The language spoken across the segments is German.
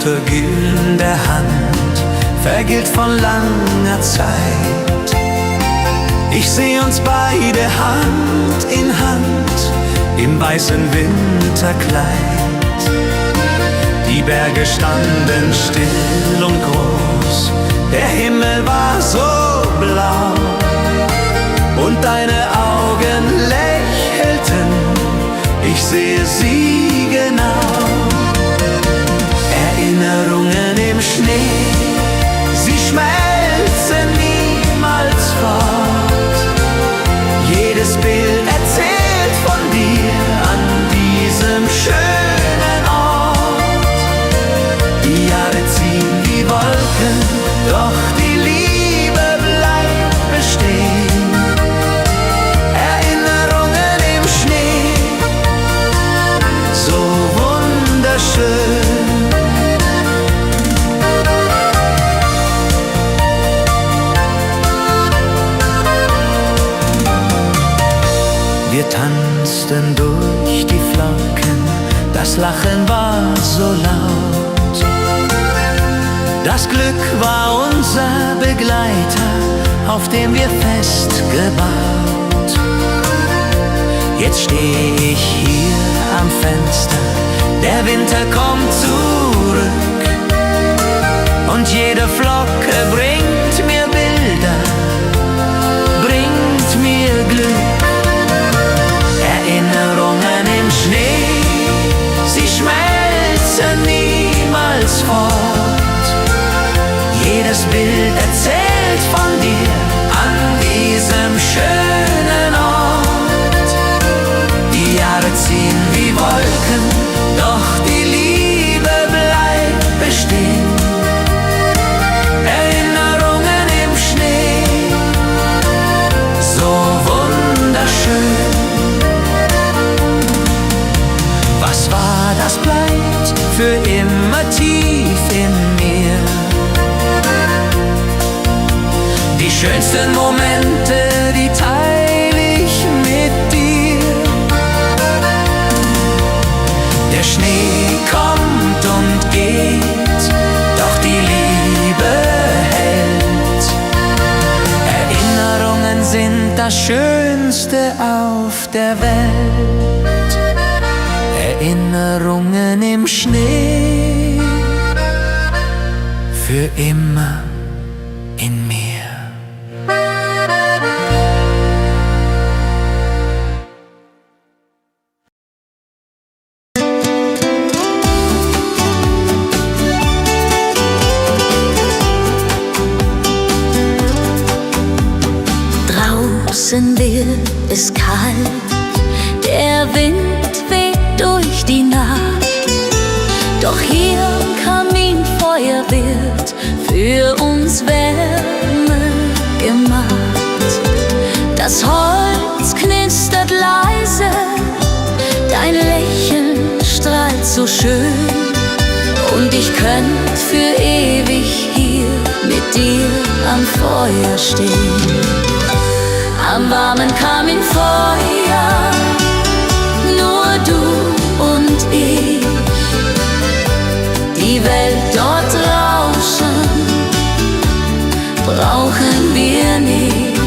untergehende Hand vergilt von langer Zeit. Ich seh uns beide Hand in Hand im weißen Winterkleid. Die Berge standen still und groß, der Himmel war so blau und deine Augen lächelten, ich sehe sie genau. Erinnerungen im Schnee, sie schmelzen niemals fort. Jedes Bild erzählt von dir an diesem schönen Ort. Die Jahre ziehen wie Wolken, doch die Liebe bleibt bestehen. Erinnerungen im Schnee, so wunderschön. Wir tanzten durch die Flocken, das Lachen war so laut. Das Glück war unser Begleiter, auf dem wir fest gebaut. Jetzt steh ich hier am Fenster, der Winter kommt zurück und jede Flocke bringt mir Bilder, bringt mir Glück. Erinnerungen im Schnee, sie schmelzen niemals fort. Jedes Bild erzählt von dir an diesem schönen Ort. Die Jahre ziehen wie Wolken, doch die Liebe bleibt bestehen. Erinnerungen im Schnee, so wunderschön. Was war, das bleibt für immer tief in mir. Die schönsten Momente, die teile ich mit dir. Der Schnee kommt und geht, doch die Liebe hält. Erinnerungen sind das Schönste auf der Welt. Erinnerungen im Schnee, für immer in mir. Draußen wird es kalt, der Wind weht durch die Nacht. Doch hier am Kaminfeuer wird für uns Wärme gemacht. Das Holz knistert leise, dein Lächeln strahlt so schön. Und ich könnt für ewig hier mit dir am Feuer stehen. Am warmen Kaminfeuer, nur du und ich. Die Welt dort draußen brauchen wir nicht.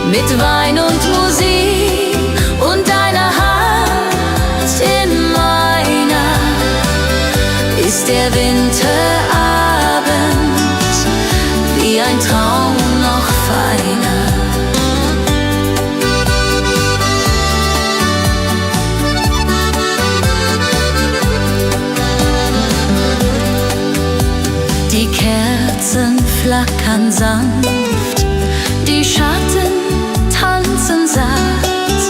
Mit Wein und Musik und deiner Hand in meiner ist der Winterabend wie ein Traum noch feiner. Die Kerzen flackern sanft, die Schatten tanzen sacht.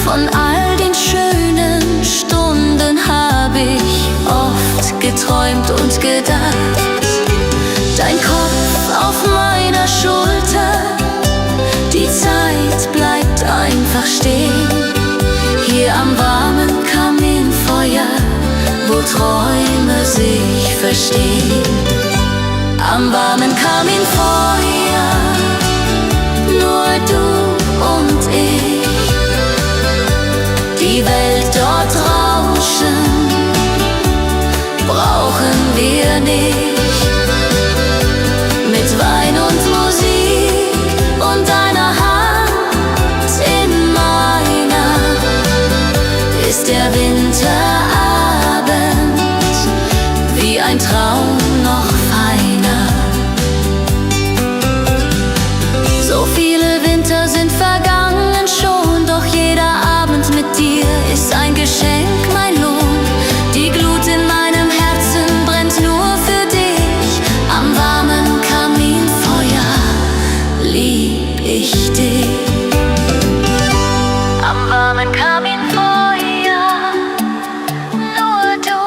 Von all den schönen Stunden hab ich oft geträumt und gedacht. Dein Kopf auf meiner Schulter, die Zeit bleibt einfach stehen. Hier am warmen Kaminfeuer, wo Träume sich verstehen. Am warmen Kaminfeuer, nur du und ich. Die Welt dort draußen dich. Mit Wein und Musik und einer Hand in meiner ist der Winterabend wie ein Traum noch feiner. So viele Winter sind vergangen schon, doch jeder Abend mit dir ist ein Geschenk, mein Lohn. Die Glut in meinem Herzen brennt nur für dich. Am warmen Kaminfeuer lieb ich dich. Am warmen Kaminfeuer, nur du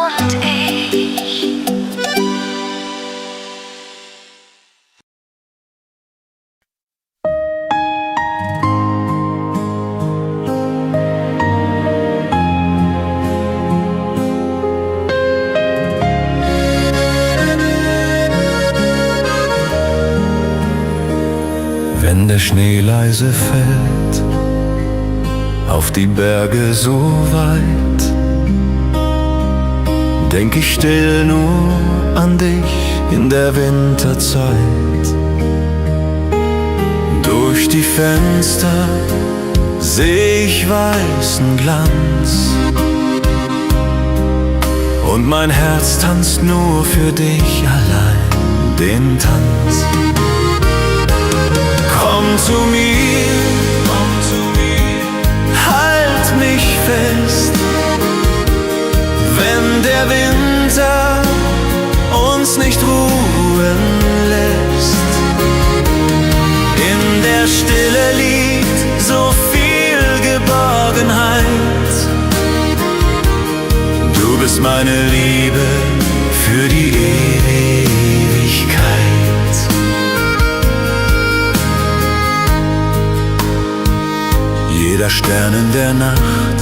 und ich. Wenn der Schnee leise fällt auf die Berge so weit, denk ich still nur an dich in der Winterzeit. Durch die Fenster seh ich weißen Glanz und mein Herz tanzt nur für dich allein den Tanz. Komm zu mir, halt mich fest, wenn der Winter uns nicht ruhen lässt. In der Stille liegt so viel Geborgenheit. Du bist meine Liebe für die Ewigkeit. Jeder Stern in der Nacht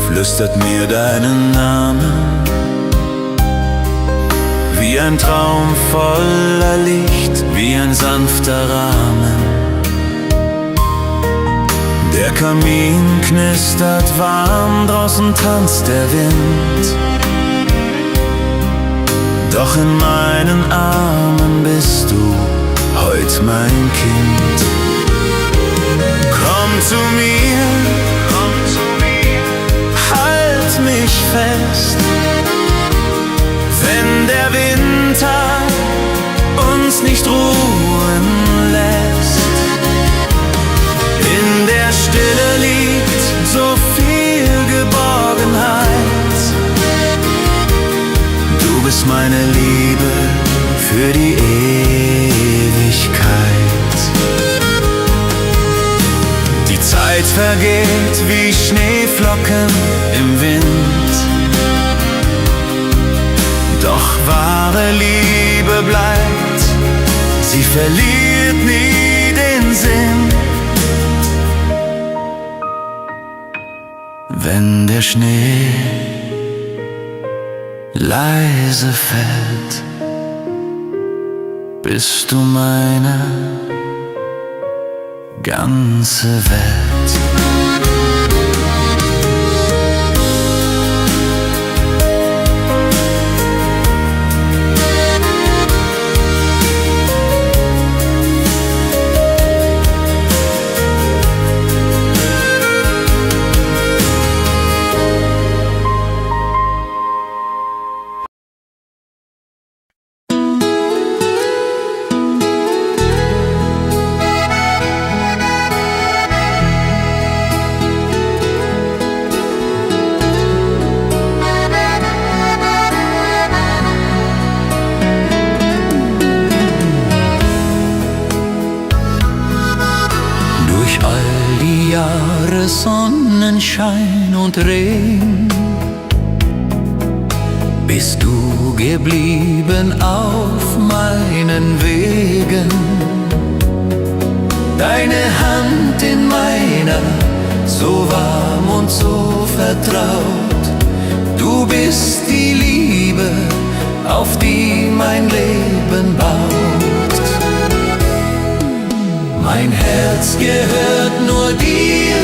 flüstert mir deinen Namen, wie ein Traum voller Licht, wie ein sanfter Rahmen. Der Kamin knistert warm, draußen tanzt der Wind, doch in meinen Armen bist du heut mein Kind. Komm zu mir, halt mich fest, wenn der Winter uns nicht ruhen lässt. In der Stille liegt so viel Geborgenheit. Du bist meine Liebe für die Ewigkeit. Die Zeit vergeht wie Schneeflocken im Wind, doch wahre Liebe bleibt, sie verliert nie den Sinn. Wenn der Schnee leise fällt, bist du meine ganze Welt. Sonnenschein und Regen bist du geblieben auf meinen Wegen. Deine Hand in meiner, so warm und so vertraut. Du bist die Liebe, auf die mein Leben baut. Mein Herz gehört nur dir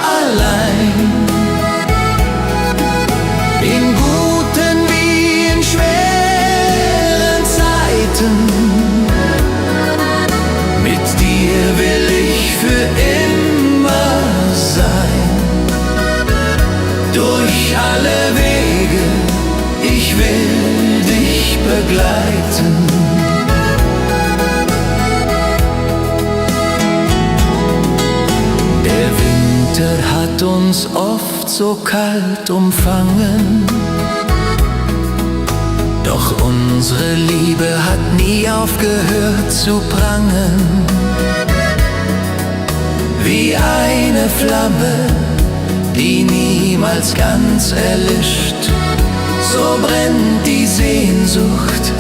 allein, in guten wie begleiten. Der Winter hat uns oft so kalt umfangen, doch unsere Liebe hat nie aufgehört zu prangen. Wie eine Flamme, die niemals ganz erlischt, so brennt die Sehnsucht,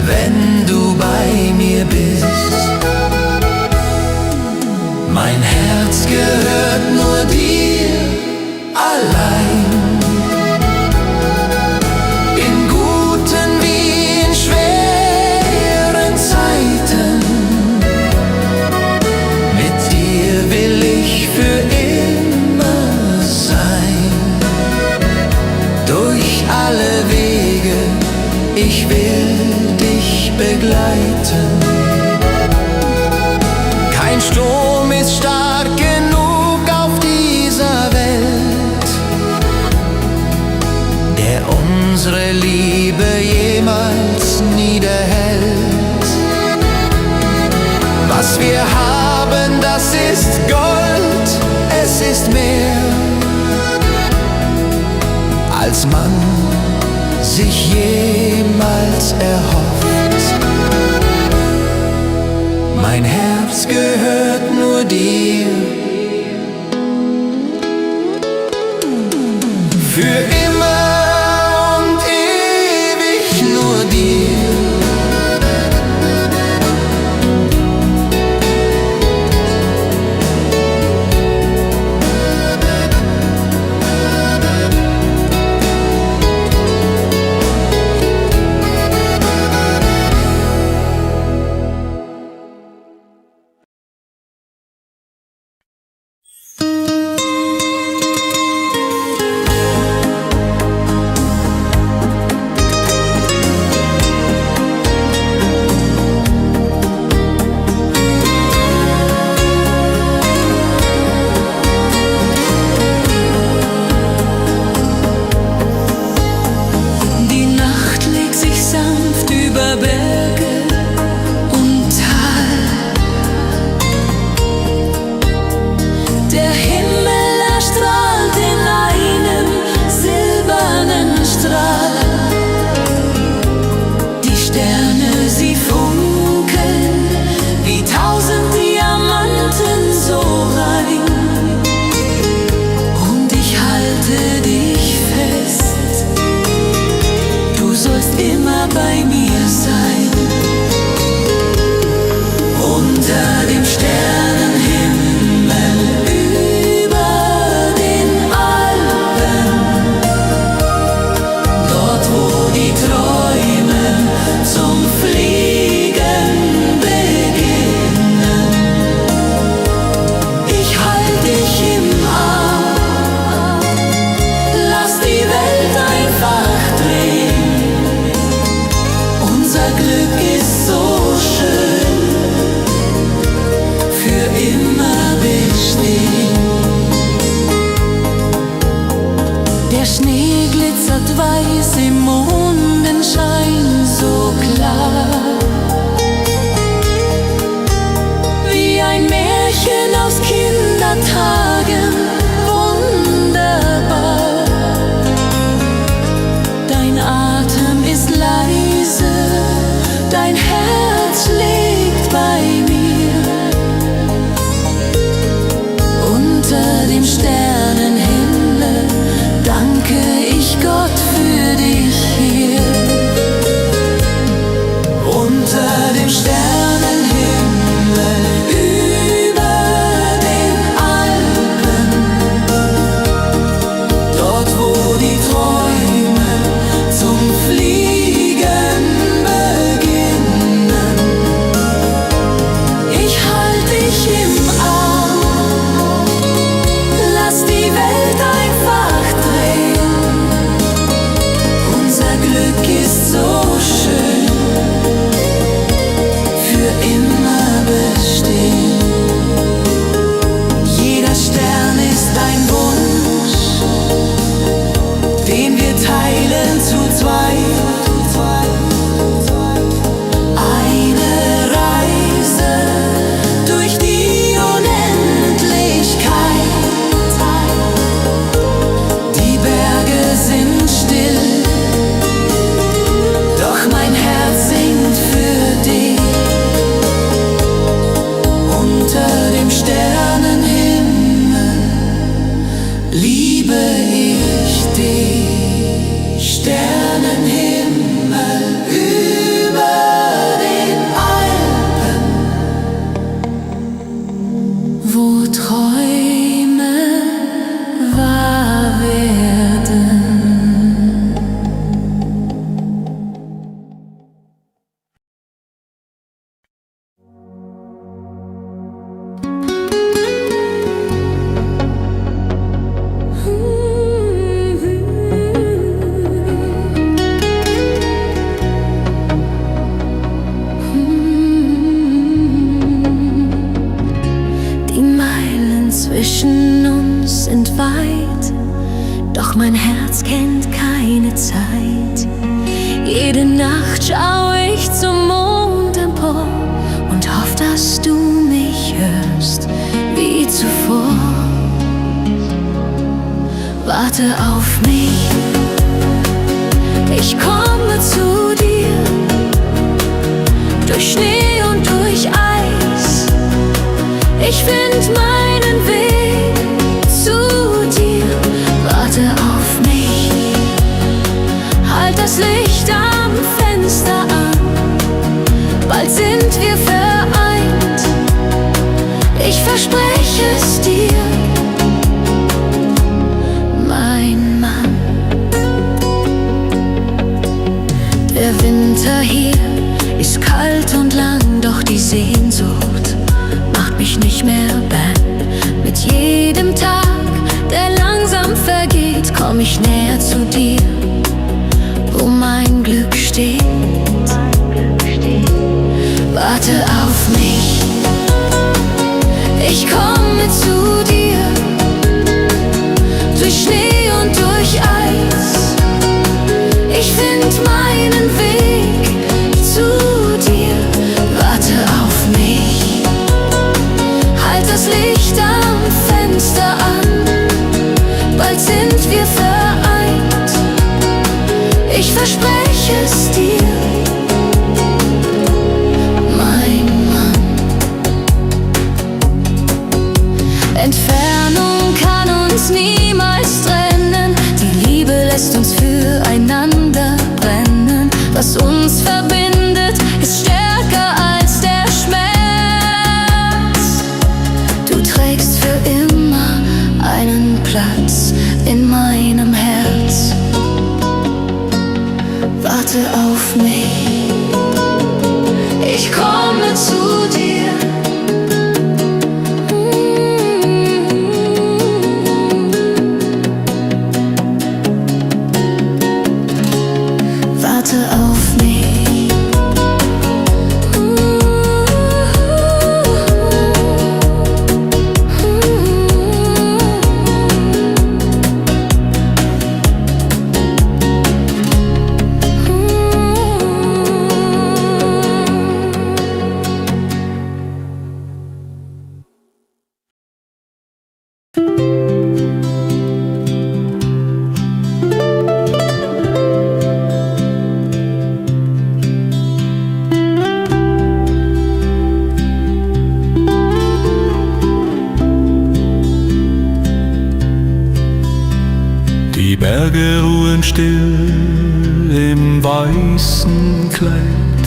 wenn du bei mir bist. Mein Herz gehört nur dir allein, in guten wie in schweren Zeiten. Mit dir will ich für immer sein, durch alle Wege, ich will dich begleiten. Kein Sturm ist stark genug auf dieser Welt, der unsere Liebe jemals niederhält. Was wir haben, das ist Gold, es ist mehr, als man sich jemals erhofft. Mein Herz gehört nur dir, für immer und ewig nur dir. Sternenhimmel über den Alpen. Träume wahr werden. Zwischen uns sind weit, doch mein Herz kennt keine Zeit. Jede Nacht schaue ich zum Mond empor und hoff, dass du mich hörst wie zuvor. Warte auf mich, ich komme zu dir, durch Schnee und durch Eis. Ich find meinen Weg zu dir. Warte auf mich, halt das Licht am Fenster an. Bald sind wir vereint, ich verspreche es dir, mein Mann. Der Winter hier ist kalt und lang, doch die Sehnsucht macht mich nicht mehr bang. Mit jedem Tag, der langsam vergeht, komm ich näher zu dir, wo mein Glück steht. Warte auf mich, ich komme zu dir, durch Schnee und durch Eis. Ich find meinen Weg zu dir. Warte auf mich, halt das Licht am Fenster an. Bald sind wir vereint, ich verspreche es dir, mein Mann. Entfernung kann uns niemals trennen, die Liebe lässt uns füreinander brennen. Was uns verbindet, ist stärker als der Schmerz. Du trägst für immer einen Platz in meinem Herz. Warte auf mich, ich komme zu dir. Warte auf mich. Die Berge ruhen still im weißen Kleid.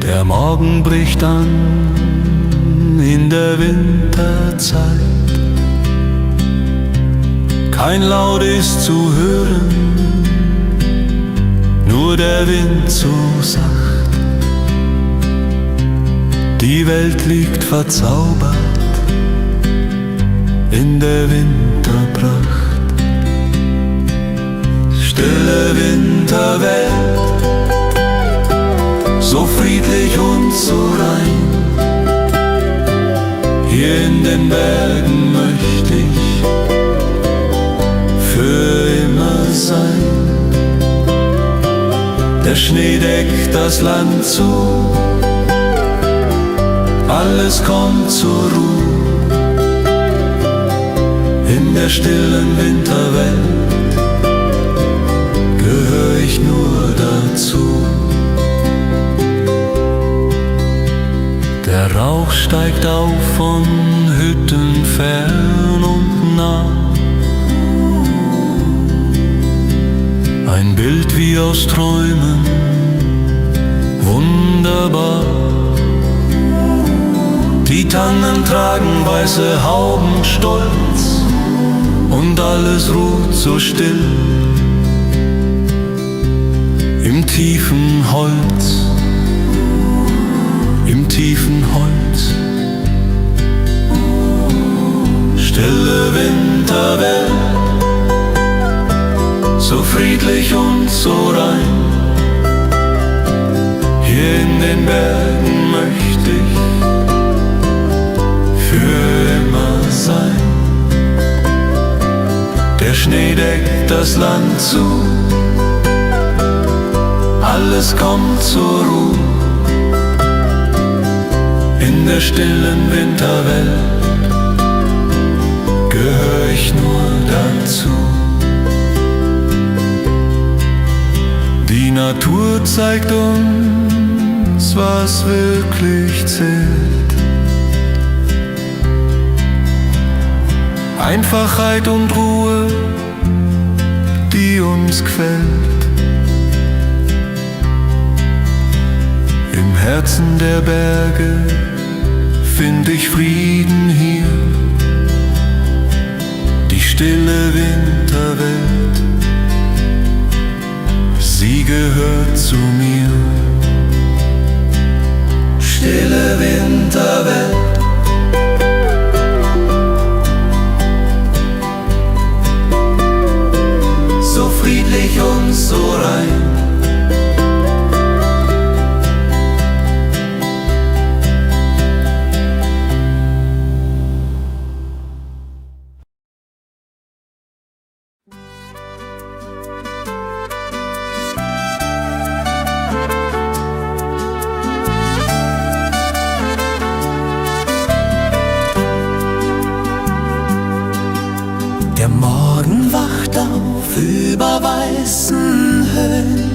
Der Morgen bricht an in der Winterzeit. Kein Laut ist zu hören, nur der Wind so sacht. Die Welt liegt verzaubert in der Winterpracht. Stille Winterwelt, so friedlich und so rein. Hier in den Bergen möchte ich für immer sein. Der Schnee deckt das Land zu, alles kommt zur Ruhe. In der stillen Winterwelt gehöre ich nur dazu. Der Rauch steigt auf von Hütten fern und nah. Ein Bild wie aus Träumen, wunderbar. Die Tannen tragen weiße Hauben stolz und alles ruht so still im tiefen Holz, im tiefen Holz. Stille Winterwelt, so friedlich und so rein. Hier in den Bergen möchte ich für immer sein. Der Schnee deckt das Land zu, alles kommt zur Ruhe. In der stillen Winterwelt gehör ich nur dazu. Die Natur zeigt uns, was wirklich zählt. Einfachheit und Ruhe, die uns quält. Im Herzen der Berge find ich Frieden hier. Die stille Winterwelt, sie gehört zu mir. Stille Winterwelt, so friedlich und so rein. Der Morgen wacht auf über weißen Höhen.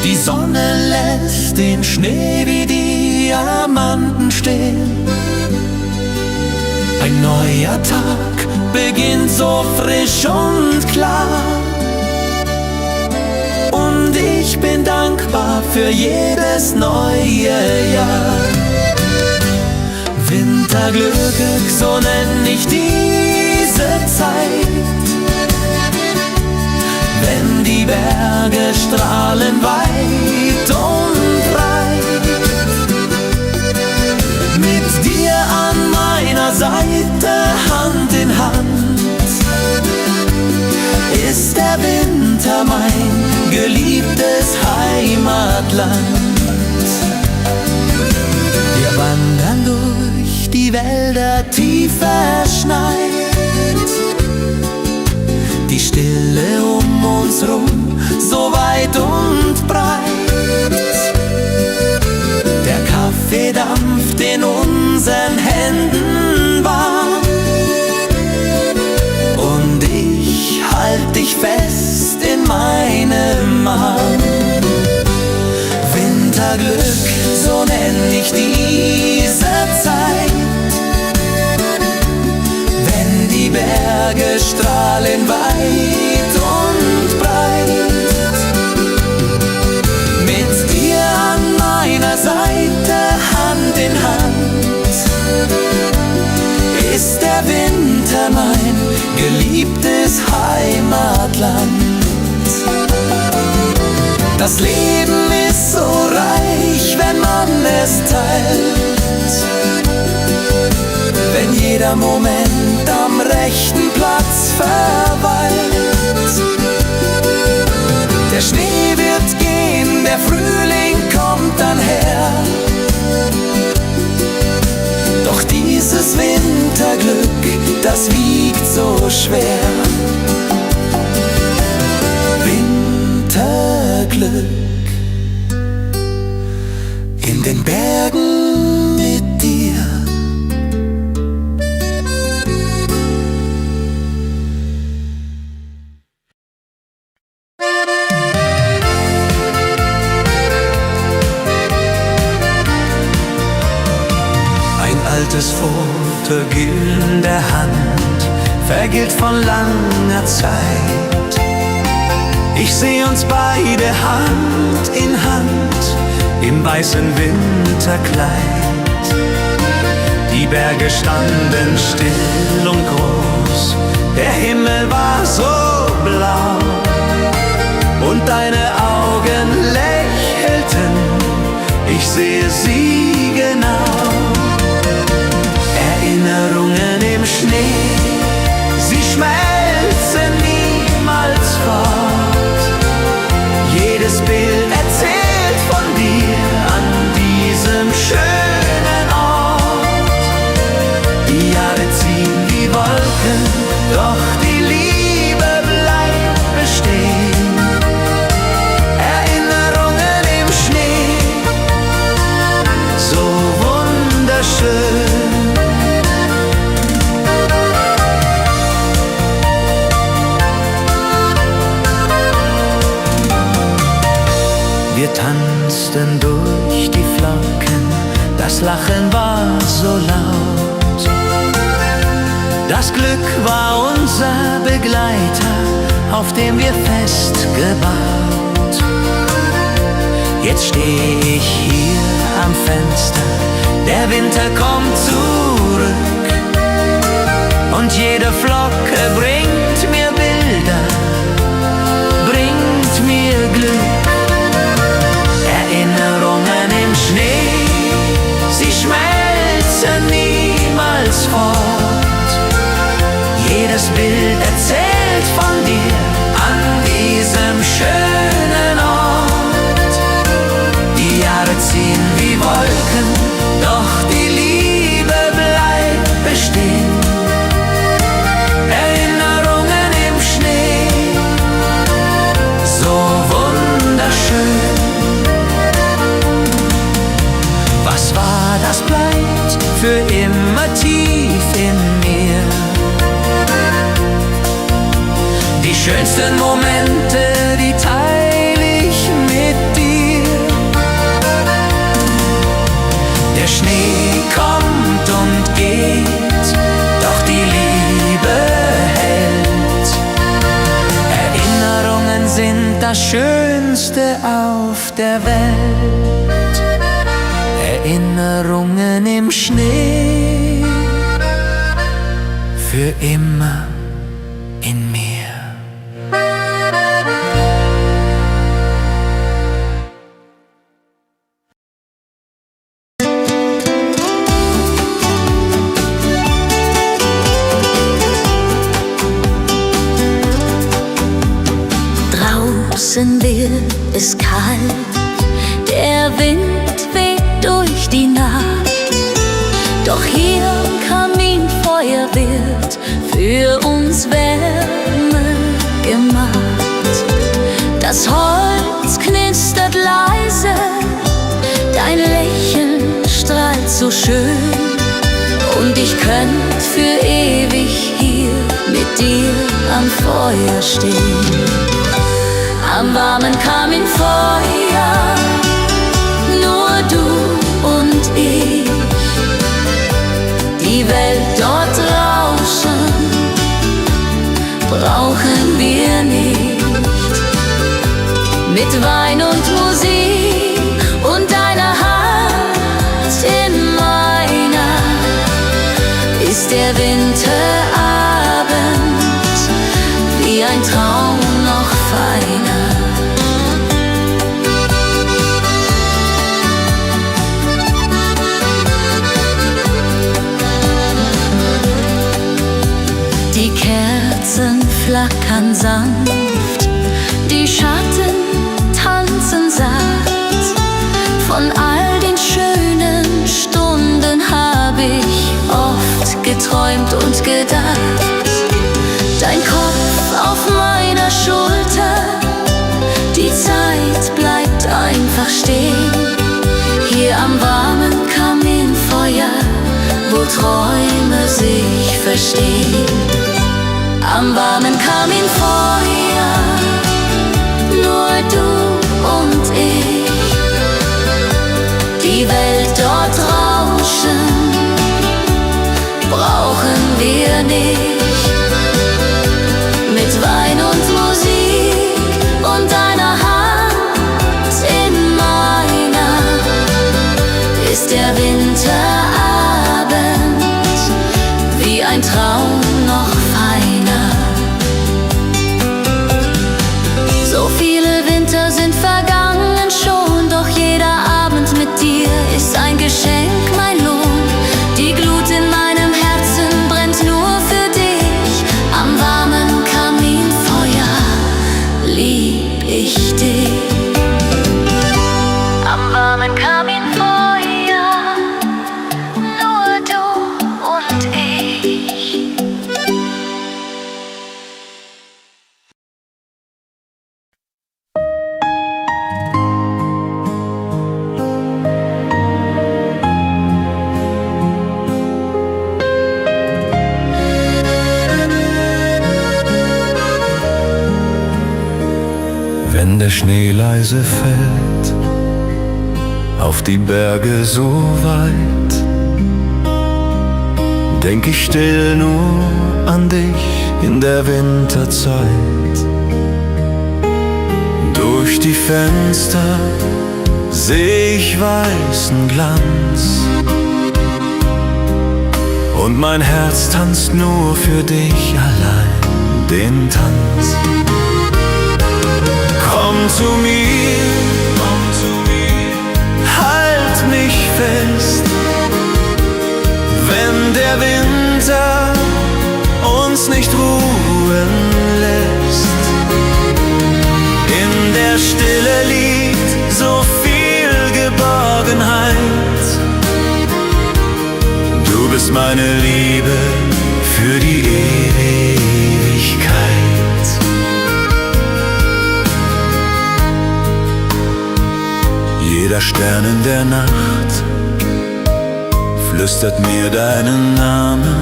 Die Sonne lässt den Schnee wie Diamanten stehen. Ein neuer Tag beginnt so frisch und klar. Und ich bin dankbar für jedes neue Jahr. Winterglück, so nenn ich diese Zeit, wenn die Berge strahlen weit und breit. Mit dir an meiner Seite, Hand in Hand, ist der Winter mein geliebtes Heimatland. Wir wandern durch die Wälder tief verschneit, die Stille um uns rum, so weit und breit. Der Kaffee dampft in unseren Händen warm und ich halt dich fest in meinem Arm. Winterglück, so nenn ich diese Zeit, wenn die Berge strahlen weit und breit. Mit dir an meiner Seite, Hand in Hand, ist der Winter mein geliebtes Heimatland. Das Leben ist so reich, wenn man es teilt, wenn jeder Moment am rechten Platz verweilt. Der Schnee wird gehen, der Frühling kommt dann her, doch dieses Winterglück, das wiegt so schwer. Winterglück in den Bergen mit dir. Ein altes Foto in der Hand, vergilt von langer Zeit. Ich seh uns beide Hand in Hand im weißen Winterwald. Winterkleid. Die Berge standen still und groß, der Himmel war so blau und deine Augen lächelten, ich sehe sie genau. Erinnerungen im Schnee, sie schmelzen niemals fort. Jedes Bild erzählt von dir an diesem schönen Ort. Die Jahre ziehen wie Wolken, doch die Liebe bleibt bestehen. Erinnerungen im Schnee, so wunderschön. Wir tanzten durch die Flocken, das Lachen war so laut. Das Glück war unser Begleiter, auf dem wir fest gebaut. Jetzt steh ich hier am Fenster, der Winter kommt zurück und jede Flocke bringt mir Bilder, bringt mir Glück. Erinnerungen im Schnee, sie schmelzen niemals fort. Jedes Bild erzählt von dir an diesem schönen Ort. Die Jahre ziehen wie Wolken, doch die Liebe bleibt bestehen. Erinnerungen im Schnee, so wunderschön. Was war, das bleibt für immer tief in mir. Die schönsten Momente, die teile ich mit dir. Der Schnee kommt und geht, doch die Liebe hält. Erinnerungen sind das Schönste auf der Welt. Erinnerungen im Schnee, für immer in mir. Draußen wird es kalt, der Wind weht durch die Nacht. Doch hier am Kaminfeuer wird für uns Wärme gemacht. Das Holz knistert leise, dein Lächeln strahlt so schön. Und ich könnt für ewig hier mit dir am Feuer stehen. Am warmen Kaminfeuer, nur du und ich. Die Welt dort draußen brauchen wir nicht. Mit Wein und Musik und deiner Hand in meiner ist der Winterabend wie ein Traum noch feiner. Die Kerzen flackern sanft, die Schatten tanzen sacht. Von all den schönen Stunden hab ich oft geträumt und gedacht. Dein Kopf auf meiner Schulter, die Zeit bleibt einfach stehen. Hier am warmen Kaminfeuer, wo Träume sich verstehen. Am warmen Kaminfeuer, nur du und ich. Die Welt dort draußen brauchen wir nicht. Mit Wein und Musik und deiner Hand in meiner ist warmen Kaminfeuer, nur du und ich. Wenn der Schnee leise fällt auf die Berge so weit, denk ich still nur an dich in der Winterzeit. Durch die Fenster seh ich weißen Glanz und mein Herz tanzt nur für dich allein den Tanz. Komm zu mir, halt mich fest, wenn der Winter uns nicht ruhen lässt. In der Stille liegt so viel Geborgenheit. Du bist meine Liebe für die Ewigkeit. Jeder Stern in der Nacht flüstert mir deinen Namen,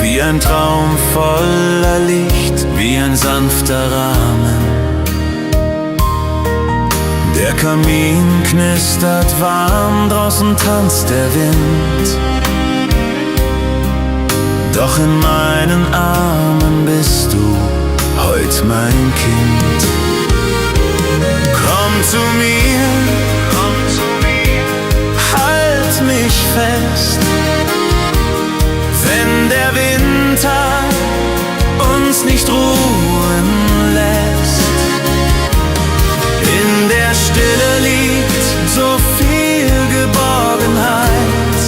wie ein Traum voller Licht, wie ein sanfter Rahmen. Der Kamin knistert warm, draußen tanzt der Wind, doch in meinen Armen bist du heut mein Kind. Komm zu mir, halt mich fest, wenn der Winter uns nicht ruhen lässt. In der Stille liegt so viel Geborgenheit.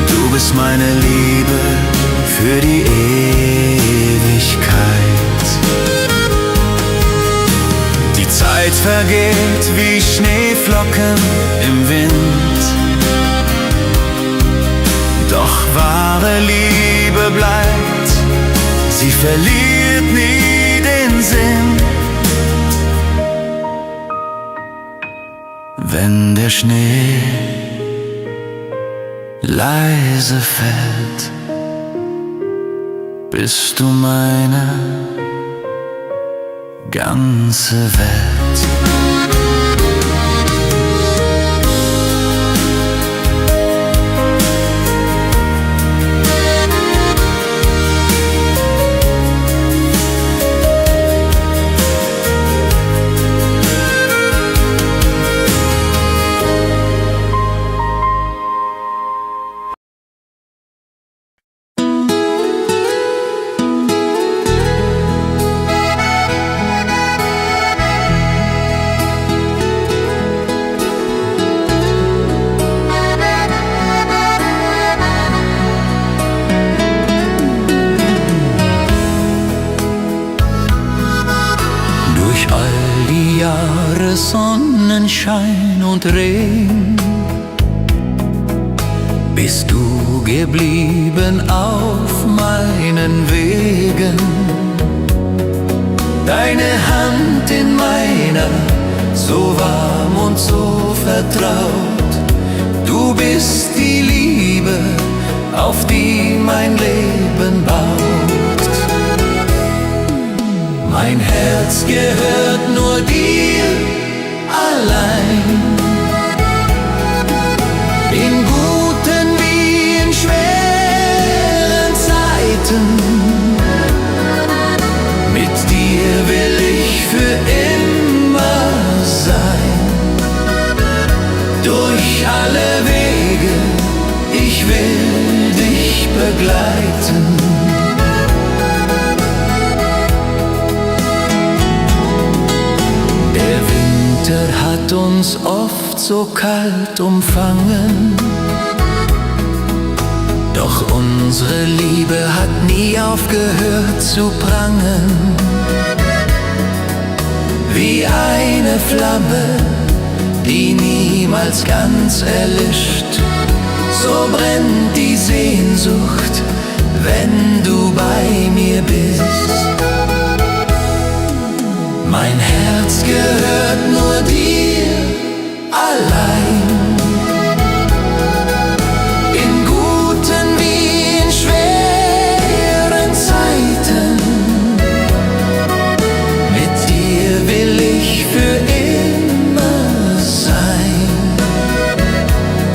Du bist meine Liebe für die Ewigkeit. Die Zeit vergeht wie Schneeflocken im Wind, doch wahre Liebe bleibt, sie verliert nie den Sinn. Wenn der Schnee leise fällt, bist du meine ganze Welt. Sonnenschein und Regen bist du geblieben auf meinen Wegen. Deine Hand in meiner, so warm und so vertraut. Du bist die Liebe, auf die mein Leben baut. Mein Herz gehört nur dir allein, in guten wie in schweren Zeiten. Mit dir will ich für immer sein, durch alle Wege, ich will dich begleiten. Hat uns oft so kalt umfangen, doch unsere Liebe hat nie aufgehört zu prangen. wie eine Flamme, die niemals ganz erlischt. So brennt die Sehnsucht, wenn du bei mir bist. Mein Herz gehört nur dir allein. In guten wie in schweren Zeiten. Mit dir will ich für immer sein.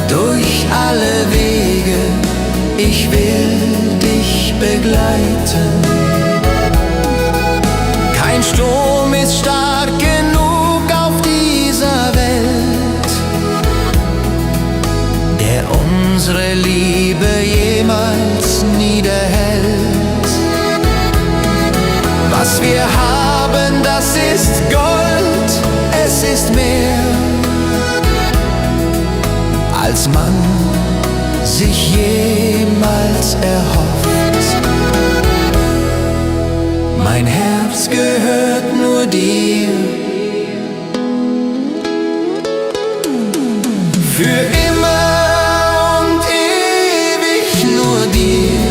Durch alle Wege, ich will dich begleiten. Kein Sturm ist stark genug auf dieser Welt, der unsere Liebe jemals niederhält. Was wir haben, das ist Gold, es ist mehr, als man sich jemals erhofft. Mein Herz gehört nur dir. Für immer und ewig nur dir.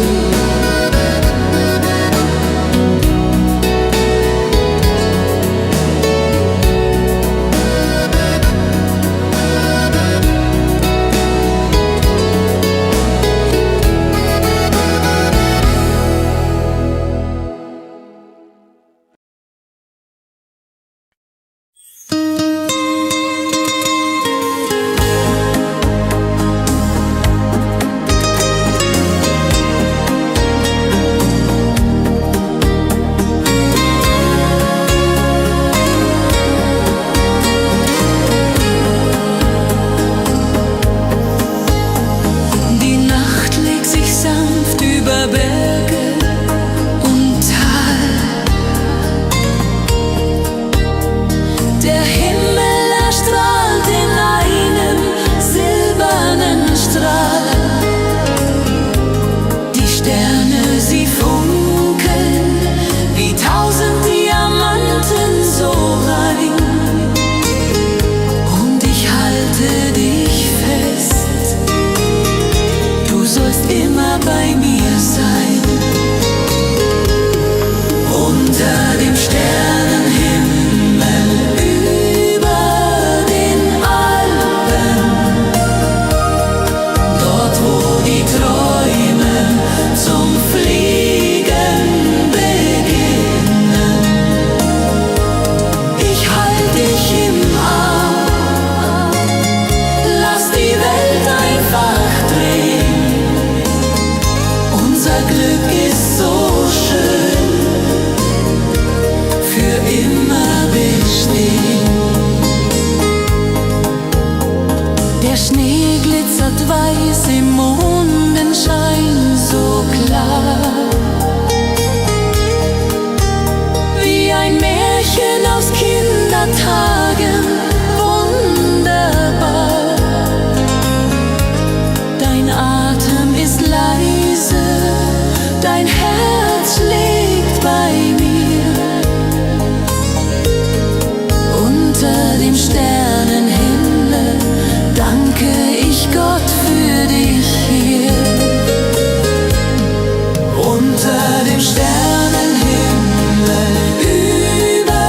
Sternenhimmel über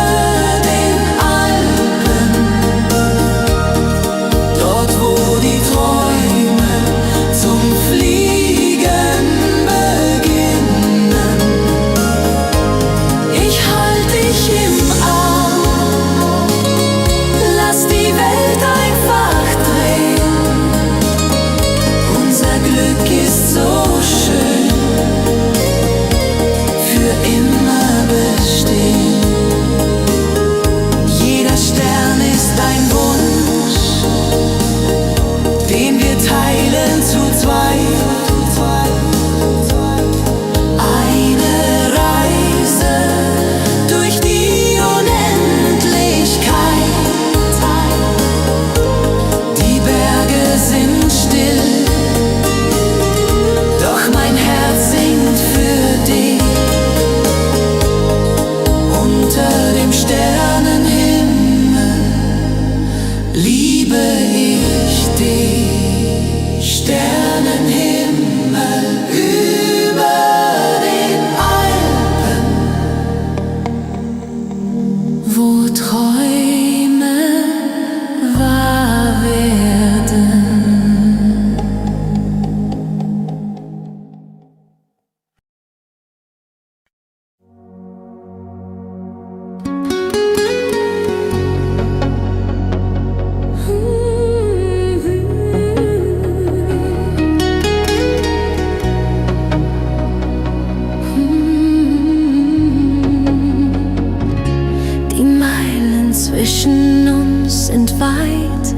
den Alpen. liebe ich den Sternenhimmel über den Alpen, wo Träume wahr werden. Zwischen uns sind weit,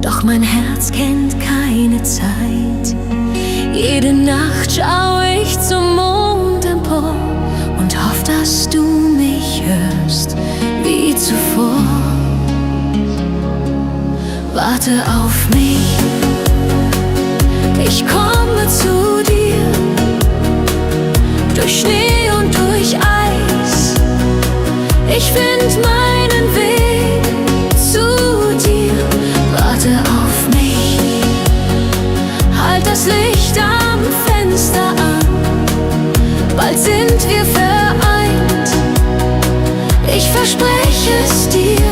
doch mein Herz kennt keine Zeit. Jede Nacht schaue ich zum Mond empor und hoffe, dass du mich hörst wie zuvor. Warte auf mich, ich komme zu dir, durch Schnee und durch Eis. Ich find meinen Weg zu dir. Warte auf mich, halt das Licht am Fenster an. Bald sind wir vereint, ich verspreche es dir,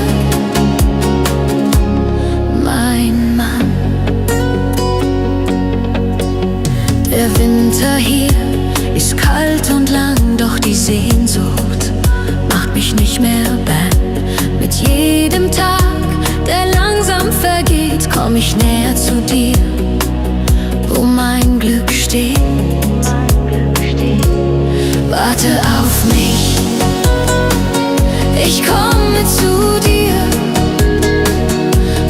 mein Mann. Der Winter hier ist kalt und lang, doch die Sehnsucht macht mich nicht mehr bang. Mit jedem Tag, der langsam vergeht, komm ich näher zu dir, wo mein Glück steht. Warte auf mich, ich komme zu dir,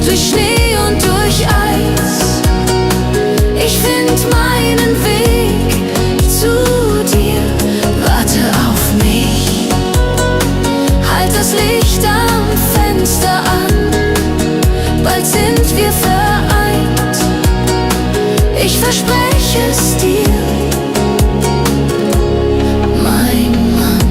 durch Schnee und durch Eis. Ich find meinen Weg zu dir. Warte auf mich, halt das Licht am Fenster an. Bald sind wir vereint, ich verspreche es dir, mein Mann.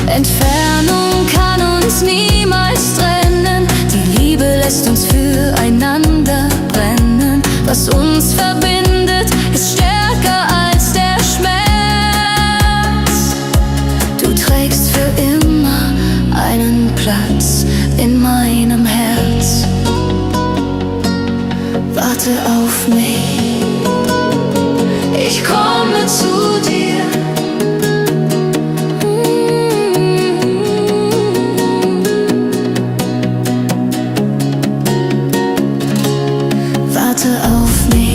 Entfernung kann uns niemals trennen, die Liebe lässt uns füreinander brennen. Was uns verbindet, ist stärker als der Schmerz. Du trägst für immer einen Platz in meinem Herz. Warte auf mich, ich komme zu dir. Warte auf mich.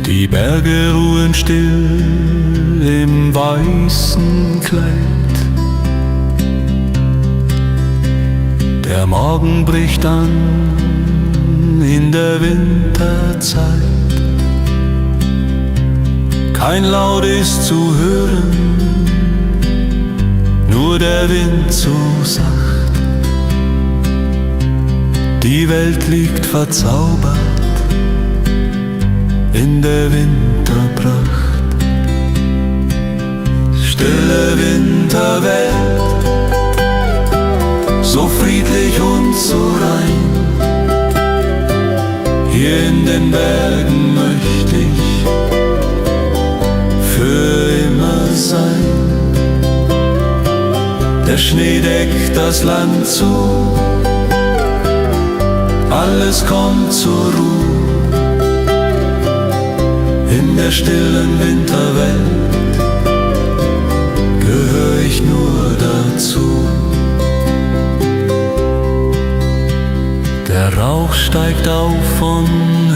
Die Berge ruhen still im weißen Kleid. Der Morgen bricht an in der Winterzeit. Kein Laut ist zu hören, nur der Wind so sacht. Die Welt liegt verzaubert in der Winterpracht. Stille Winterwelt, so friedlich und so rein. Hier in den Bergen möchte ich für immer sein. Der Schnee deckt das Land zu, alles kommt zur Ruhe. In der stillen Winterwelt gehöre ich nur dazu. Der Der Rauch steigt auf von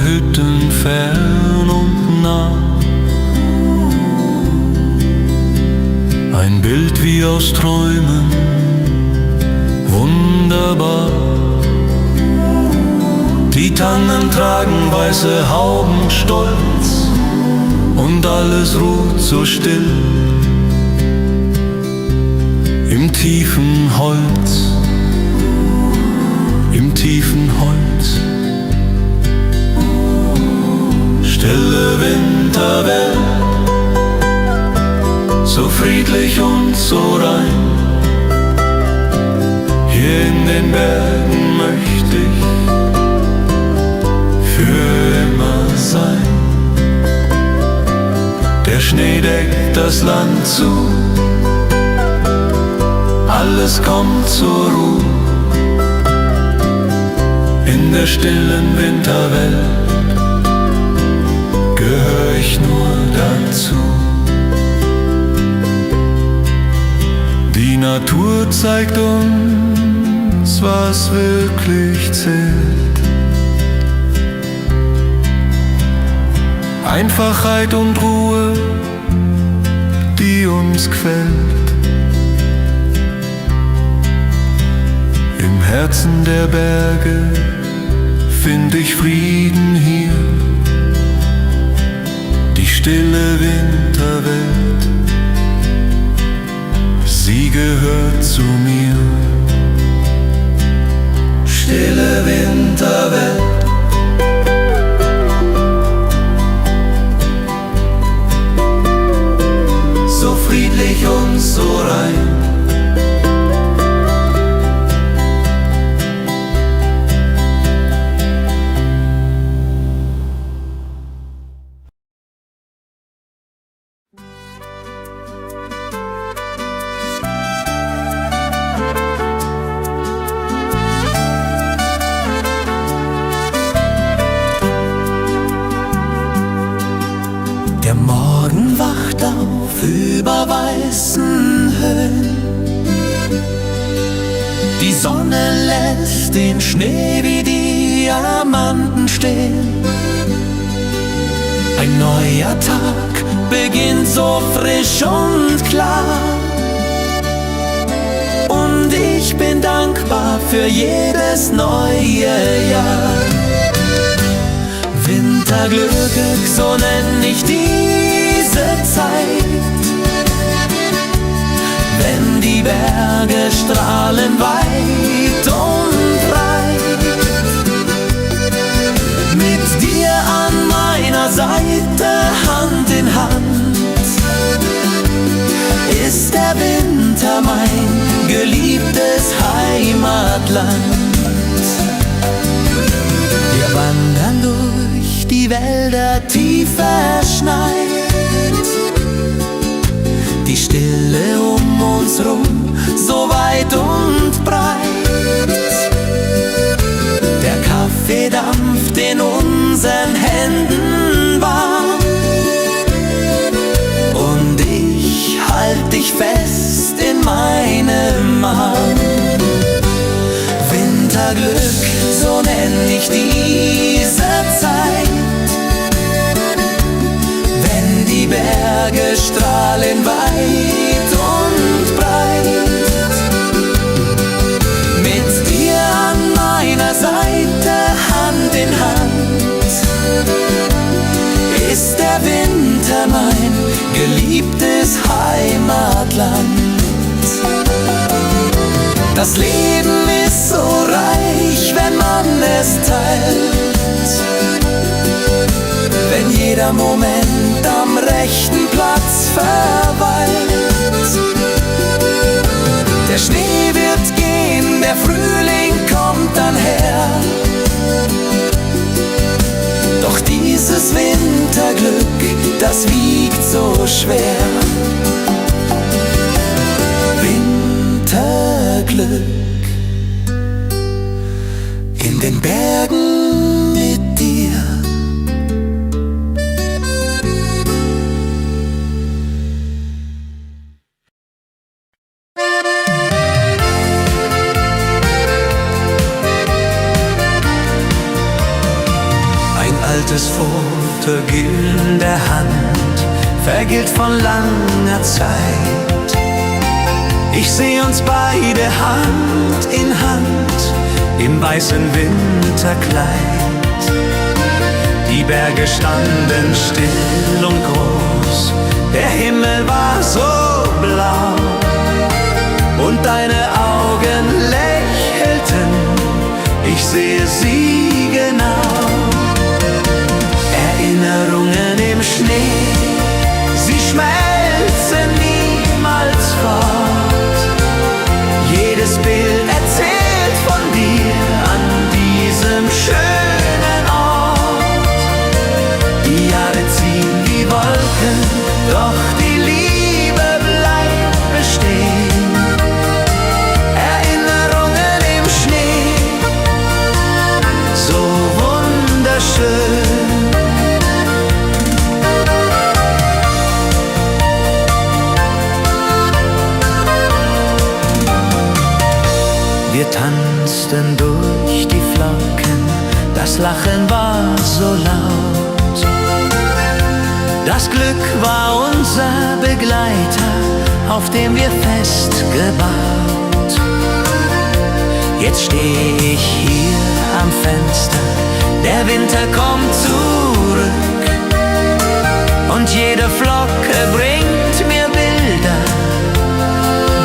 Hütten fern und nah. Ein Bild wie aus Träumen, wunderbar. Die Tannen tragen weiße Hauben stolz und alles ruht so still im tiefen Holz, im tiefen Holz. Stille Winterwelt, so friedlich und so rein. Hier in den Bergen möchte ich für immer sein. Der Schnee deckt das Land zu, alles kommt zur Ruhe. In der stillen Winterwelt gehör ich nur dazu. Die Natur zeigt uns, was wirklich zählt. Einfachheit und Ruhe, die uns gefällt. Im Herzen der Berge find ich Frieden hier. Die stille Winterwelt, sie gehört zu mir. Stille Winterwelt, so friedlich und so rein. Der Morgen wacht auf über weißen Höhen. Die Sonne lässt den Schnee wie Diamanten stehen. Ein neuer Tag beginnt so frisch und klar. Und ich bin dankbar für jedes neue Jahr. Winterglück, so nenn ich diese Zeit, wenn die Berge strahlen weit und breit. Mit dir an meiner Seite, Hand in Hand, ist der Winter mein geliebtes Heimatland. Wir wandern durch die Wälder tief verschneit, die Stille um uns rum so weit und breit. Der Kaffee dampft in unseren Händen warm und ich halt dich fest in meinem Arm. Winterglück, so nenn ich diese Zeit, wenn die Berge strahlen weit und breit. Mit dir an meiner Seite, Hand in Hand, ist der Winter mein geliebtes Heimatland. Das Leben ist so reich, wenn man es teilt, wenn jeder Moment am rechten Platz verweilt. Der Schnee wird gehen, der Frühling kommt dann her, doch dieses Winterglück, das wiegt so schwer. Winterglück in den Bergen mit dir. altes Foto in der Hand, vergilt von langer Zeit. Ich seh uns beide Hand in Hand im weißen Winterkleid. Die Berge standen still und groß, der Himmel war so blau und deine Augen lächelten, ich sehe sie genau. Erinnerungen im Schnee, sie schmelzen niemals fort. Jedes Bild erzählt von dir an diesem schönen Ort. Die Jahre ziehen wie Wolken, doch die Liebe bleibt bestehen. Erinnerungen im Schnee, so wunderschön. Wir tanzten durch die Flocken, das Lachen war so laut. Das Glück war unser Begleiter, auf dem wir festgebaut. Jetzt steh ich hier am Fenster, der Winter kommt zurück und jede Flocke bringt mir Bilder,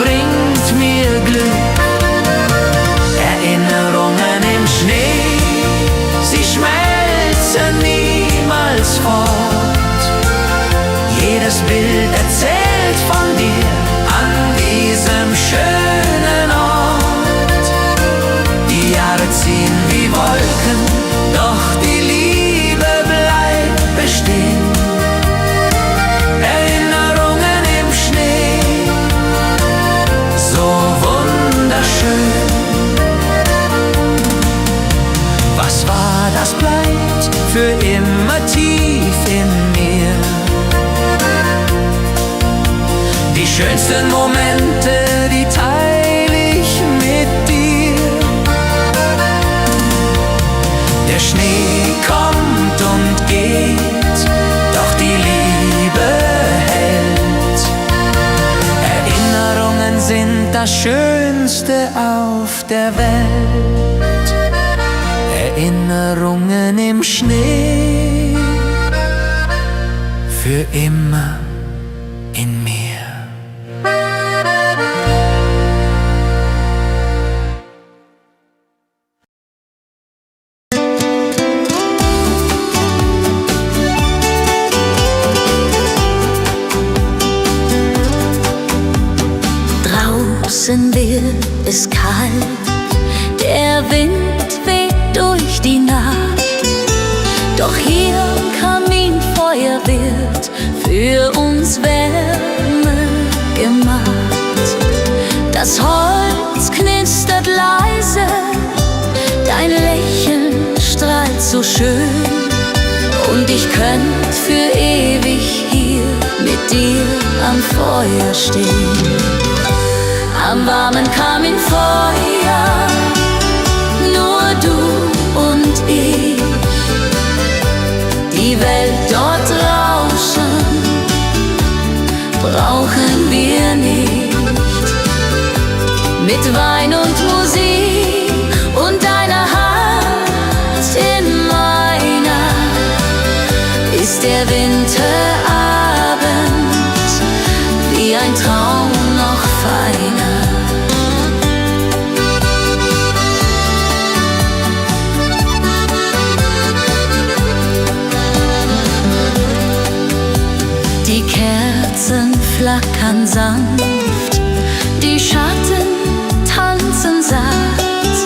bringt mir Glück. Erinnerungen im Schnee, sie schmelzen niemals fort. Jedes Bild erzählt von dir an diesem schönen Ort. Die Jahre ziehen wie Wolken, doch die Liebe bleibt bestehen. Erinnerungen im Schnee, so wunderschön. Was war, das bleibt für immer tief in mir. Die schönsten Momente, die teile ich mit dir. Der Schnee kommt und geht, doch die Liebe hält. Erinnerungen sind das Schönste auf der Welt. Erinnerungen im Schnee, für immer in mir. Draußen wird es kalt, der Wind weht durch die Nacht. Doch hier am Kaminfeuer wird für uns Wärme gemacht. Das Holz knistert leise, dein Lächeln strahlt so schön. Und ich könnt für ewig hier mit dir am Feuer stehen. Am warmen Kaminfeuer, nur du und ich. Die Welt dort draußen brauchen wir nicht. Mit Wein und Musik und deiner Hand in meiner ist der Winterabend wie ein Traum noch feiner. Die Kerzen flackern sanft, die Schatten tanzen sacht.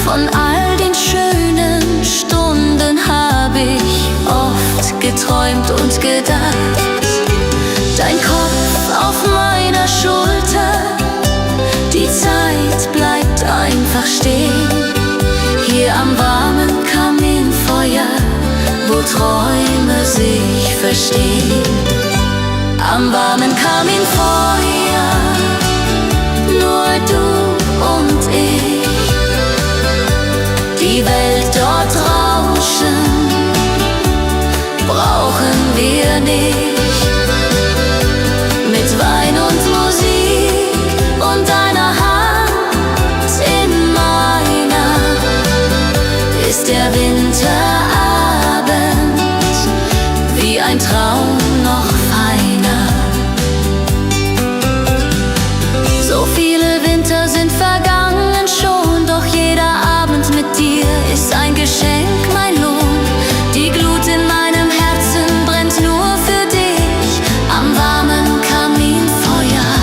Von all den schönen Stunden hab ich oft geträumt und gedacht. Dein Kopf auf meiner Schulter, die Zeit bleibt einfach stehen. Hier am warmen Kaminfeuer, wo Träume sich verstehen. Am warmen Kaminfeuer, nur du und ich. Die Welt dort draußen dich. Mit Wein und Musik und deiner Hand in meiner ist der Winterabend wie ein Traum noch feiner. So viele Winter sind vergangen schon, doch jeder Abend mit dir ist ein Geschenk, mein Lohn. Die Glut in meinem Herzen brennt nur für dich. Am warmen Kaminfeuer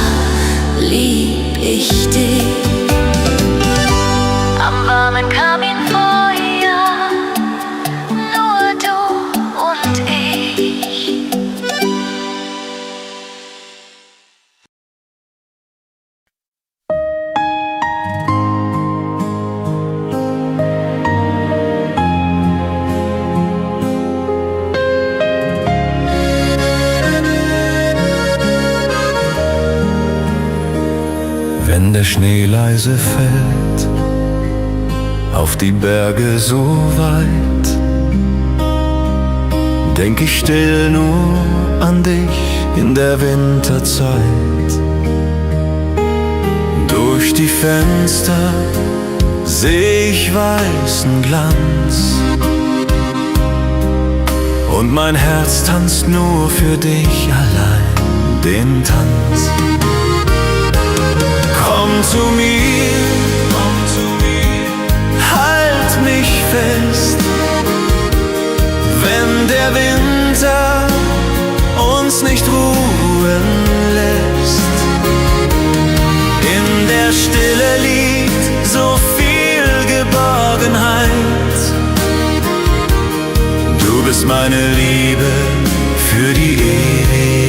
lieb ich dich. Am warmen Kaminfeuer, nur du und ich. Wenn der Schnee leise fällt auf die Berge so weit, denk ich still nur an dich in der Winterzeit. Durch die Fenster seh ich weißen Glanz und mein Herz tanzt nur für dich allein den Tanz. Komm zu mir, halt mich fest, wenn der Winter uns nicht ruhen lässt. In der Stille liegt so viel Geborgenheit. Du bist meine Liebe für die Ewigkeit.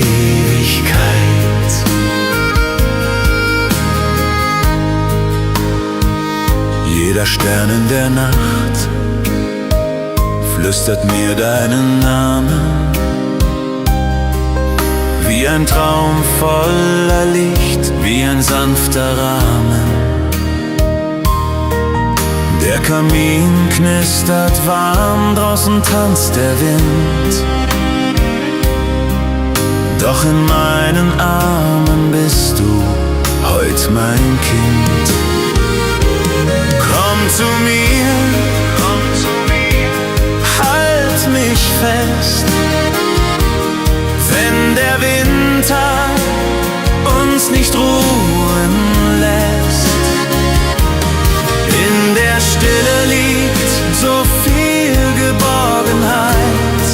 Jeder Stern in der Nacht flüstert mir deinen Namen, wie ein Traum voller Licht, wie ein sanfter Rahmen. Der Kamin knistert warm, draußen tanzt der Wind, doch in meinen Armen bist du heut mein Kind. Komm zu mir, halt mich fest, wenn der Winter uns nicht ruhen lässt. In der Stille liegt so viel Geborgenheit.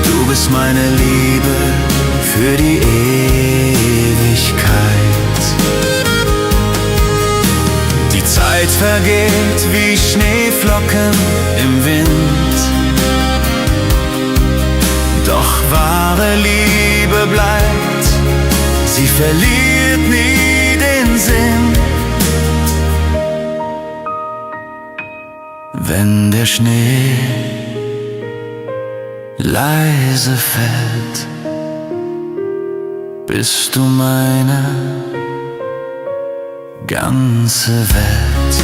Du bist meine Liebe für die Ewigkeit. Die Zeit vergeht wie Schneeflocken im Wind, doch wahre Liebe bleibt, sie verliert nie den Sinn. Wenn der Schnee leise fällt, bist du meine ganze Welt.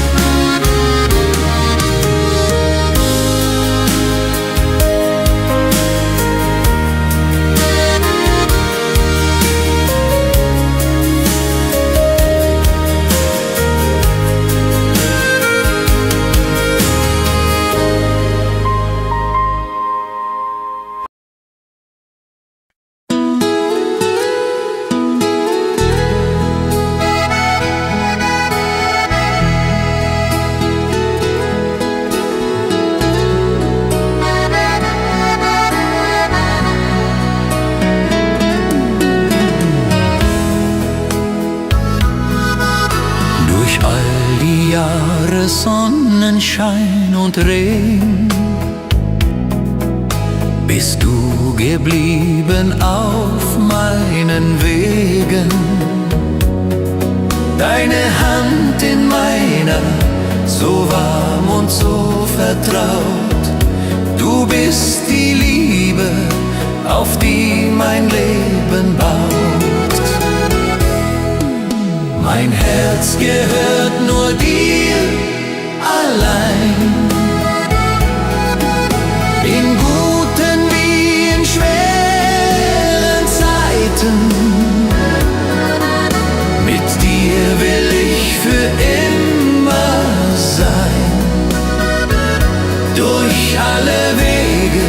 Sonnenschein und Regen bist du geblieben auf meinen Wegen. Deine Hand in meiner, so warm und so vertraut. Du bist die Liebe, auf die mein Leben baut. Mein Herz gehört nur dir allein. In guten wie durch alle Wege,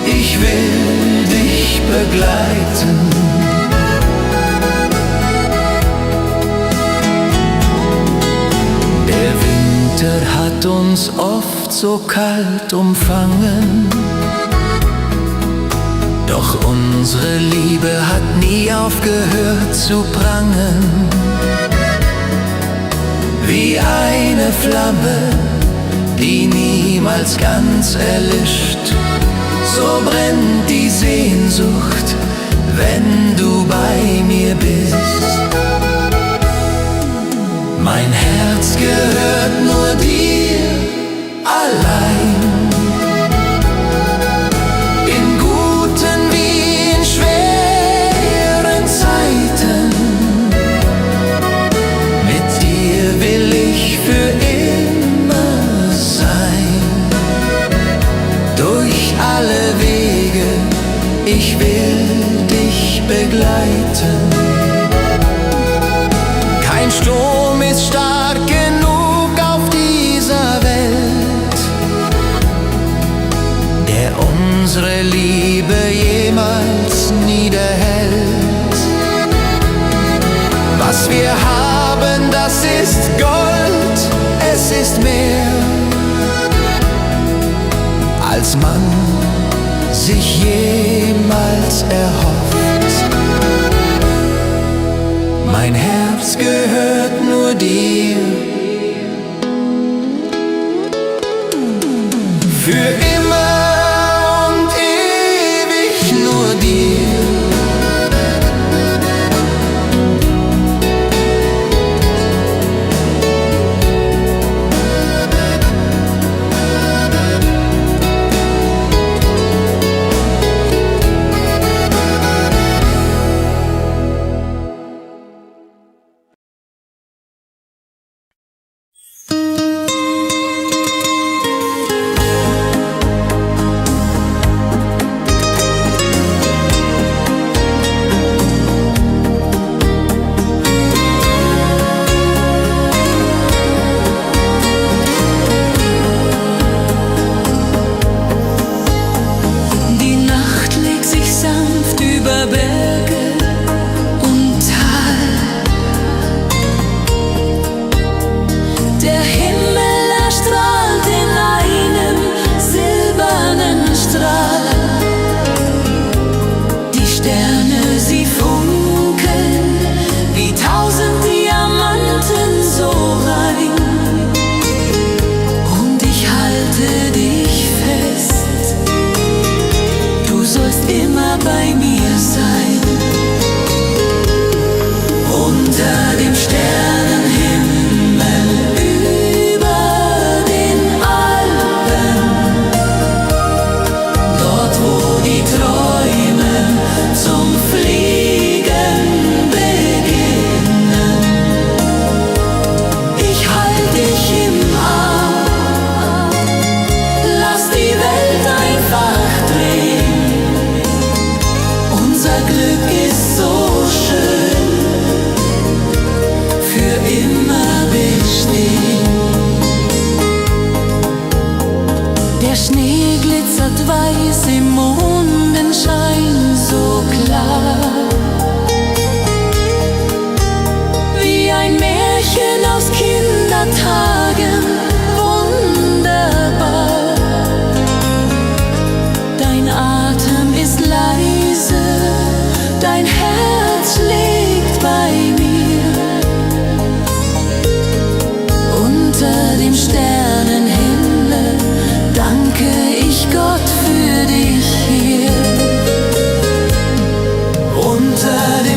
ich will dich begleiten. Der Winter hat uns oft so kalt umfangen, doch unsere Liebe hat nie aufgehört zu prangen. Wie eine Flamme, die niemals ganz erlischt, so brennt die Sehnsucht, wenn du bei mir bist. Mein Herz gehört nur dir allein. Ich will dich begleiten. Kein Sturm ist stark genug auf dieser Welt, der unsere Liebe jemals niederhält. Was wir haben, das ist Gold, es ist mehr, als man sich jemals erhofft. Mein Herz gehört nur dir. Für immer und ewig nur dir.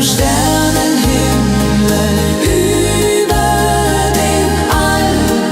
Sternenhimmel über den Alpen.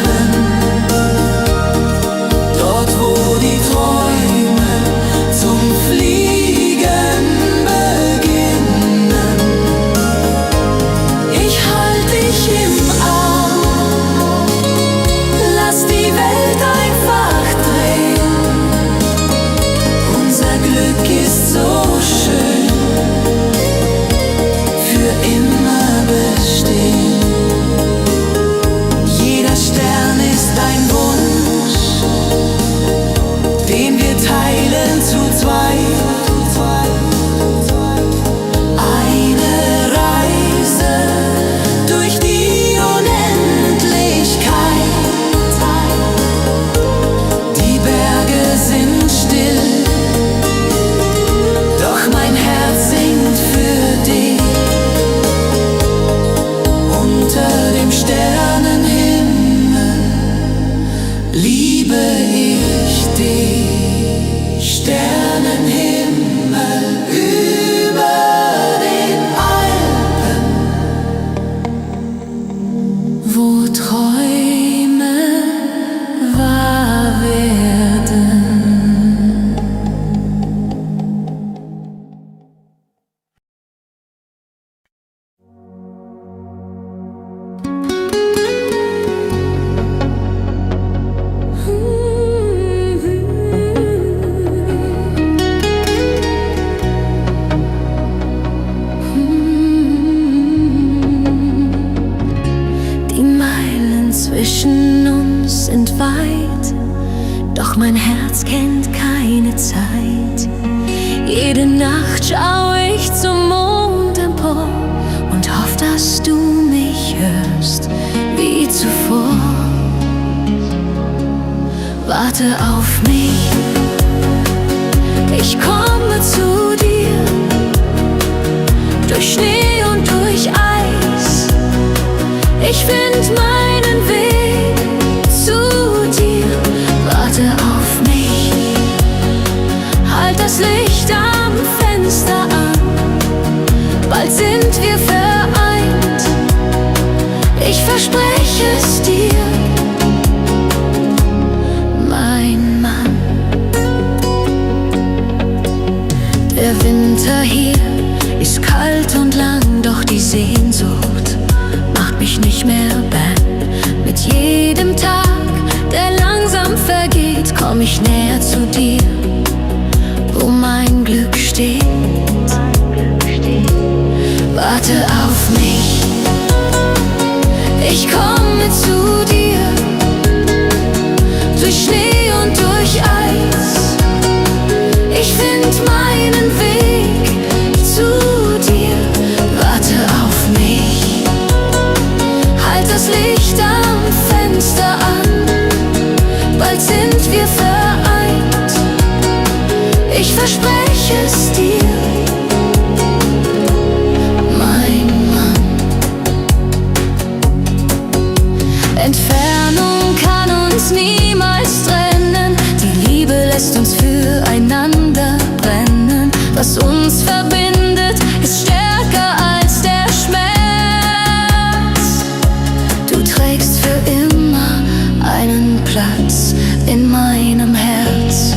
Herz kennt keine Zeit. Jede Nacht schaue ich zum Mond empor und hoff, dass du mich hörst wie zuvor. Warte auf mich, ich komme zu dir, durch Schnee und durch Eis. Ich find meinen Weg zu dir. Warte auf mich, halt das Licht am Fenster an. Bald sind wir vereint, ich verspreche es dir, mein Mann. Der Winter hier ist kalt und lang, doch die Sehnsucht macht mich nicht mehr bang. Mit jedem Tag, der langsam vergeht, komm ich näher zu dir, wo mein Glück steht. Warte auf mich, ich komme zu dir, durch Schnee und durch Eis. Ich find meinen Weg zu dir. Warte auf mich, halt das Licht am Fenster an. Bald sind wir vereint, ich verspreche es dir, mein Mann. Entfernung kann uns niemals trennen, die Liebe lässt uns füreinander brennen. Was uns verbindet, ist stärker als der Schmerz. Du trägst für immer einen Platz in meinem Herz.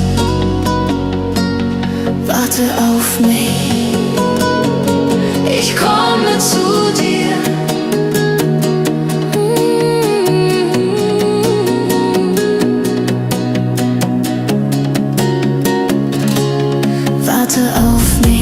Warte auf mich, ich komme zu dir. Warte auf mich.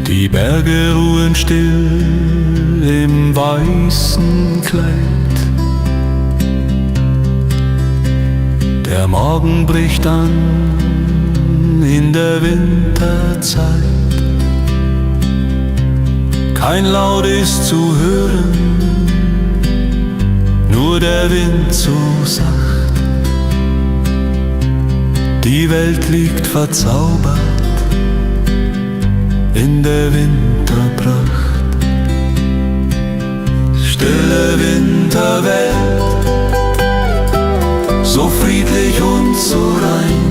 Die Berge ruhen still im weißen Kleid. Der Morgen bricht an in der Winterzeit. Kein Laut ist zu hören, nur der Wind so sacht. Die Welt liegt verzaubert in der Winterpracht. Stille Winterwelt, so friedlich und so rein.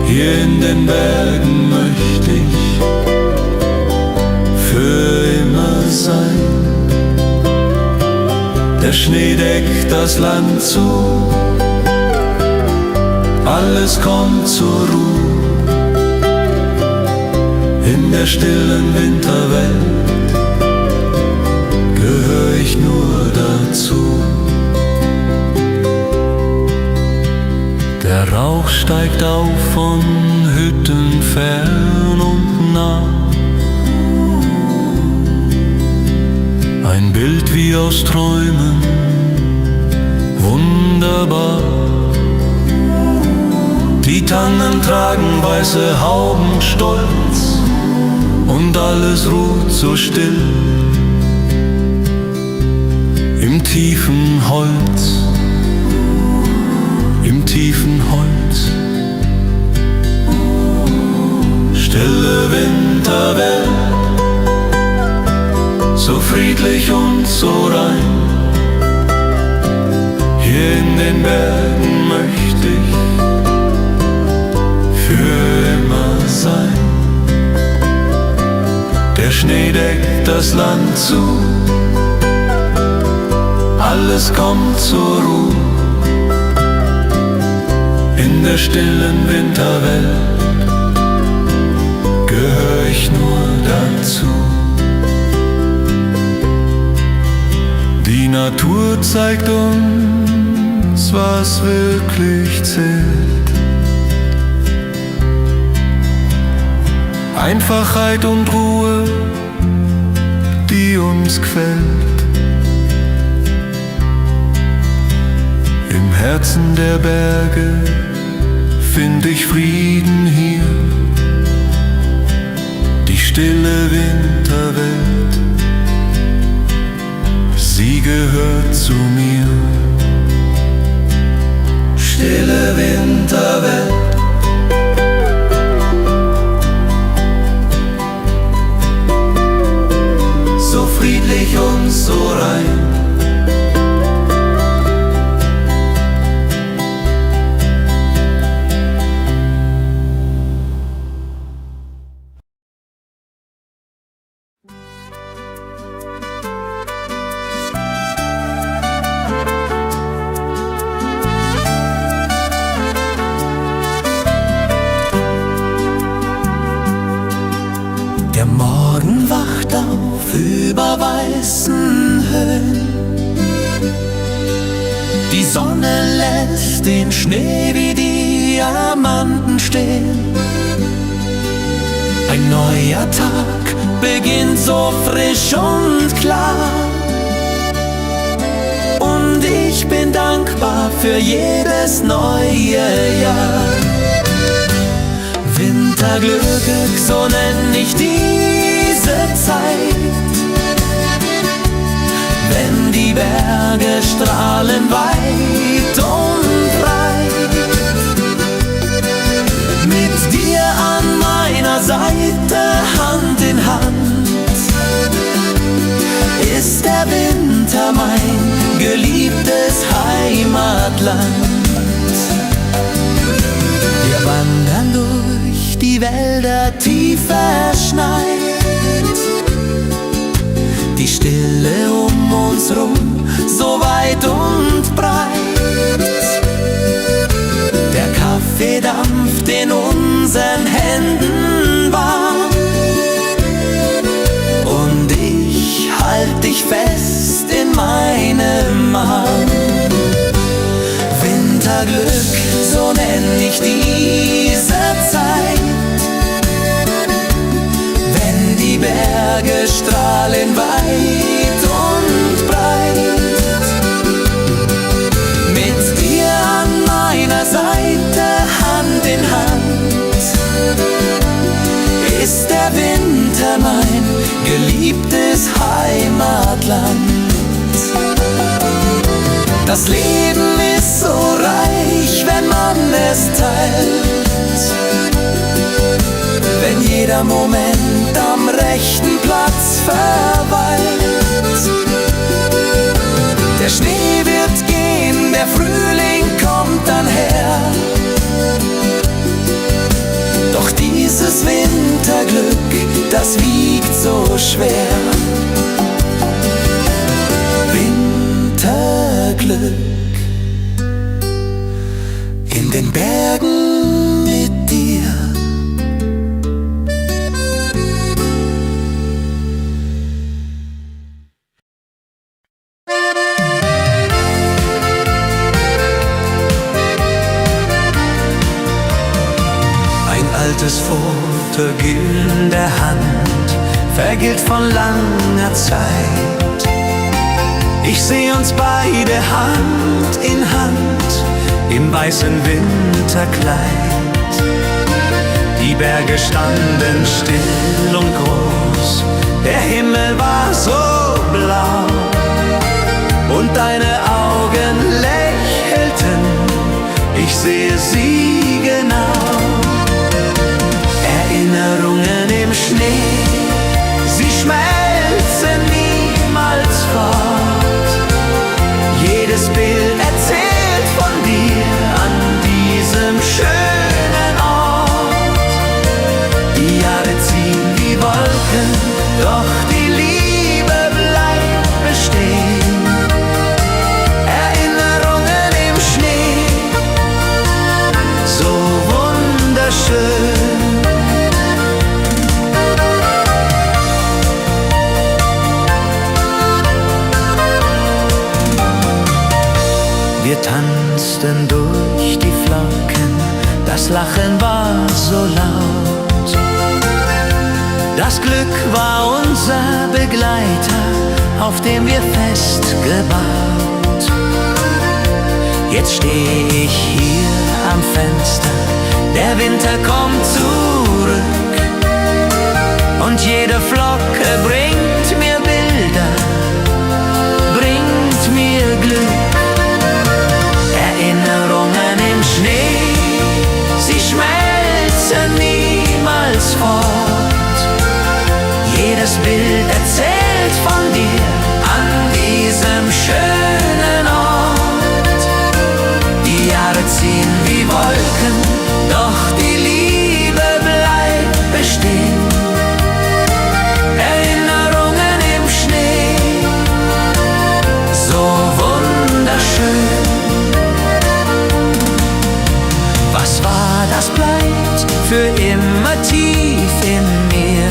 Hier in den Bergen möchte ich für immer sein. Der Schnee deckt das Land zu, alles kommt zur Ruhe. In der stillen Winterwelt gehör ich nur dazu. Der Rauch steigt auf von Hütten fern und nah. Ein Bild wie aus Träumen, wunderbar. Die Tannen tragen weiße Hauben stolz und alles ruht so still im tiefen Holz, im tiefen Holz. Stille Winterwelt, so friedlich und so rein. Hier in den Bergen möchte ich für immer sein. Der Schnee deckt das Land zu, alles kommt zur Ruhe. In der stillen Winterwelt gehör ich nur dazu. Die Natur zeigt uns, was wirklich zählt. Einfachheit und Ruhe, die uns gefällt. Im Herzen der Berge find ich Frieden hier. Die stille Winterwelt, sie gehört zu mir. Stille Winterwelt, so friedlich und so rein. Der Morgen wacht auf über weißen Höhen. Die Sonne lässt den Schnee wie Diamanten stehen. Ein neuer Tag beginnt so frisch und klar. Und ich bin dankbar für jedes neue Jahr. Winterglück, so nenn ich diese Zeit, wenn die Berge strahlen weit und breit. Mit dir an meiner Seite, Hand in Hand, ist der Winter mein geliebtes Heimatland. Wir wandern durch die Wälder tief verschneit, die Stille um uns rum, so weit und breit. Der Kaffee dampft in unseren Händen warm, und ich halt dich fest in meinem Arm. Winterglück, so nenn ich diese Zeit, wenn die Berge strahlen weit und breit. Mit dir an meiner Seite, Hand in Hand, ist der Winter mein geliebtes Heimatland. Das Leben ist so reich, wenn man es teilt, wenn jeder Moment am rechten Platz verweilt. Der Schnee wird gehen, der Frühling kommt dann her, doch dieses Winterglück, das wiegt so schwer. Winterglück in den Bergen mit dir. Ein altes Foto in der Hand, vergilt von langer Zeit. Ich seh uns beide Hand in Hand im weißen Winterkleid. Die Berge standen still und groß, der Himmel war so blau, und deine Augen lächelten, ich sehe sie genau. Erinnerungen im Schnee, sie schmelzen niemals fort. Jedes Bild erzählt von dir an diesem schönen Ort. Die Jahre ziehen wie Wolken doch die Liebe bleibt bestehen. Erinnerungen im Schnee, so wunderschön. Wir tanzten durch die Flocken, das Lachen war so laut. Das Glück war unser Begleiter, auf dem wir fest gebaut. Jetzt steh ich hier am Fenster, der Winter kommt zurück und jede Flocke bringt mir Bilder, bringt mir Glück. Erinnerungen im Schnee, sie schmelzen niemals fort. Jedes Bild erzählt von dir an diesem schönen Ort. Die Jahre ziehen wie Wolken, doch die Liebe bleibt bestehen. Erinnerungen im Schnee, so wunderschön. Was war, das bleibt für immer tief in mir.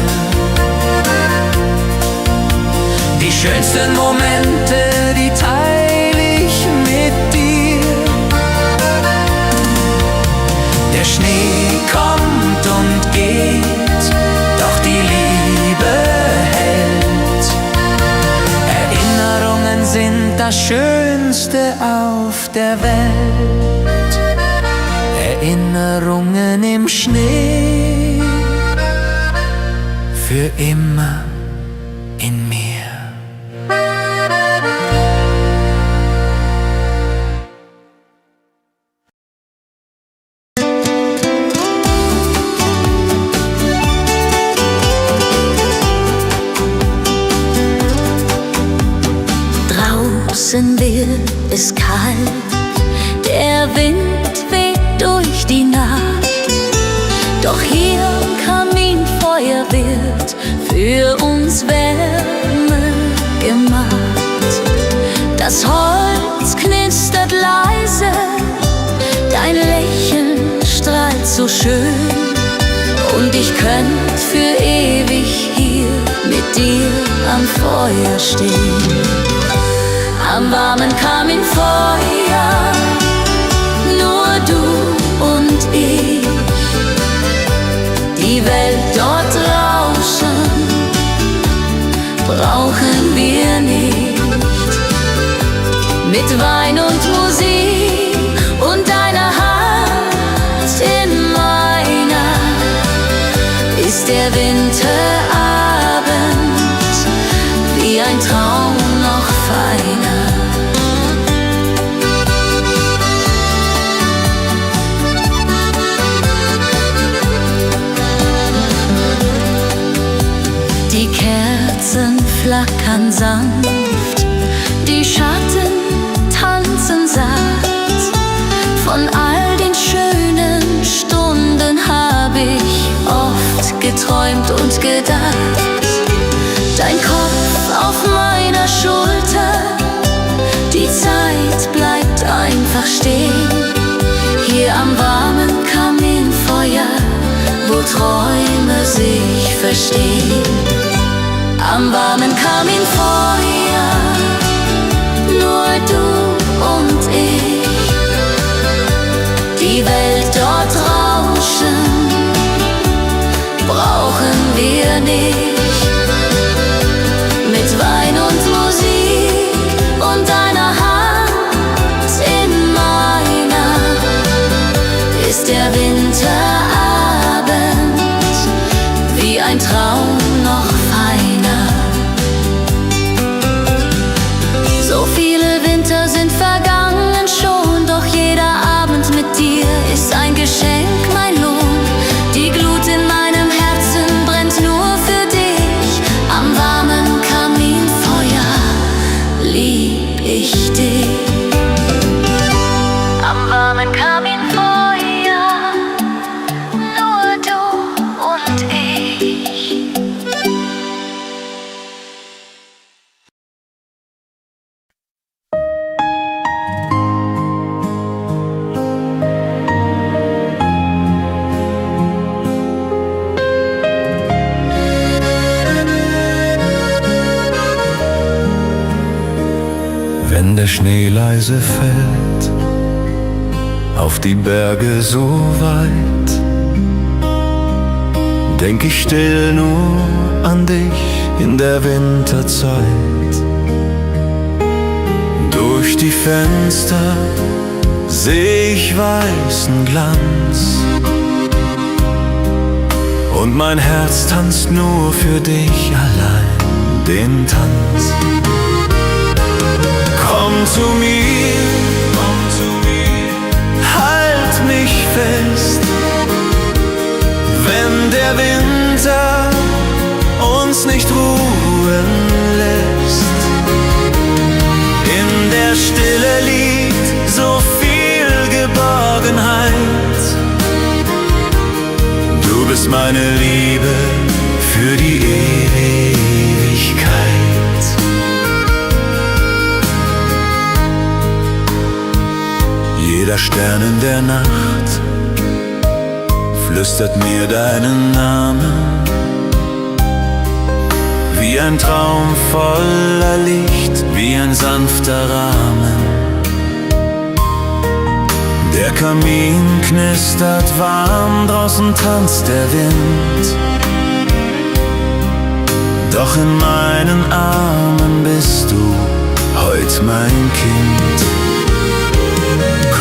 Die schönsten Momente, die teile ich mit dir. Der Schnee kommt und geht, doch die Liebe hält. Erinnerungen sind das Schönste auf der Welt. Erinnerungen im Schnee, für immer in mir. Draußen wird es kalt, der Wind weht durch die Nacht. Doch hier am Kaminfeuer wird für uns Wärme gemacht. Das Holz knistert leise, dein Lächeln strahlt so schön. Und ich könnt für ewig hier mit dir am Feuer stehen. Am warmen Kaminfeuer, nur du und ich. Die Welt dort draußen brauchen wir nicht. Mit Wein und Musik und deiner Hand in meiner ist der Winterabend wie ein Traum noch feiner. Die Kerzen flackern sanft, die Schatten tanzen sacht. Von all den schönen Stunden hab ich oft geträumt und gedacht. Dein Kopf auf meiner Schulter, die Zeit bleibt einfach stehen. Hier am warmen Kaminfeuer, wo Träume sich verstehen. Am warmen Kaminfeuer, nur du und ich. Die Welt dort draußen brauchen wir nicht. Mit Wein und Musik und deiner Hand in meiner ist der Winterabend wie ein Traum noch feiner. So viele Winter sind vergangen schon, doch jeder Abend mit dir ist ein Geschenk, mein Lohn. Die Glut in meinem Herzen brennt nur für dich. Wenn der Schnee leise fällt auf die Berge so weit, denk ich still nur an dich in der Winterzeit. Durch die Fenster seh ich weißen Glanz und mein Herz tanzt nur für dich allein den Tanz. Komm zu mir, halt mich fest, wenn der Winter uns nicht ruhen lässt. In der Stille liegt so viel Geborgenheit. Du bist meine Liebe für die Ewigkeit. Jeder Stern in der Nacht flüstert mir deinen Namen, wie ein Traum voller Licht, wie ein sanfter Rahmen. Der Kamin knistert warm, draußen tanzt der Wind, doch in meinen Armen bist du heut mein Kind.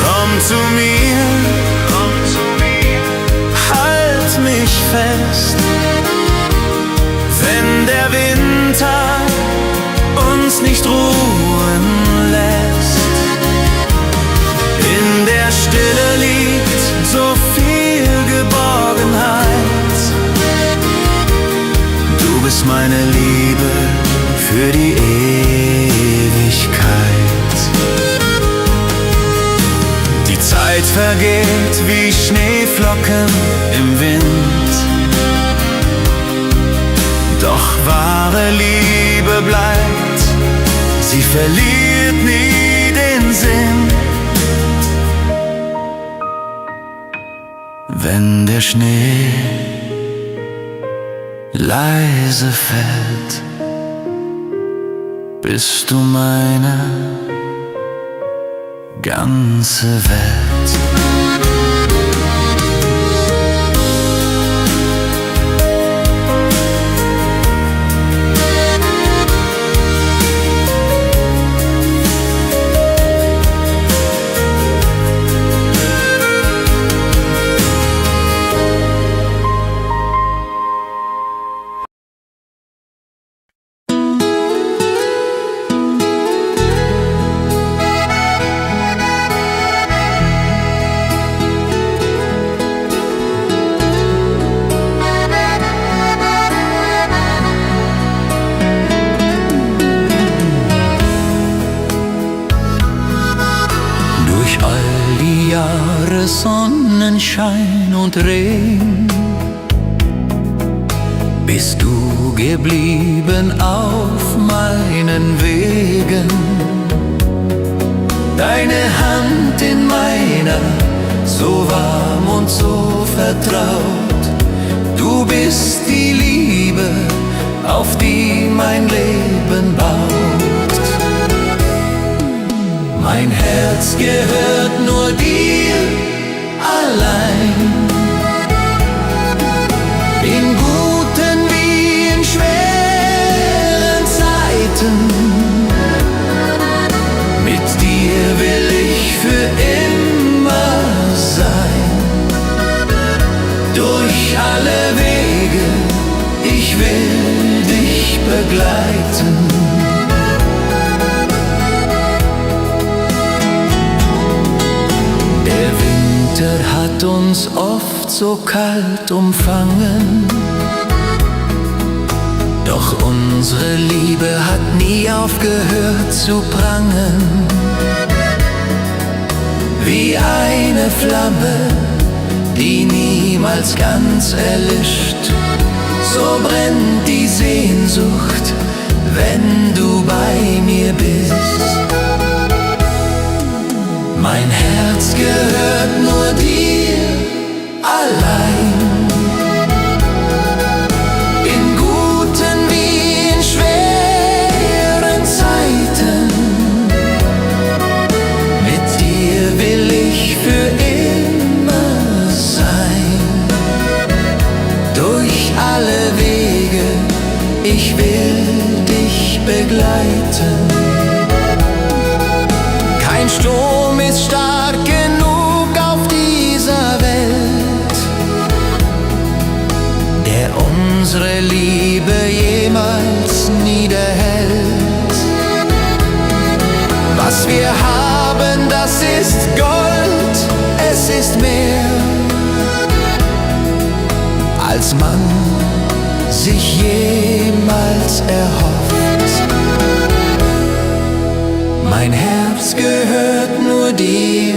Komm zu mir, halt mich fest, wenn der Winter uns nicht ruhen lässt. In der Stille liegt so viel Geborgenheit. Du bist meine Liebe für die Ewigkeit. Die Zeit vergeht wie Schneeflocken im Wind, doch wahre Liebe bleibt, sie verliert nie den Sinn. Wenn der Schnee leise fällt, bist du meine ganze Welt. Sonnenschein und Regen bist du geblieben auf meinen Wegen. Deine Hand in meiner, so warm und so vertraut. Du bist die Liebe, auf die mein Leben baut. Mein Herz gehört nur dir allein, in guten wie in schweren Zeiten. Mit dir will ich für immer sein, durch alle Wege, ich will dich begleiten. Hat uns oft so kalt umfangen, doch unsere Liebe hat nie aufgehört zu prangen. Wie eine Flamme, die niemals ganz erlischt, so brennt die Sehnsucht, wenn du bei mir bist. Mein Herz gehört nur dir allein, in guten wie in schweren Zeiten. als man sich jemals erhofft. Mein Herz gehört nur dir,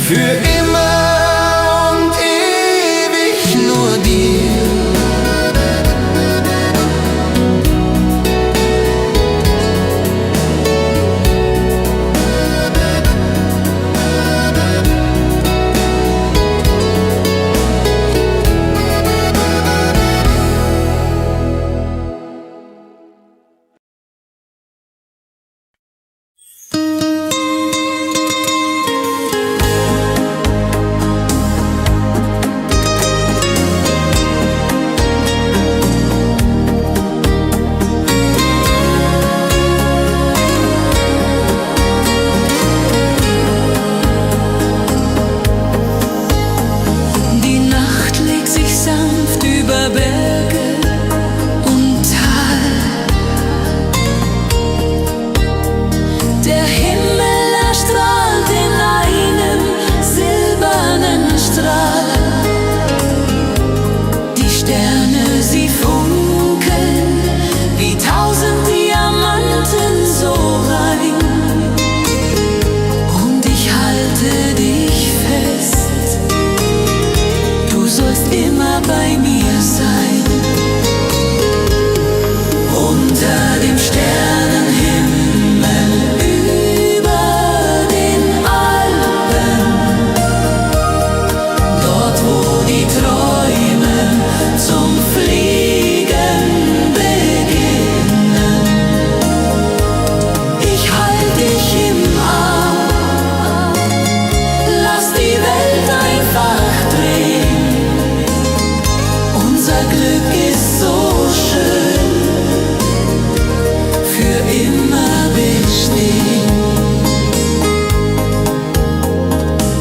für immer und ewig nur dir.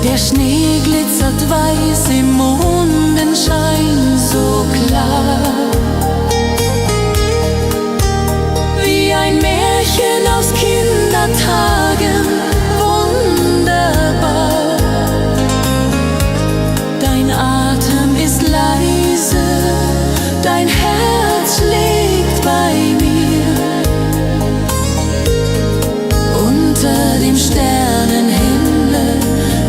Der Schnee glitzert weiß im Mondenschein so klar, wie ein Märchen aus Kindertagen, wunderbar. Dein Atem ist leise, dein Herz schlägt bei mir. Unter dem Sternenhimmel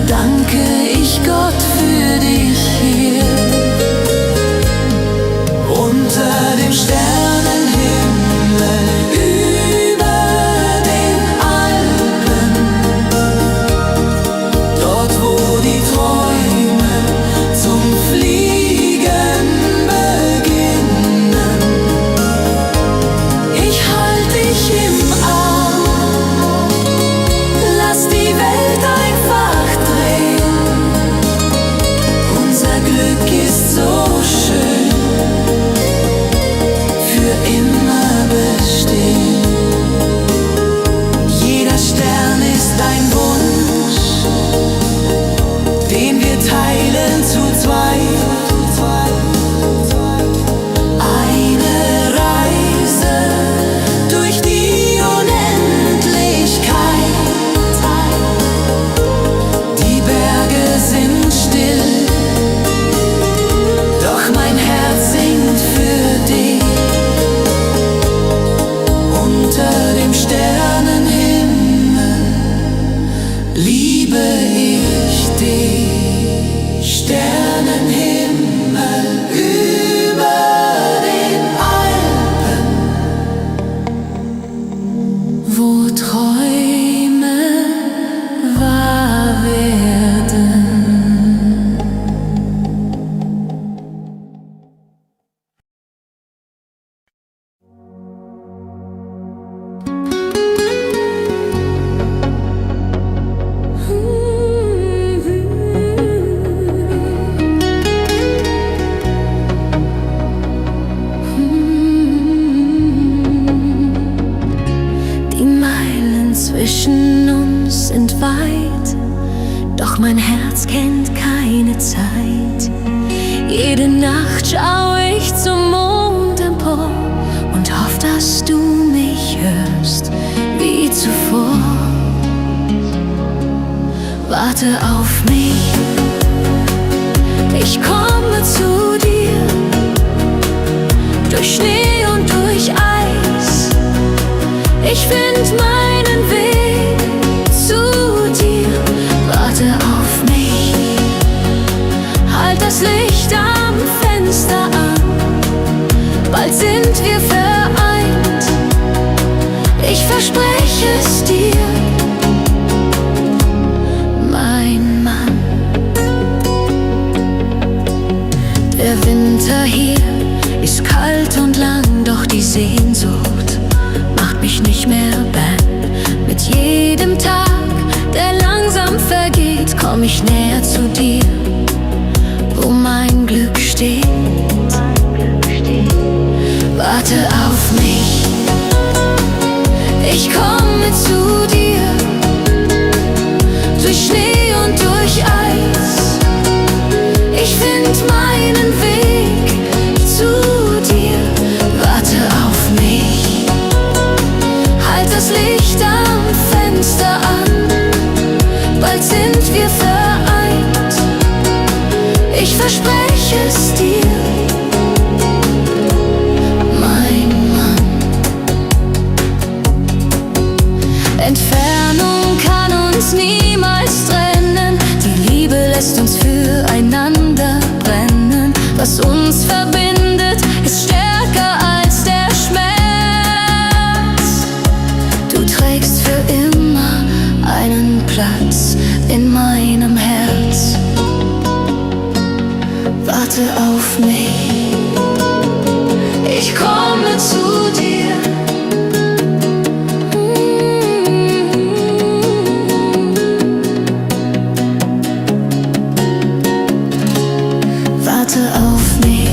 danke ich Gott für dich hier. Unter dem Sternenhimmel über den Alpen, dort wo die Träume zum Fliegen beginnen. Ich halt dich im Arm, lass die Welt einfach drehen. Unser Glück ist so schön, für immer bestehen. Jeder Stern ist ein Wunsch, den wir teilen zu zweit. Eine Reise durch die Unendlichkeit. Die Berge sind still, doch mein Herz singt für dich. Unter dem Sternenhimmel liebe ich dich. Sternenhimmel über den Alpen, wo Träume wahr werden. Die Meilen zwischen uns sind weit, doch mein Herz kennt keine Zeit. Jede Nacht schaue ich zum Mond empor und hoffe, dass du mich hörst wie zuvor. Warte auf mich, Ich komme zu dir, durch Schnee und durch Eis. Ich find meinen Weg zu dir. Warte auf mich, halt das Licht am Fenster an. Bald sind wir vereint, ich verspreche es dir, mein Mann. Der Winter hier ist kalt und lang, doch die Sehnsucht macht mich nicht mehr bang. Mit jedem Tag, der langsam vergeht, komm ich näher zu dir, wo mein Glück steht. Warte auf mich, ich komme zu dir, durch Schnee und durch Eis. Ich find meinen Weg zu dir. Warte auf mich, halt das Licht am Fenster an. Bald sind wir vereint, ich verspreche es dir, mein Mann. Entfernung kann uns niemals trennen, die Liebe lässt uns füreinander brennen. Was uns verbindet, ist stärker als der Schmerz. Du trägst für immer einen Platz in meinem Herz. Warte auf mich, ich komme zu dir. Warte auf mich.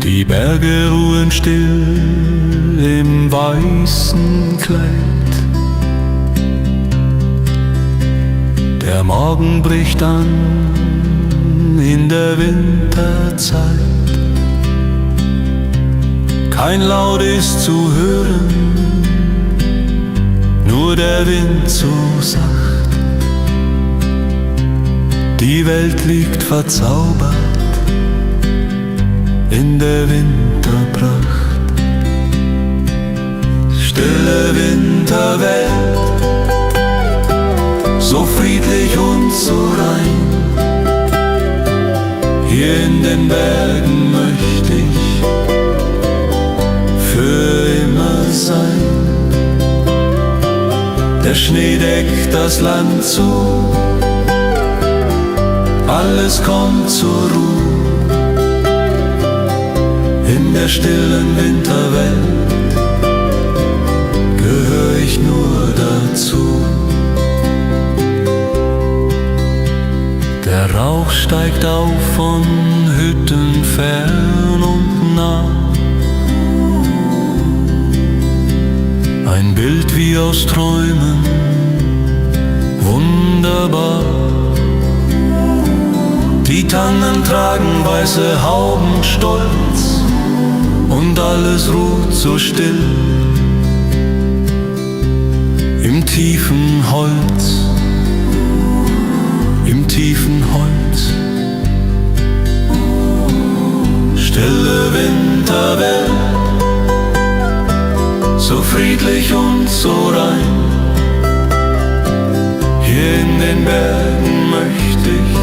Die Berge ruhen still im weißen Kleid. Der Morgen bricht an in der Winterzeit. Kein Laut ist zu hören, nur der Wind so sacht. Die Welt liegt verzaubert in der Winterpracht. Stille Winterwelt, so friedlich und so rein. Hier in den Bergen möchte ich für immer sein. Der Schnee deckt das Land zu, alles kommt zur Ruhe. In der stillen Winterwelt gehöre ich nur dazu. Der Rauch steigt auf von Hütten fern und nah. Ein Bild wie aus Träumen, wunderbar. Die Tannen tragen weiße Hauben stolz und alles ruht so still im tiefen Holz, im tiefen Holz. Stille Winterwelt, so friedlich und so rein. Hier in den Bergen möchte ich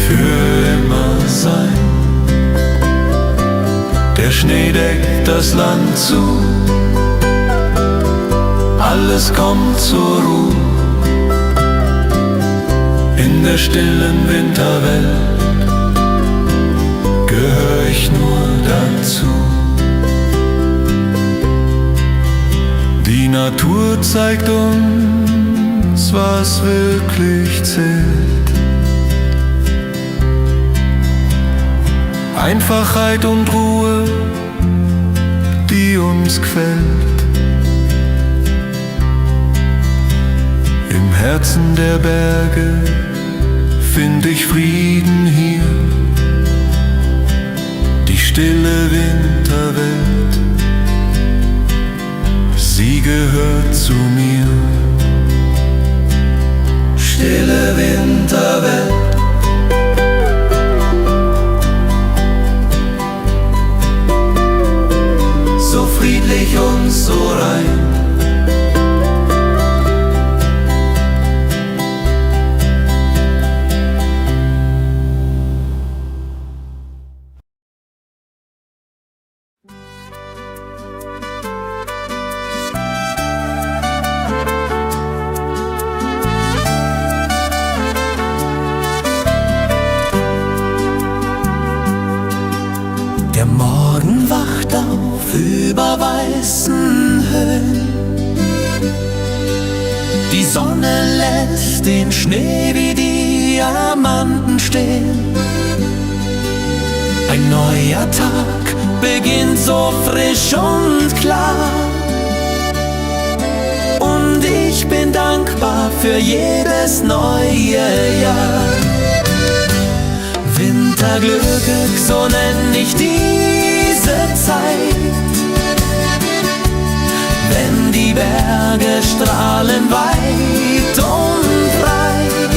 für immer sein. Der Schnee deckt das Land zu, alles kommt zur Ruhe. In der stillen Winterwelt gehöre ich nur dazu. Natur zeigt uns, was wirklich zählt. Einfachheit und Ruhe, die uns quält. Im Herzen der Berge find ich Frieden hier. Die stille Winterwelt, sie gehört zu mir. Stille Winterwelt, so friedlich und so rein. Der Morgen wacht auf über weißen Höhen. Die Sonne lässt den Schnee wie Diamanten stehen. Ein neuer Tag beginnt so frisch und klar. Und ich bin dankbar für jedes neue Jahr. Winterglück, so nenn ich diese Zeit, wenn die Berge strahlen weit und breit.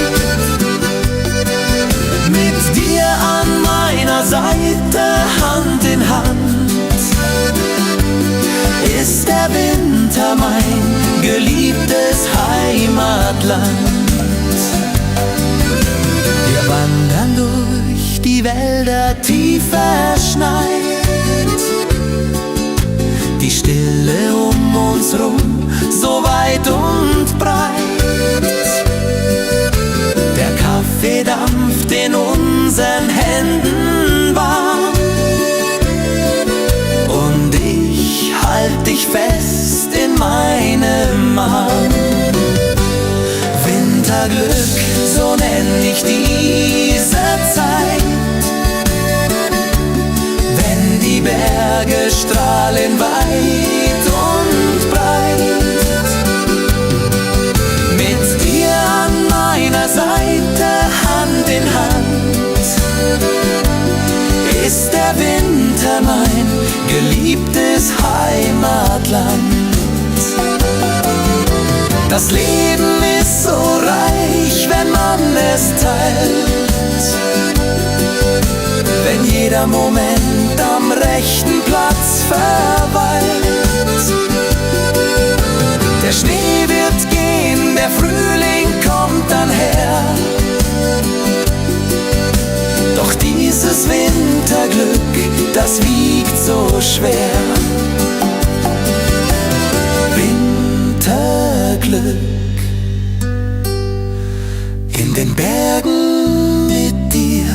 Mit dir an meiner Seite, Hand in Hand, ist der Winter mein geliebtes Heimatland. Wir wandern durch die Wälder tief verschneit, die Stille um uns rum, so weit und breit. Der Kaffee dampft in unseren Händen warm, und ich halt dich fest in meinem Arm. Winterglück, so nenn ich diese Zeit, wenn die Berge strahlen weit und breit. Mit dir an meiner Seite, Hand in Hand, ist der Winter mein geliebtes Heimatland. Das Leben ist so reich, wenn man es teilt, wenn jeder Moment am rechten Platz verweilt. Der Schnee wird gehen, der Frühling kommt dann her, doch dieses Winterglück, das wiegt so schwer. Winterglück in den Bergen mit dir.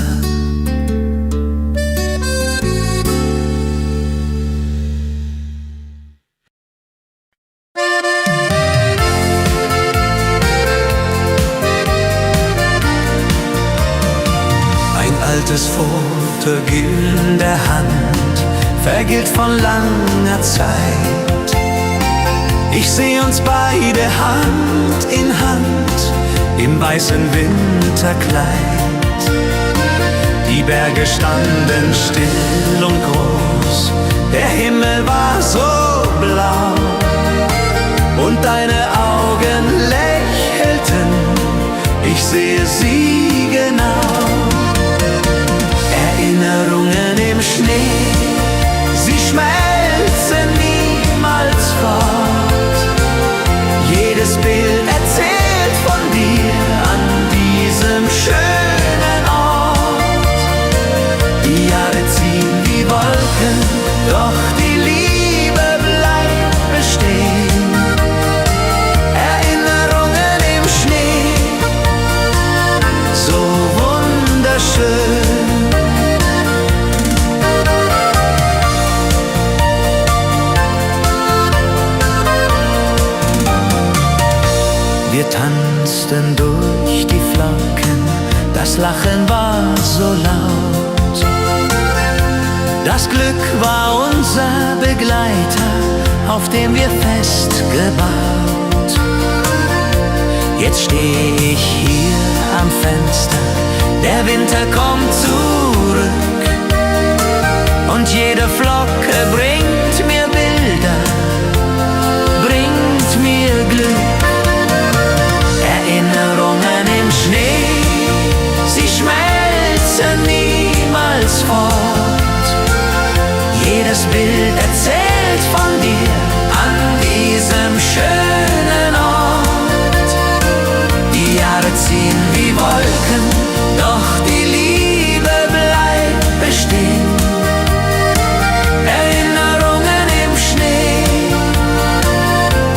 Ein altes Foto in der Hand, vergilt von langer Zeit. Ich seh uns beide Hand in Hand im weißen Winterkleid. Die Berge standen still und groß, der Himmel war so blau, und deine Augen lächelten, ich sehe sie genau. Erinnerungen im Schnee, sie schmelzen niemals fort. Jedes Bild erzählt von dir an diesem schönen Ort. Die Jahre ziehen wie Wolken, doch die Liebe bleibt. Wir tanzten durch die Flocken, das Lachen war so laut. Das Glück war unser Begleiter, auf dem wir fest gebaut. Jetzt steh ich hier am Fenster, der Winter kommt zurück und jede Flocke bringt mir Bilder, bringt mir Glück. Erinnerungen im Schnee, sie schmelzen niemals fort. Jedes Bild erzählt von dir an diesem schönen Ort. Die Jahre ziehen wie Wolken, doch die Liebe bleibt bestehen. Erinnerungen im Schnee,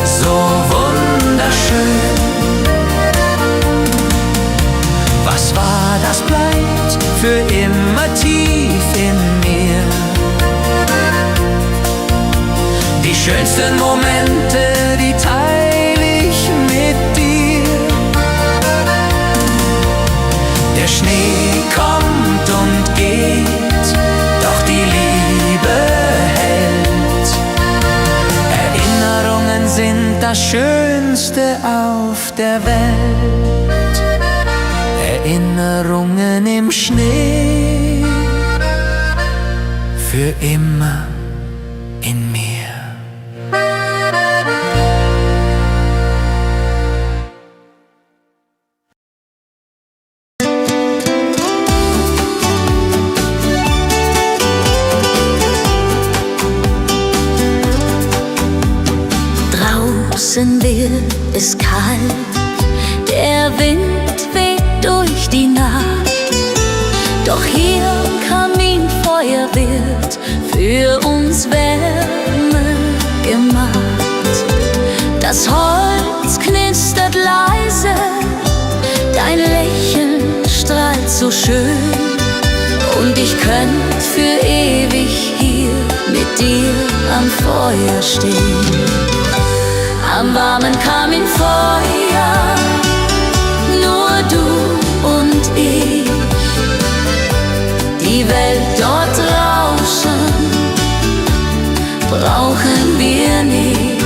so wunderschön. Was war, das bleibt für immer tief in mir. Die schönsten Momente, die teile ich mit dir. Der Schnee kommt und geht, doch die Liebe hält. Erinnerungen sind das Schönste auf der Welt. Erinnerungen im Schnee, für immer in mir. Draußen wird es kalt, der Wind weht durch die Nacht. Doch hier am Kaminfeuer wird für uns Wärme gemacht. Das Holz knistert leise, dein Lächeln strahlt so schön. Und ich könnt für ewig hier mit dir am Feuer stehen. Am warmen Kaminfeuer, nur du und ich. Die Welt dort draußen brauchen wir nicht.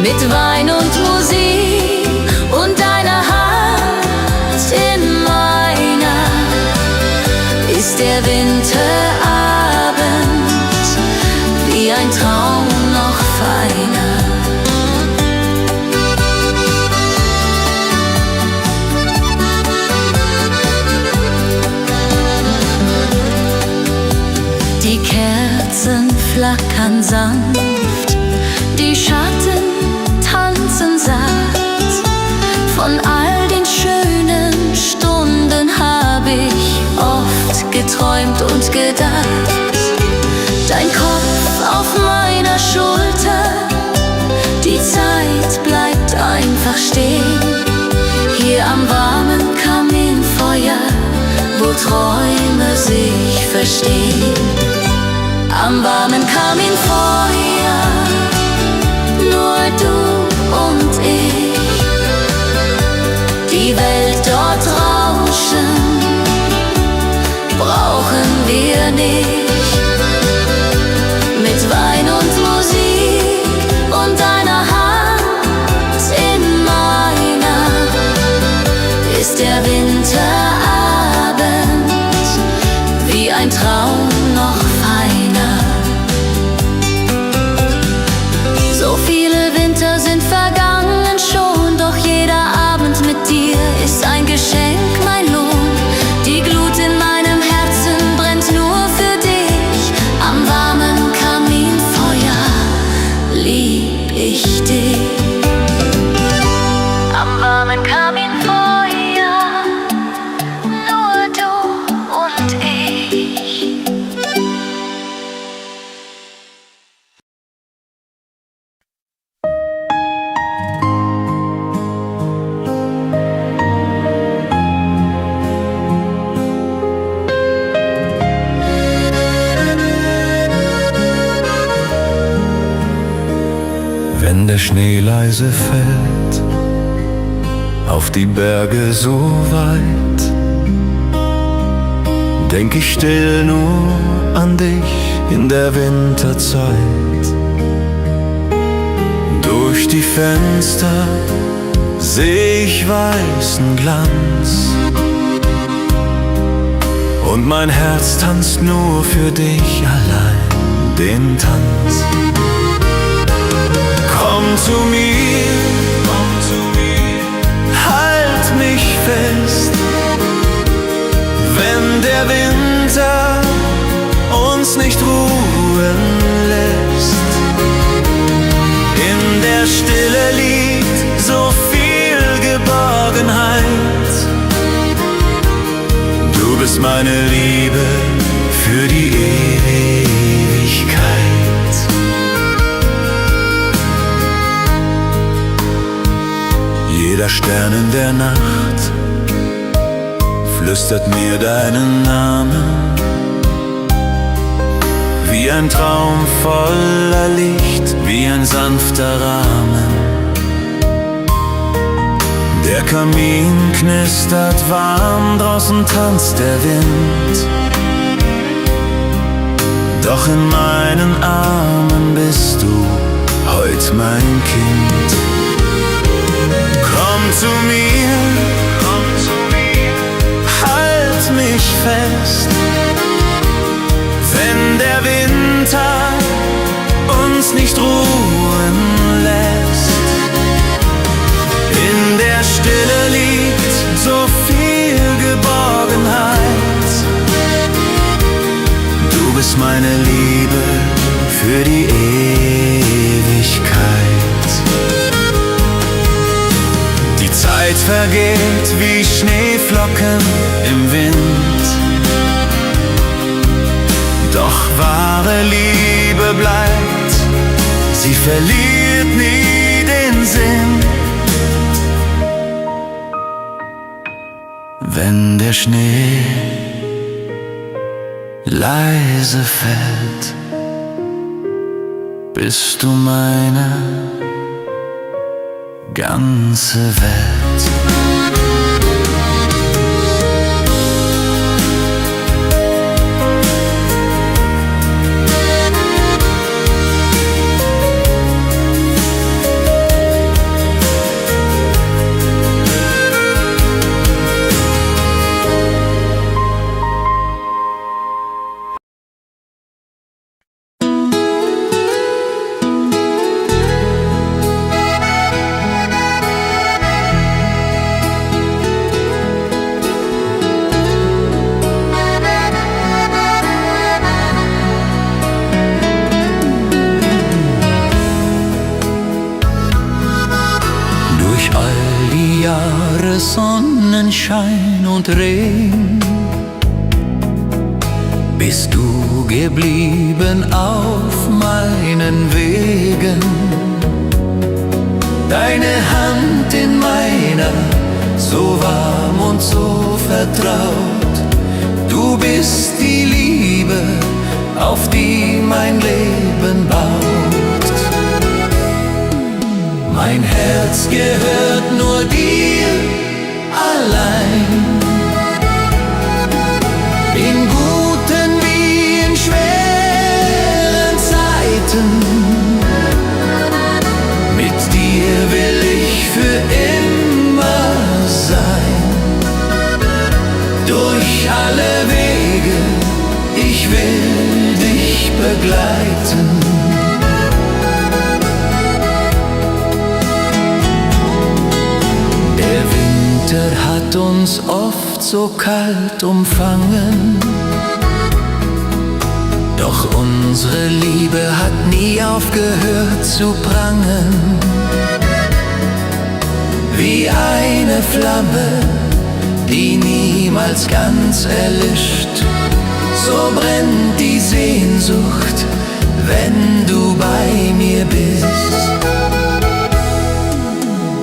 Mit Wein und Musik und deiner Hand in meiner ist der Winterabend wie ein Traum noch feiner. Die Kerzen flackern sanft, die Schatten tanzen sacht. Von all den schönen Stunden hab ich oft geträumt und gedacht. Dein Kopf auf meiner Schulter, die Zeit bleibt einfach stehen. Hier am warmen Kaminfeuer, wo Träume sich verstehen. Am warmen Kaminfeuer, nur du und ich. Die Welt dort draußen brauchen wir nicht. Mit Wein und Musik und deiner Hand in meiner ist der Winterabend wie ein Traum noch feiner. So viele Winter sind vergangen schon, doch jeder Abend mit dir ist ein Geschenk, mein Lohn. Die Glut in meinem Herzen brennt nur für dich. Am warmen Kaminfeuer lieb ich dich. Am warmen Kaminfeuer, nur du und ich. Wenn der Schnee leise fällt auf die Berge so weit, denk ich still nur an dich in der Winterzeit. Durch die Fenster seh ich weißen Glanz und mein Herz tanzt nur für dich allein den Tanz. Komm zu mir, halt mich fest, wenn der Winter uns nicht ruhen lässt. In der Stille liegt so viel Geborgenheit. Du bist meine Liebe für die Ewigkeit. Jeder Stern in der Nacht flüstert mir deinen Namen, wie ein Traum voller Licht, wie ein sanfter Rahmen. Der Kamin knistert warm, draußen tanzt der Wind, doch in meinen Armen bist du heut mein Kind. Komm zu mir, halt mich fest, wenn der Winter uns nicht ruhen lässt. In der Stille liegt so viel Geborgenheit. Du bist meine Liebe für die Ewigkeit. Die Zeit vergeht wie Schneeflocken im Wind, doch wahre Liebe bleibt, sie verliert nie den Sinn. Wenn der Schnee leise fällt, bist du meine ganze Welt. Sonnenschein und Regen bist du geblieben auf meinen Wegen. Deine Hand in meiner, so warm und so vertraut. Du bist die Liebe, auf die mein Leben baut. Mein Herz gehört nur dir allein, in guten wie in schweren Zeiten. Mit dir will ich für immer sein, durch alle Wege, ich will dich begleiten. Hat uns oft so kalt umfangen, doch unsere Liebe hat nie aufgehört zu prangen. Wie eine Flamme, die niemals ganz erlischt, so brennt die Sehnsucht, wenn du bei mir bist.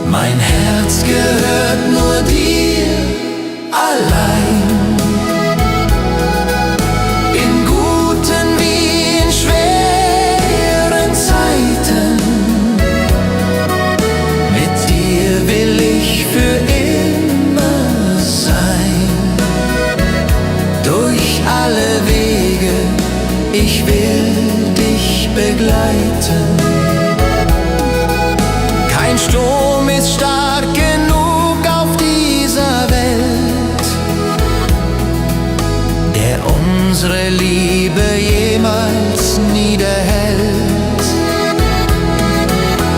Mein Herz gehört nur dir allein, in guten wie in schweren Zeiten. Mit dir will ich für immer Sturm ist stark genug auf dieser Welt, der unsere Liebe jemals niederhält.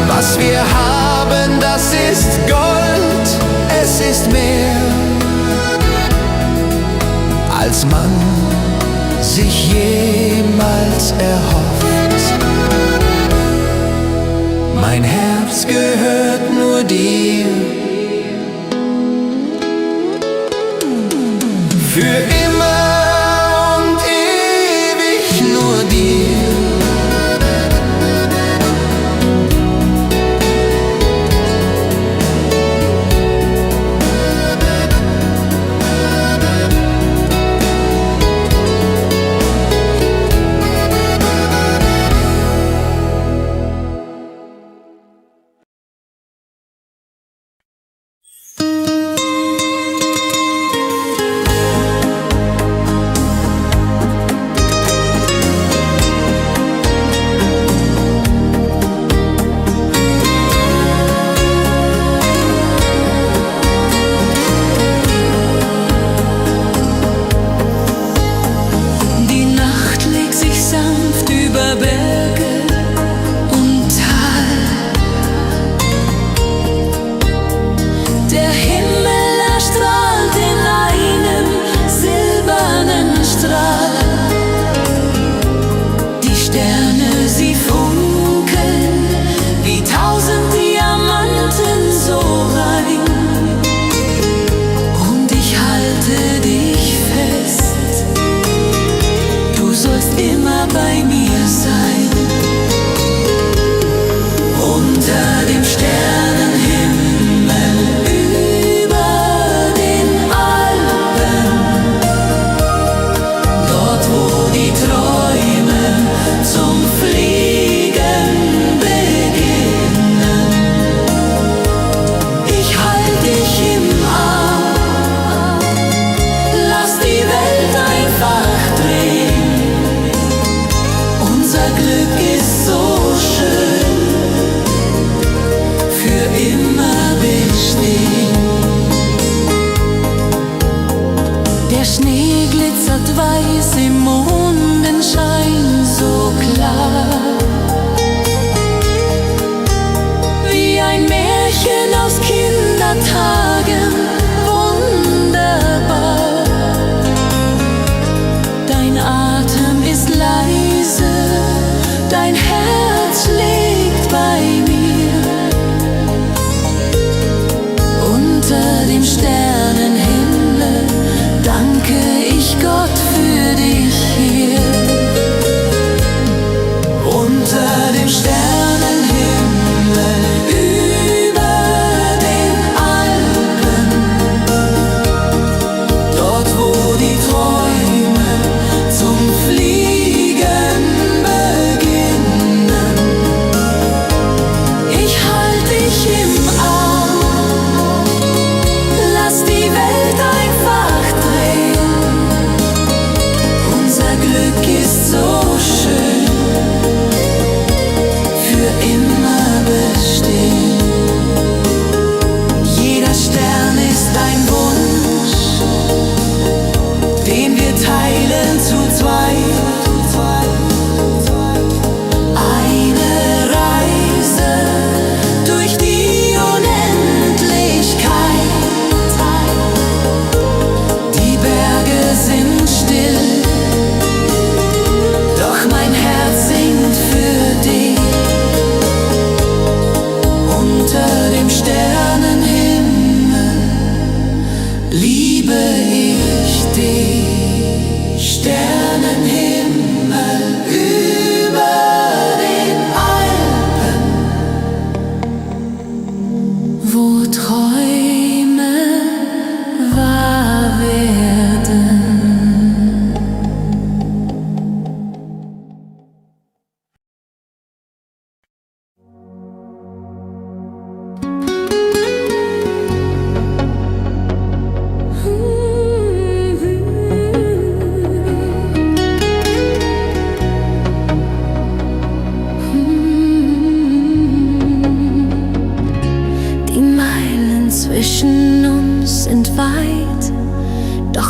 Was wir haben, das ist Gold, es ist mehr, als man sich jemals erhofft. Mein Herz gehört nur dir, für immer und ewig nur dir. Der Schnee glitzert weiß im Mondenschein so klar, wie ein Märchen aus Kindertagen, wunderbar. Dein Atem ist leise, dein Herz schlägt bei mir. Unter dem Sternenhimmel danke ich Gott für dich hier. Unter dem Sternenhimmel über den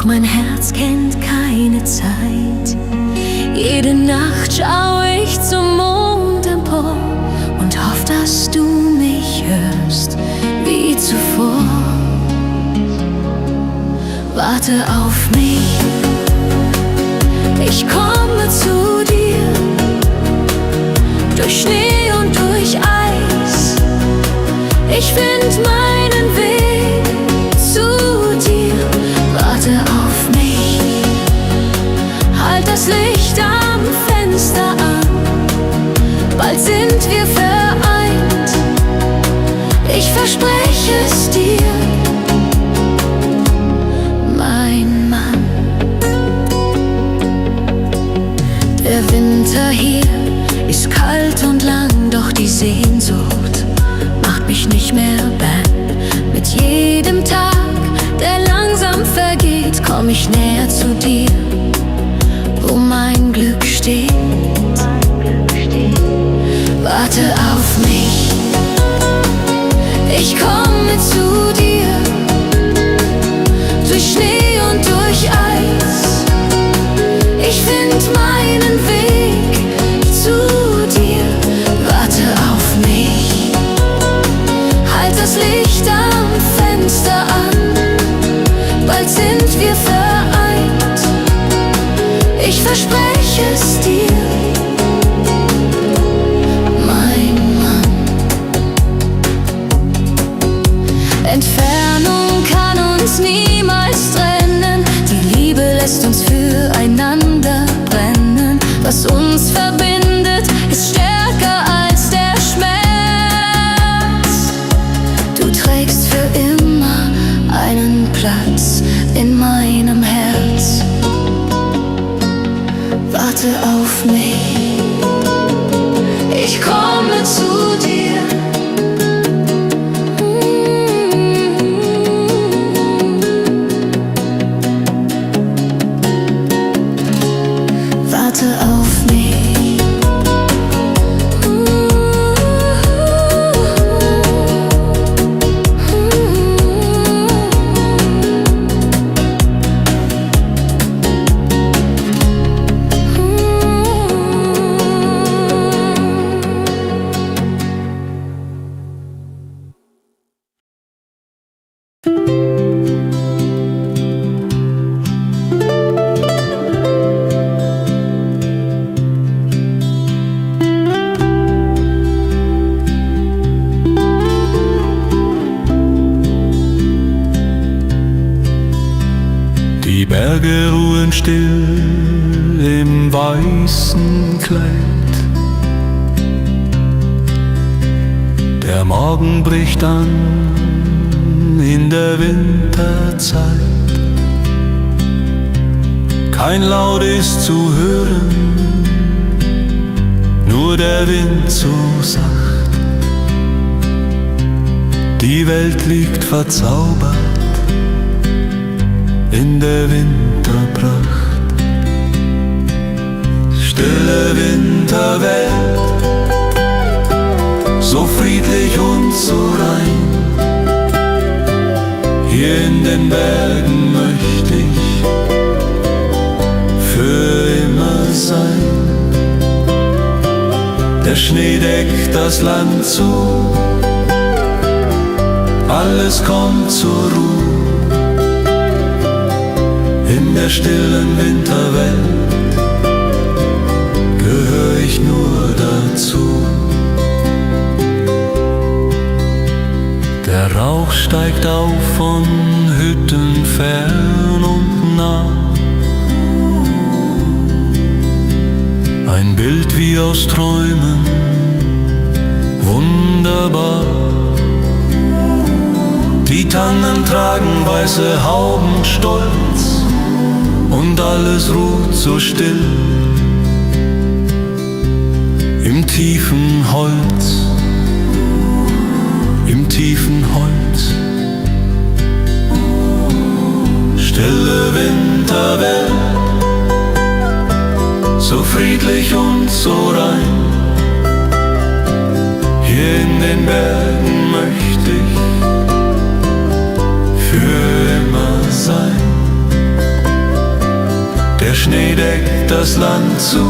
mein Herz kennt keine Zeit. Jede Nacht schau ich zum Mond empor und hoff, dass du mich hörst wie zuvor. Warte auf mich, ich komme zu dir, durch Schnee und durch Eis. Ich find meinen Weg zu dir. Warte auf mich, halt das Licht am Fenster an. Bald sind wir vereint, ich verspreche es dir, mein Mann. Der Winter hier ist kalt und lang, doch die Sehnsucht macht mich nicht mehr bang. Mit jedem Tag, der langsam vergeht, komm ich näher zu dir, wo mein Glück steht. Warte auf mich, ich komme zu dir, durch Schnee und durch Eis. Ich find meinen Weg zu dir. Warte auf mich, halt das Licht am Fenster an. Bald sind wir vereint, ich verspreche es dir, mein Mann. Entfernung kann uns niemals trennen, die Liebe lässt uns füreinander brennen. Was uns verbindet, ist stärker als der Schmerz. Du trägst für immer einen Platz in meinem Herz. Warte auf mich, ich komme zu dir. Warte auf mich. Die Berge ruhen still im weißen Kleid. Der Morgen bricht an in der Winterzeit. Kein Laut ist zu hören, nur der Wind so sacht. Die Welt liegt verzaubert in der Winterpracht. Stille Winterwelt, so friedlich und so rein. Hier in den Bergen möchte ich für immer sein. Der Schnee deckt das Land zu, alles kommt zur Ruhe. In der stillen Winterwelt gehöre ich nur dazu. Der Rauch steigt auf von Hütten fern und nah. Ein Bild wie aus Träumen, wunderbar. Die Tannen tragen weiße Hauben stolz und alles ruht so still im tiefen Holz, im tiefen Holz. Stille Winterwelt, so friedlich und so rein. Hier in den Bergen möchte ich für immer sein. Schnee deckt das Land zu,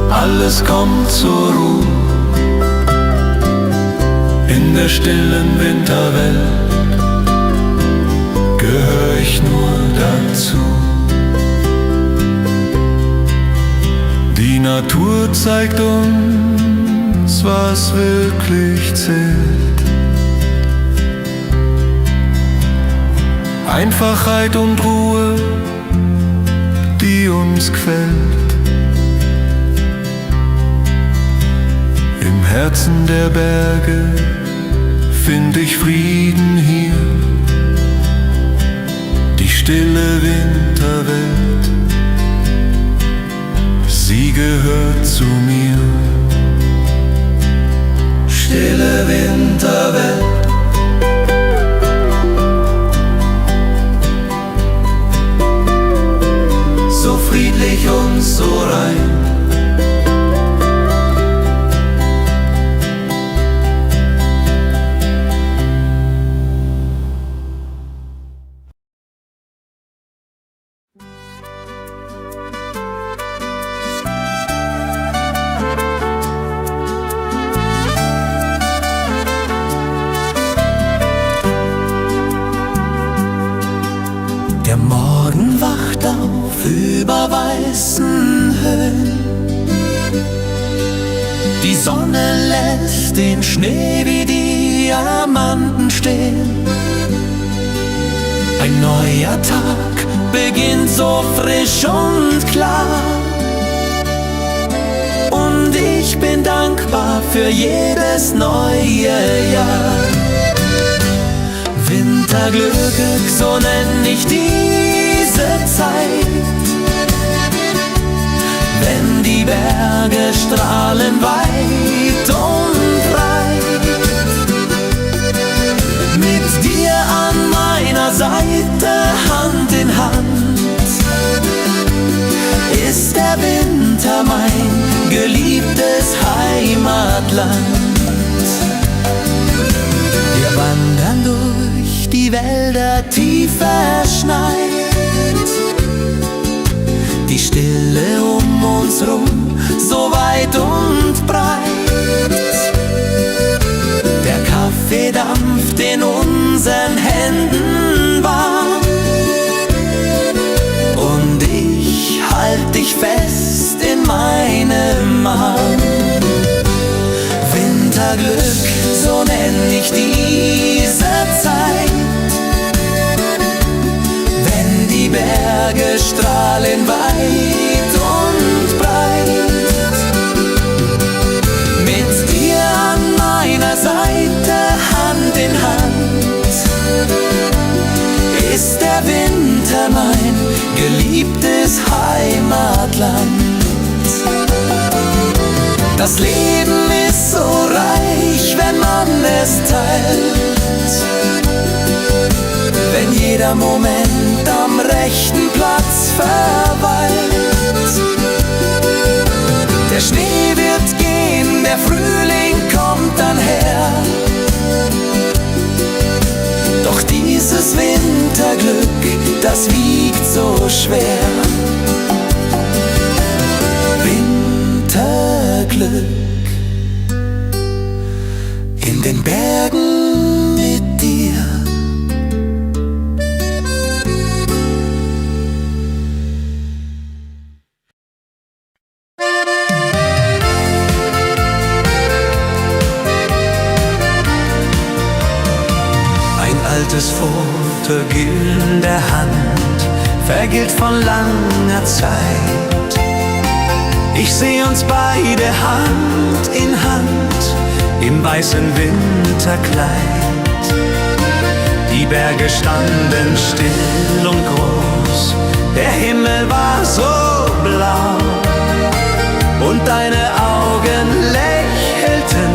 alles kommt zur Ruhe. In der stillen Winterwelt gehör ich nur dazu. Die Natur zeigt uns, was wirklich zählt. Einfachheit und Ruhe, die uns gefällt. Im Herzen der Berge find ich Frieden hier. Die stille Winterwelt, sie gehört zu mir. Stille Winterwelt, so friedlich und so rein. Der Morgen wacht auf über weißen Höhen. Die Sonne lässt den Schnee wie Diamanten stehen. Ein neuer Tag beginnt so frisch und klar. Und ich bin dankbar für jedes neue Jahr. Winterglück, so nenn ich diese Zeit, wenn die Berge strahlen weit und breit. Mit dir an meiner Seite, Hand in Hand, ist der Winter mein geliebtes Heimatland. Wir wandern durch die Wälder tief verschneit, die Stille um uns rum, so weit und breit. Der Kaffee dampft in unseren Händen warm, und ich halt dich fest in meinem Arm. Winterglück, so nenn ich diese Zeit, wenn die Berge strahlen weit und breit. Mit dir an meiner Seite, Hand in Hand, ist der Winter mein geliebtes Heimatland. Das Leben ist so reich, wenn man es teilt, wenn jeder Moment am rechten Platz verweilt. Der Schnee wird gehen, der Frühling kommt dann her, doch dieses Winterglück, das wiegt so schwer. Winterglück in den Bergen mit dir. Ein altes Foto in der Hand, vergilt von langer Zeit. Ich seh uns beide Hand in Hand im weißen Winterkleid. Die Berge standen still und groß, der Himmel war so blau, und deine Augen lächelten,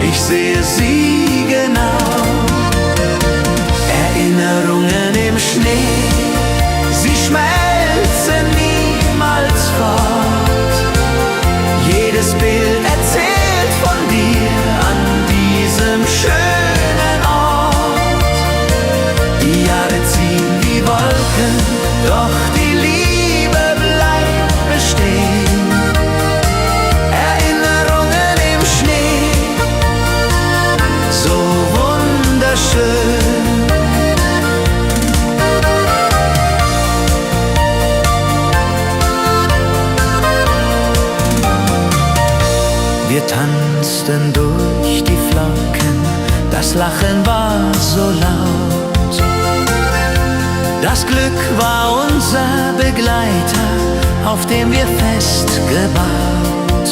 ich sehe sie genau. Erinnerungen im Schnee, sie schmelzen niemals fort. Jedes Bild erzählt von dir an diesem schönen Ort. Die Jahre ziehen wie Wolken, doch tanzten durch die Flocken, das Lachen war so laut. Das Glück war unser Begleiter, auf dem wir fest gebaut.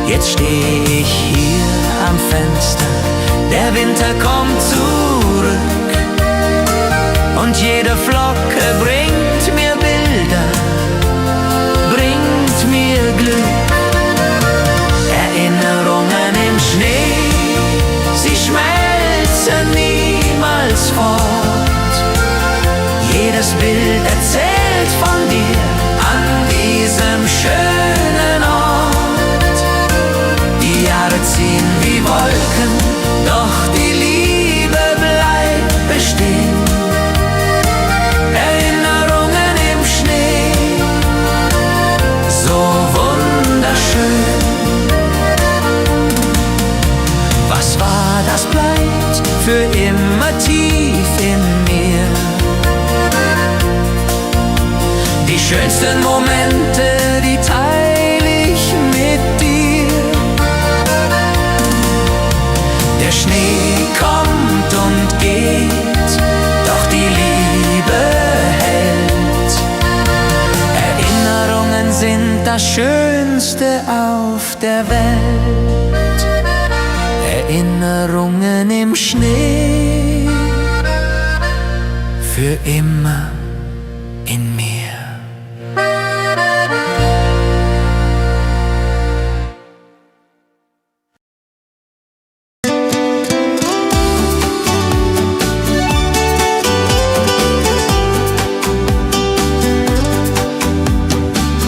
Jetzt steh ich hier am Fenster, der Winter kommt zurück und jede Flocke bringt mir Bilder, bringt mir Glück. Erinnerungen im Schnee, sie schmelzen niemals fort. Jedes Bild erzählt von dir an diesem schönen Ort. Die Jahre ziehen wie Wolken, doch die Liebe bleibt bestehen. Erinnerungen im Schnee, so wunderschön. Was war, das bleibt für immer tief in mir. Die schönsten Momente, die teile ich mit dir. Der Schnee kommt und geht, doch die Liebe hält. Erinnerungen sind das Schönste auf der Welt. Erinnerungen im Schnee, für immer in mir.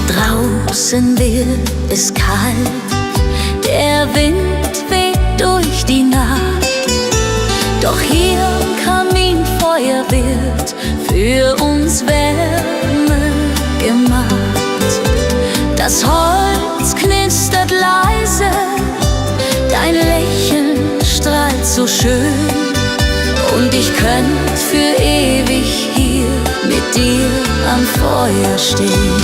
Draußen wird es kalt, der Wind weht durch die Nacht. Doch hier am Kaminfeuer wird für uns Wärme gemacht. Das Holz knistert leise, dein Lächeln strahlt so schön. Und ich könnt für ewig hier mit dir am Feuer stehen.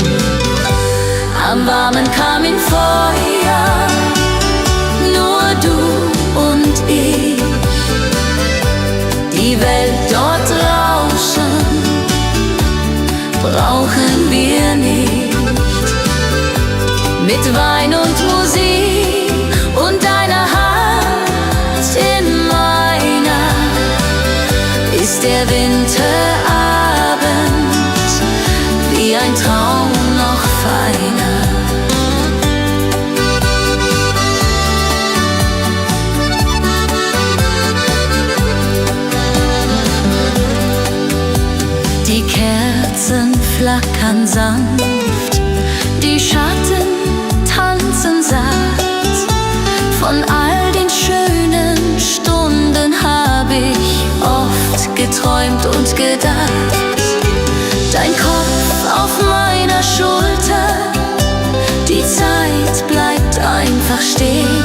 Am warmen Kaminfeuer, nur du und ich. Die Welt dort draußen brauchen wir nicht. Mit Wein und Musik und deiner Hand in meiner ist der Winterabend wie ein Traum noch feiner. Die Kerzen flackern sanft, die Schatten tanzen sacht. Von all den schönen Stunden hab ich oft geträumt und gedacht. Dein Kopf auf meiner Schulter, die Zeit bleibt einfach stehen.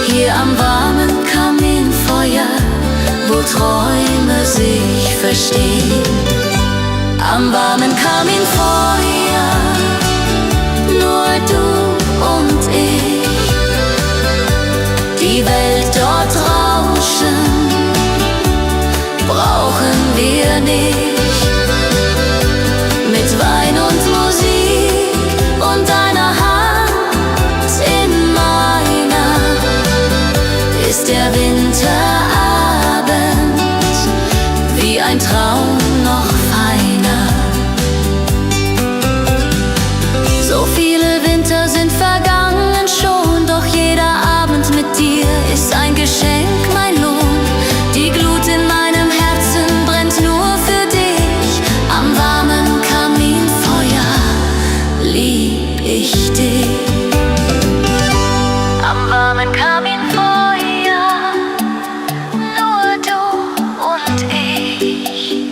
Hier am warmen Kaminfeuer, wo Träume sich verstehen. Am warmen Kaminfeuer, nur du und ich. Die Welt dort draußen brauchen wir nicht. Mit Wein und Musik und deiner Hand in meiner ist der Winterabend wie ein Traum noch feiner. So viele Winter sind vergangen schon, doch jeder Abend mit dir ist ein Geschenk, mein Lohn. Die Glut in meinem Herzen brennt nur für dich. Am warmen Kaminfeuer lieb ich dich. Am warmen Kaminfeuer, nur du und ich.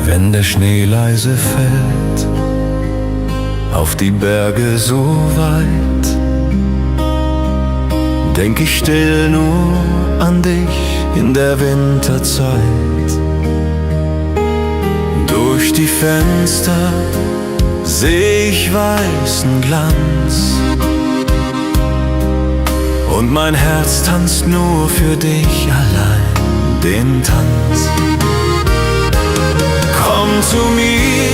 Wenn der Schnee leise fällt auf die Berge so weit, denk ich still nur an dich in der Winterzeit. Durch die Fenster seh ich weißen Glanz und mein Herz tanzt nur für dich allein den Tanz. Komm zu mir,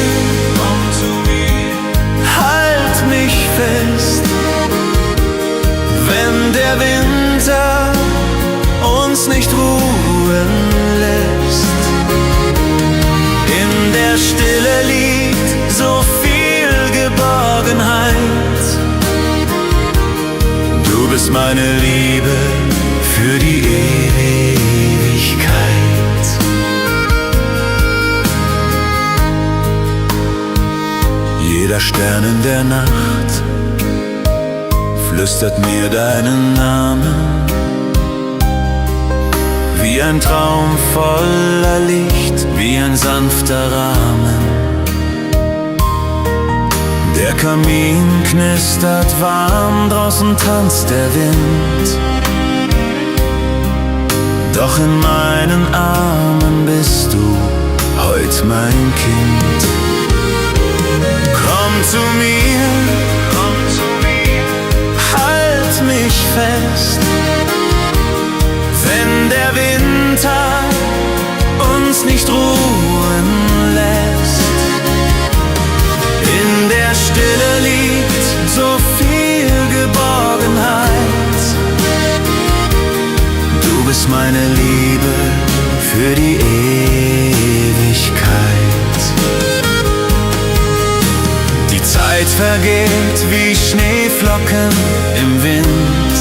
halt mich fest, wenn der Winter uns nicht ruhen lässt. In der Stille liegt so viel Geborgenheit. Du bist meine Liebe für die Ewigkeit. Jeder Stern in der Nacht flüstert mir deinen Namen, wie ein Traum voller Licht, wie ein sanfter Rahmen. Der Kamin knistert warm, draußen tanzt der Wind, doch in meinen Armen bist du heut mein Kind. Komm zu mir, halt mich fest, wenn der Winter uns nicht ruhen lässt. In der Stille liegt so viel Geborgenheit. Du bist meine Liebe für die Ewigkeit. Die Zeit vergeht wie Schneeflocken im Wind,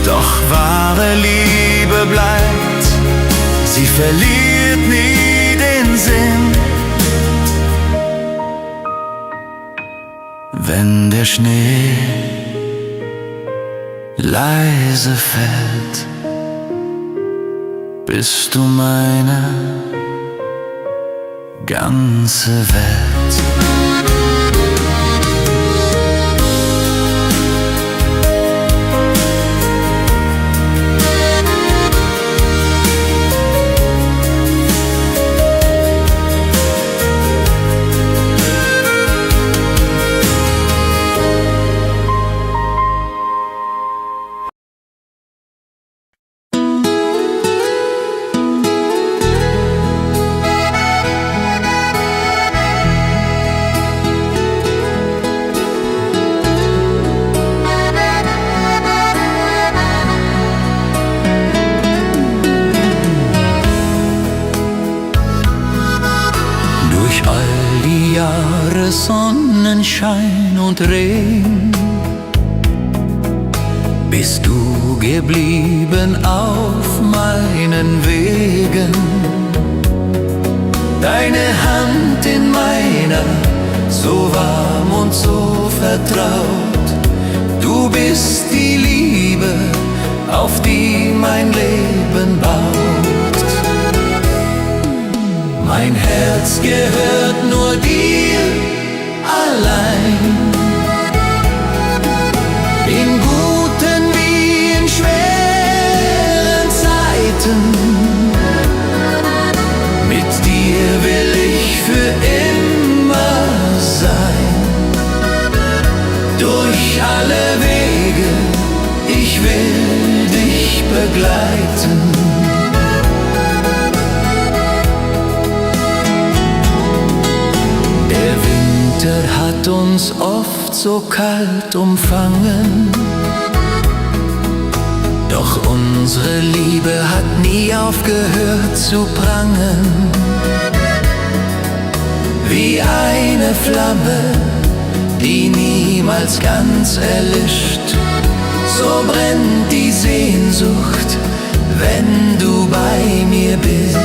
doch wahre Liebe bleibt, sie verliert nie den Sinn. Wenn der Schnee leise fällt, bist du meine ganze Welt. Sonnenschein und Regen bist du geblieben auf meinen Wegen. Deine Hand in meiner, so warm und so vertraut. Du bist die Liebe, auf die mein Leben baut. Mein Herz gehört nur dir allein, in guten wie in schweren Zeiten. Mit dir will ich für immer sein, durch alle Wege, ich will dich begleiten. Hat uns oft so kalt umfangen, doch unsere Liebe hat nie aufgehört zu prangen. Wie eine Flamme, die niemals ganz erlischt, so brennt die Sehnsucht, wenn du bei mir bist.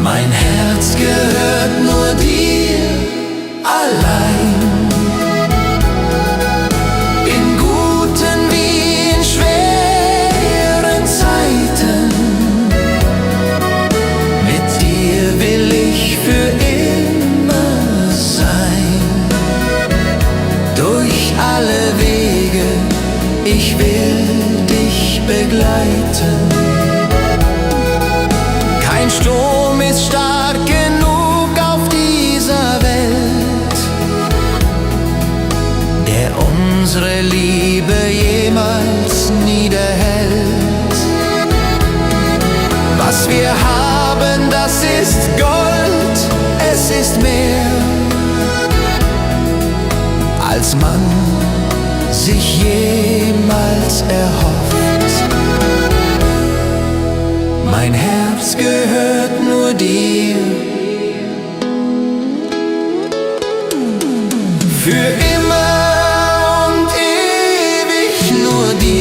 Mein Herz gehört nur dir allein, in guten wie in schweren Zeiten. Mit dir will ich für immer als man sich jemals erhofft. Mein Herz gehört nur dir, für immer und ewig nur dir.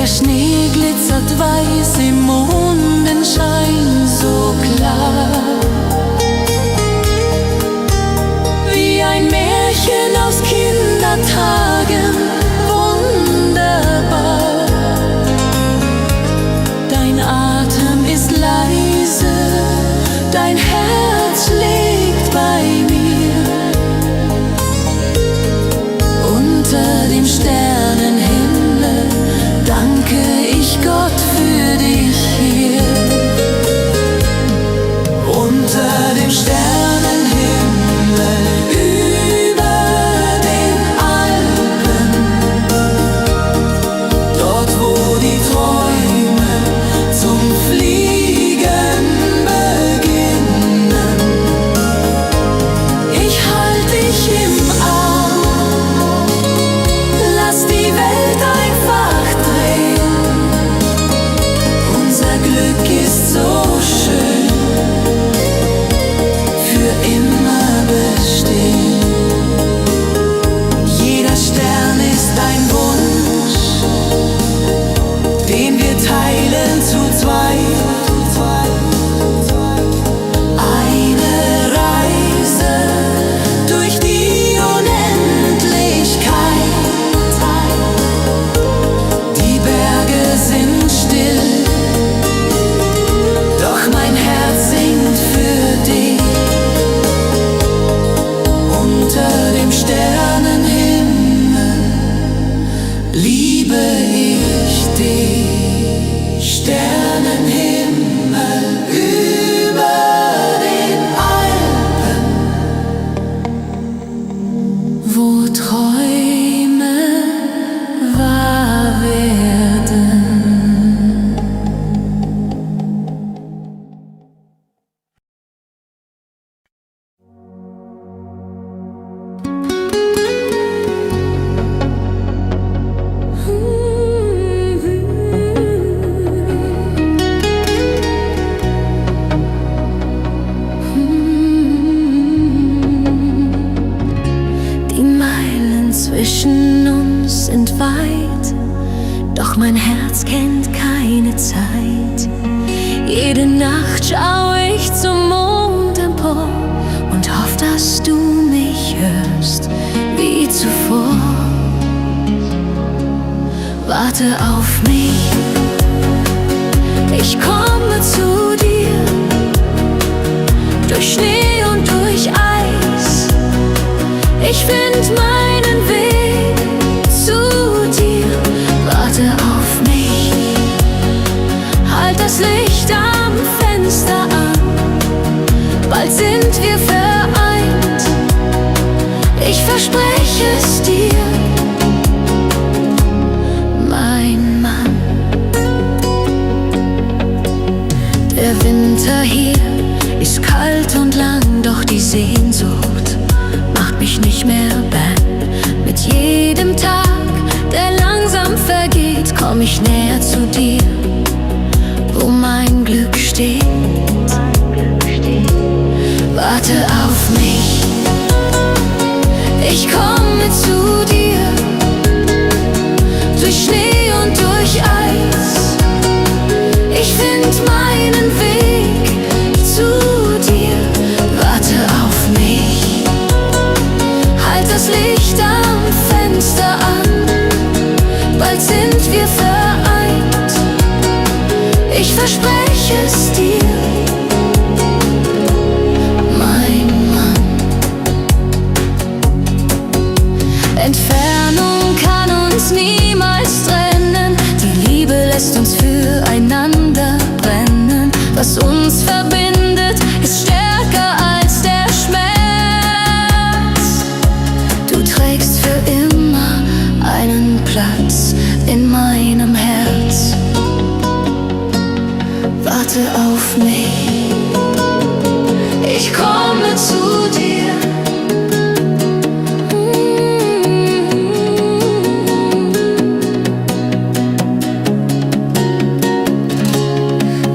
Schnee glitzert weiß im Mondenschein so klar, wie ein Märchen aus Kindertagen, wunderbar. Dein Atem ist leise, dein Herz schlägt bei mir. Unter dem Sternenhimmel danke ich Gott für dich hier. Unter dem Sternenhimmel über den Alpen, dort wo die Träume zum Fliegen beginnen. Ich halt dich im Arm, lass die Welt einfach drehen. Unser Glück ist so schön, für immer bestehen. Jeder Stern ist ein Wunsch, den wir teilen zu zweit. Eine Reise durch die Unendlichkeit. Die Berge sind still, doch mein Herz singt für dich. Unter dem Sternenhimmel liebe ich dich. Sternenhimmel über den Alpen, wo Träume wahr werden. Die Meilen zwischen uns sind weit, doch mein Herz kennt keine Zeit. Jede Nacht schaue ich zum Mond empor und hoffe, dass du mich hörst wie zuvor. Warte auf mich, Ich komme zu dir, durch Schnee und durch Eis. Ich find meinen Weg zu dir. Warte auf mich, halt das Licht am Fenster an. Bald sind wir vereint, ich verspreche es dir, mein Mann. Der Winter hier ist kalt und lang, doch die Sehnsucht macht mich nicht mehr bang. Mit jedem Tag, der langsam vergeht, komm ich näher zu dir, wo mein Glück steht. Warte auf mich, ich komme zu dir, durch Schnee und durch Eis. Ich find meinen Weg zu dir. Warte auf mich, halt das Licht am Fenster an. Bald sind wir vereint, ich verspreche es dir, mein Mann. Entfernung kann uns niemals trennen, die Liebe lässt uns füreinander brennen. Was uns verbindet, ist stärker als der Schmerz. Du trägst für immer einen Platz in meinem Herz. Warte auf mich, ich komme zu dir.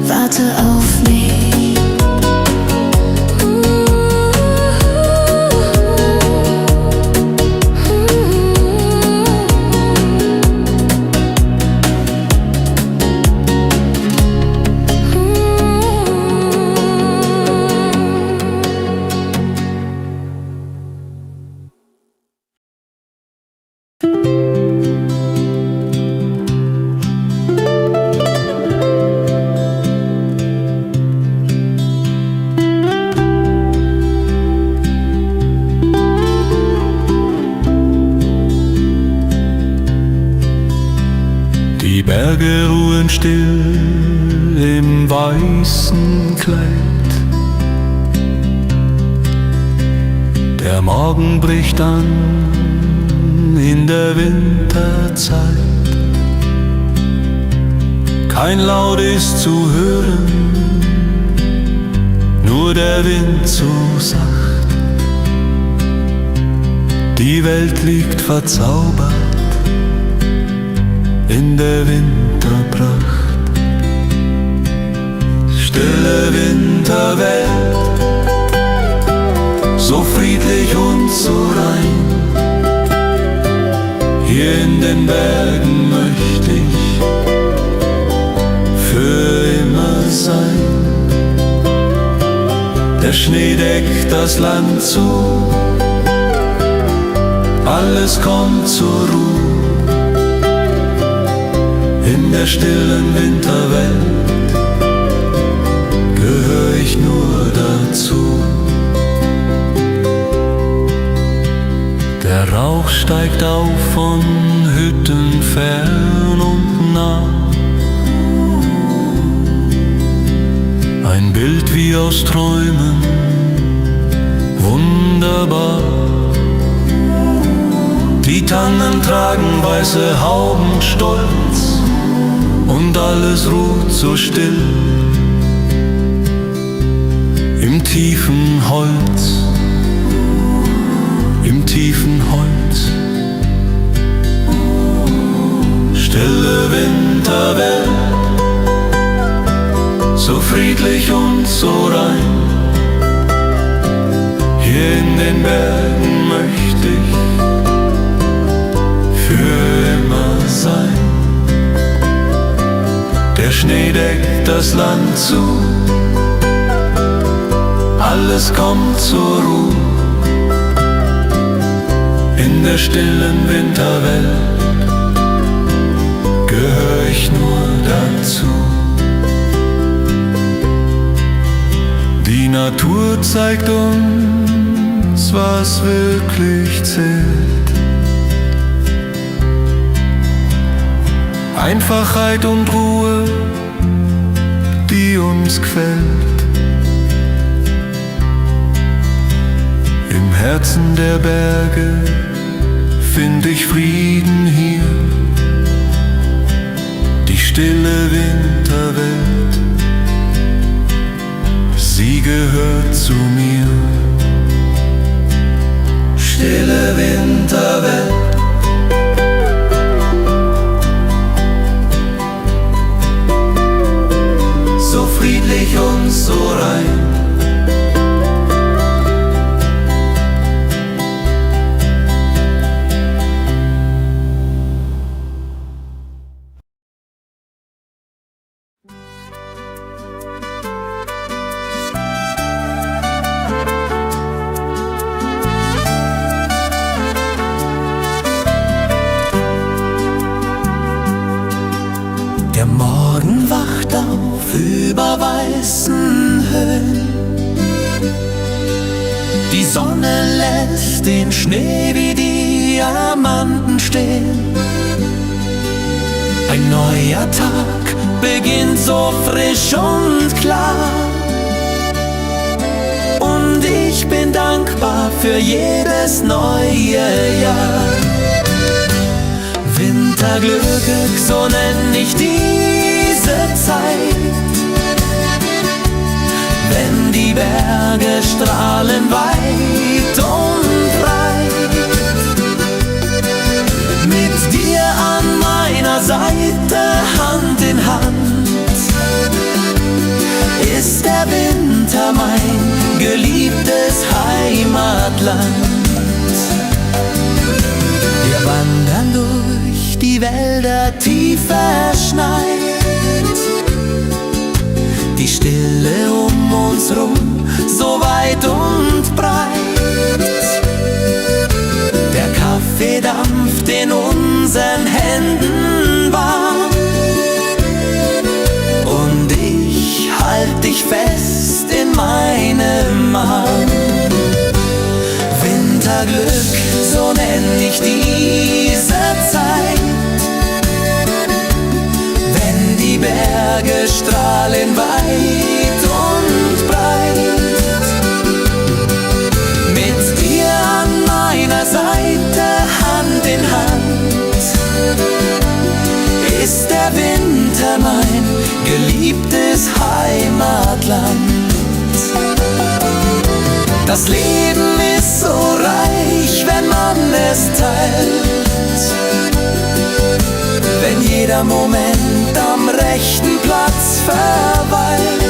Warte auf mich. Die Berge ruhen still im weißen Kleid. Der Morgen bricht an in der Winterzeit. Kein Laut ist zu hören, nur der Wind so sacht. Die Welt liegt verzaubert in der Winterpracht. Stille Winterwelt, so friedlich und so rein. Hier in den Bergen möchte ich für immer sein. Der Schnee deckt das Land zu, alles kommt zur Ruhe. In der stillen Winterwelt gehöre ich nur dazu. Der Rauch steigt auf von Hütten fern und nah. Ein Bild wie aus Träumen, wunderbar. Die Tannen tragen weiße Hauben stolz und alles ruht so still im tiefen Holz, im tiefen Holz. Stille Winterwelt, so friedlich und so rein. Hier in den Bergen möchte ich für immer sein. Der Schnee deckt das Land zu, alles kommt zur Ruhe. In der stillen Winterwelt gehöre ich nur dazu. Die Natur zeigt uns, was wirklich zählt. Einfachheit und Ruhe, die uns quält. Im Herzen der Berge find ich Frieden hier. Die stille Winterwelt, sie gehört zu mir. Stille Winterwelt, so friedlich und so rein. Der Morgen wacht auf über weißen Höhen. Die Sonne lässt den Schnee wie Diamanten stehen. Ein neuer Tag beginnt so frisch und klar. Und ich bin dankbar für jedes neue Jahr. Winterglück, so nenn ich diese Zeit, wenn die Berge strahlen weit und breit. Mit dir an meiner Seite, Hand in Hand, ist der Winter mein geliebtes Heimatland. Wir wandern durch die Wälder tief verschneit, die Stille um uns rum, so weit und breit. Der Kaffee dampft in unseren Händen warm, und ich halt dich fest in meinem Arm. Winterglück, so nenn ich diese Zeit, wenn die Berge strahlen weit und breit. Mit dir an meiner Seite, Hand in Hand, ist der Winter mein geliebtes Heimatland. Das Leben ist so reich, wenn man es teilt, wenn jeder Moment am rechten Platz verweilt.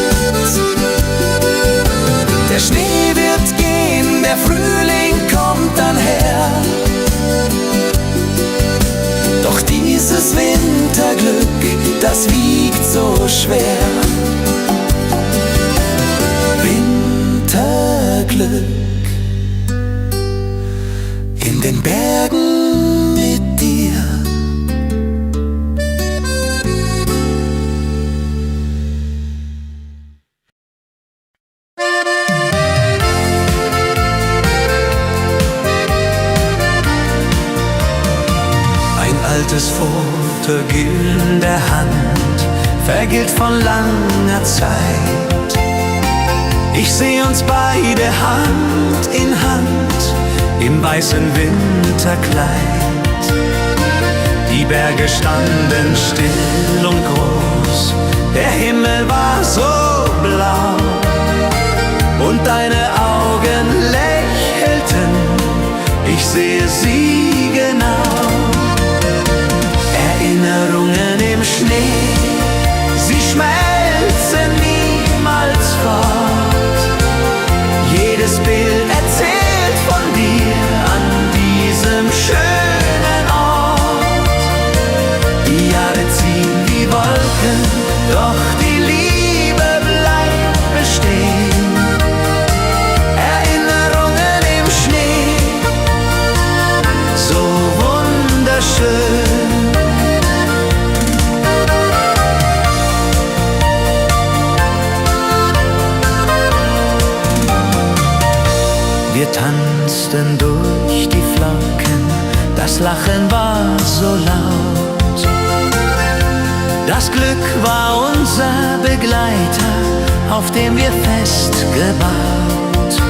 Der Schnee wird gehen, der Frühling kommt dann her, doch dieses Winterglück, das wiegt so schwer. Winterglück in den Bergen mit dir. Ein altes Foto in der Hand, vergilt von langer Zeit. Ich seh uns beide Hand in Hand im weißen Winterkleid. Die Berge standen still und groß, der Himmel war so blau, und deine Augen lächelten, ich sehe sie genau. Erinnerungen im Schnee, sie schmelzen niemals fort. Jedes Bild erzählt von dir an diesem schönen Ort. Die Jahre ziehen wie Wolken, doch die Liebe bleibt bestehen. Erinnerungen im Schnee, so wunderschön. Lachen war so laut. Das Glück war unser Begleiter, auf dem wir fest gebaut.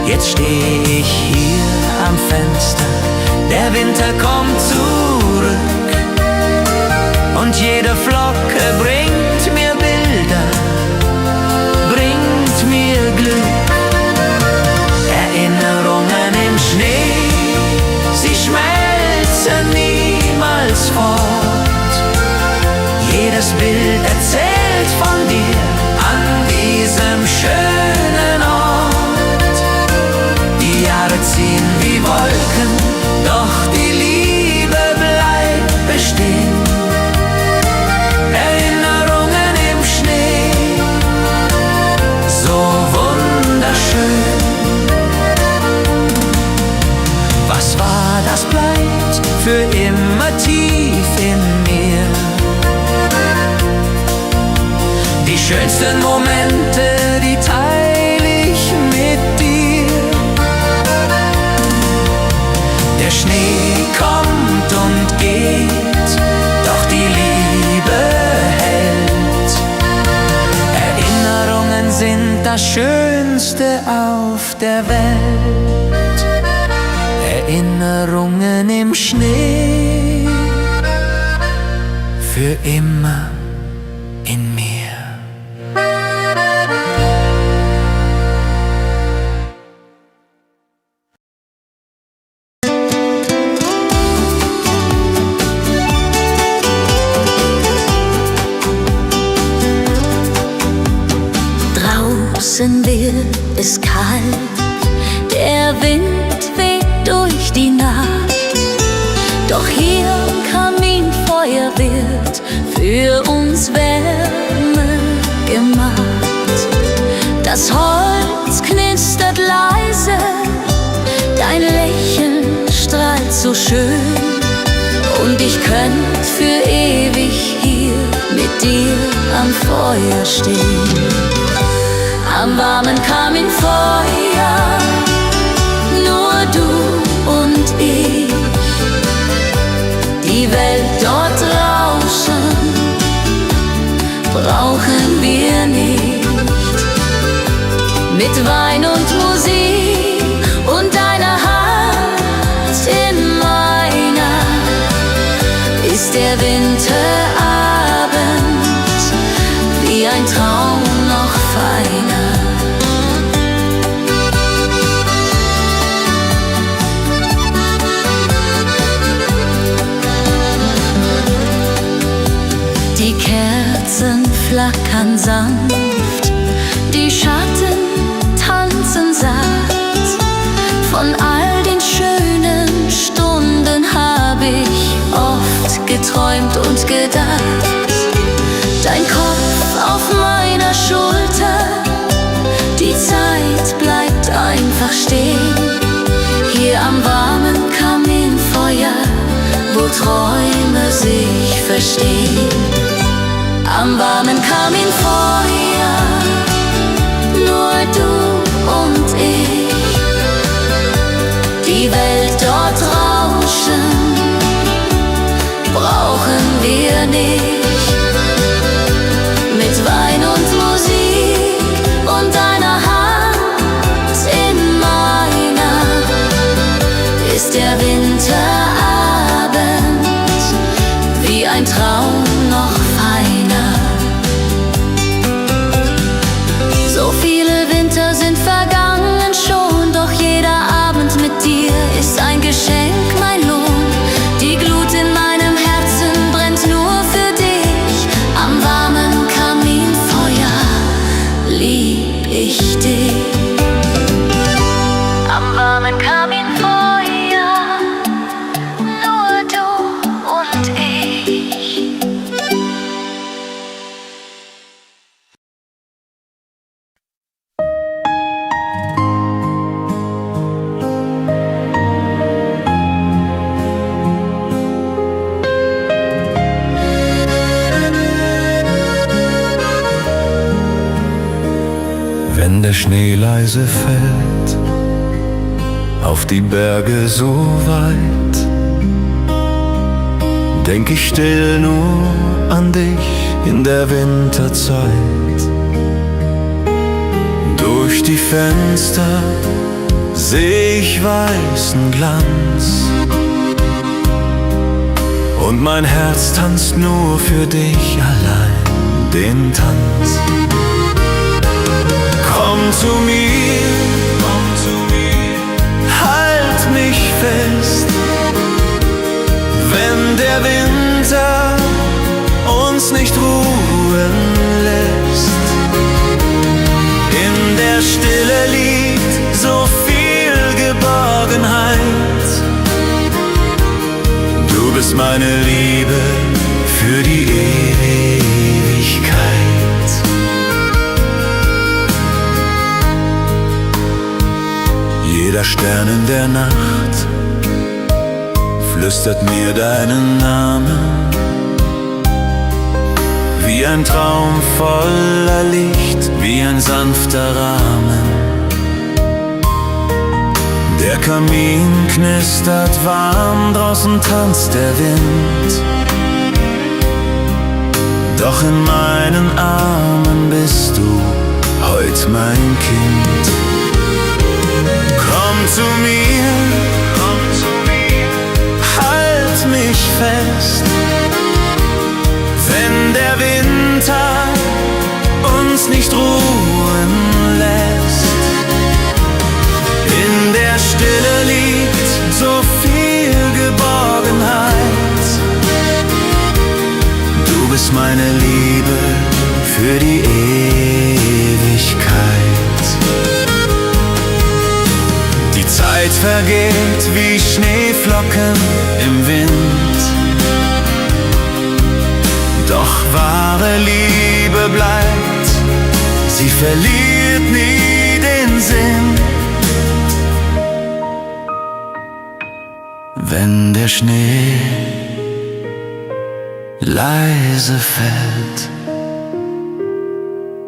Jetzt steh ich hier am Fenster, der Winter kommt zurück und jede Flocke bringt mir Bilder, bringt mir Glück. Erinnerungen im Schnee, sie schmelzen niemals fort. Jedes Bild erzählt von dir an diesem schönen Ort. Die Jahre ziehen wie Wolken, doch die Liebe bleibt bestehen. Erinnerungen im Schnee, so wunderschön. Was war, das bleibt für immer tief in mir. Die schönsten Momente, die teile ich mit dir. Der Schnee kommt und geht, doch die Liebe hält. Erinnerungen sind das Schönste auf der Welt. Erinnerungen im Schnee, für immer in mir. Draußen wird es kalt, der Wind weht durch die Nacht. Doch hier am Kaminfeuer wird für uns Wärme gemacht. Das Holz knistert leise, dein Lächeln strahlt so schön. Und ich könnt für ewig hier mit dir am Feuer stehen. Am warmen Kaminfeuer, nur du und ich. Die Welt dort draußen brauchen wir nicht. Mit Wein und Musik und deiner Hand in meiner ist der Winterabend wie ein Traum noch feiner. Die Kerzen flackern sanft, die Schatten tanzen sacht. Von all den schönen Stunden hab ich oft geträumt und gedacht. Dein Kopf auf meiner Schulter, die Zeit bleibt einfach stehen. Hier am warmen Kaminfeuer, wo Träume sich verstehen. Am warmen Kaminfeuer, nur du und ich. Die Welt dort draußen brauchen wir nicht. Mit Wein und Musik und deiner Hand in meiner ist der Winterabend wie ein Traum noch feiner. So viele Winter sind vergangen schon, doch jeder Abend mit dir ist ein Geschenk, mein Lohn. Die Glut in meinem Herzen brennt nur für dich. Am warmen Kaminfeuer lieb ich dich. Am warmen Kaminfeuer, nur du und ich. Wenn der Schnee leise fällt auf die Berge so weit, denk ich still nur an dich in der Winterzeit. Durch die Fenster seh ich weißen Glanz und mein Herz tanzt nur für dich allein den Tanz. Komm zu mir, halt mich fest, wenn der Winter uns nicht ruhen lässt. In der Stille liegt so viel Geborgenheit. Du bist meine Liebe für die Ewigkeit. Jeder Stern in der Nacht flüstert mir deinen Namen, wie ein Traum voller Licht, wie ein sanfter Rahmen. Der Kamin knistert warm, draußen tanzt der Wind, doch in meinen Armen bist du heut mein Kind. Komm zu mir, halt mich fest, wenn der Winter uns nicht ruhen lässt. In der Stille liegt so viel Geborgenheit. Du bist meine Liebe für die Ewigkeit. Die Zeit vergeht wie Schneeflocken im Wind, doch wahre Liebe bleibt, sie verliert nie den Sinn. Wenn der Schnee leise fällt,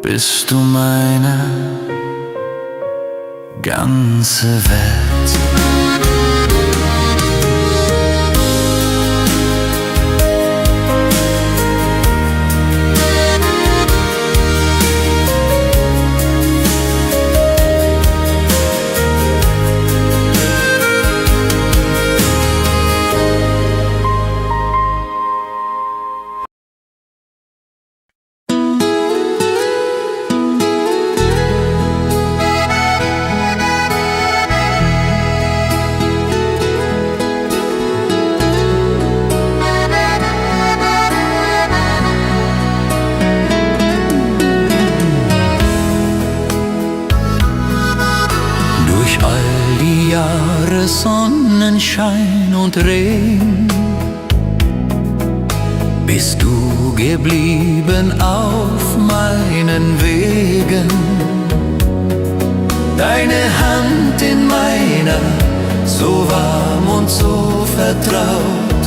bist du meine ganze Welt. Sonnenschein und Regen bist du geblieben auf meinen Wegen. Deine Hand in meiner, so warm und so vertraut.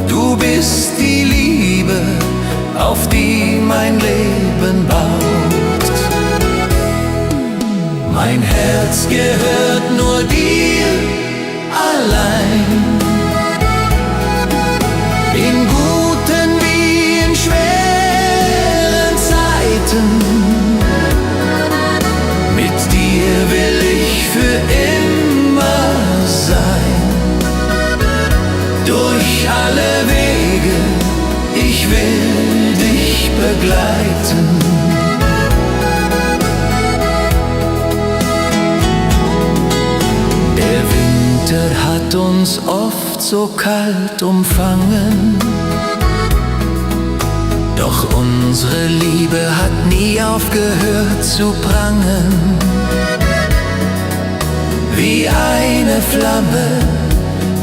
Du bist die Liebe, auf die mein Leben baut. Mein Herz gehört nur dir allein, in guten wie in schweren Zeiten. Mit dir will ich für immer sein, durch alle Wege, ich will dich begleiten. Hat uns oft so kalt umfangen, doch unsere Liebe hat nie aufgehört zu prangen. Wie eine Flamme,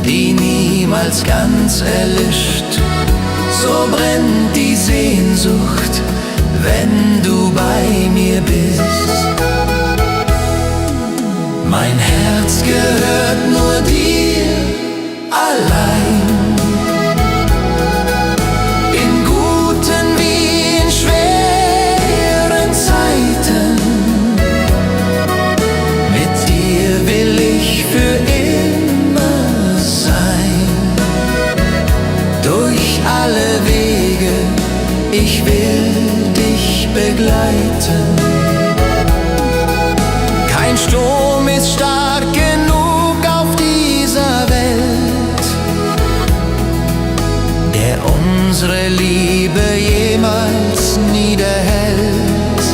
die niemals ganz erlischt, so brennt die Sehnsucht, wenn du bei mir bist. Mein Herz gehört nur dir allein, in guten wie in schweren Zeiten. Mit dir will ich für immer ich will dich begleiten. Kein Sturm ist stark genug auf dieser Welt, der unsere Liebe jemals niederhält.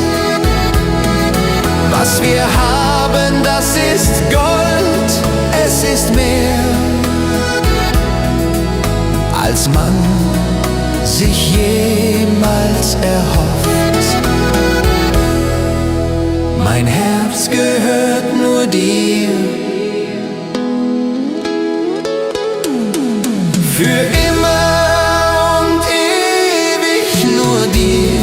Was wir haben, das ist Gold, es ist mehr, als man sich jemals erhofft. Mein Herz gehört nur dir, für immer und ewig nur dir.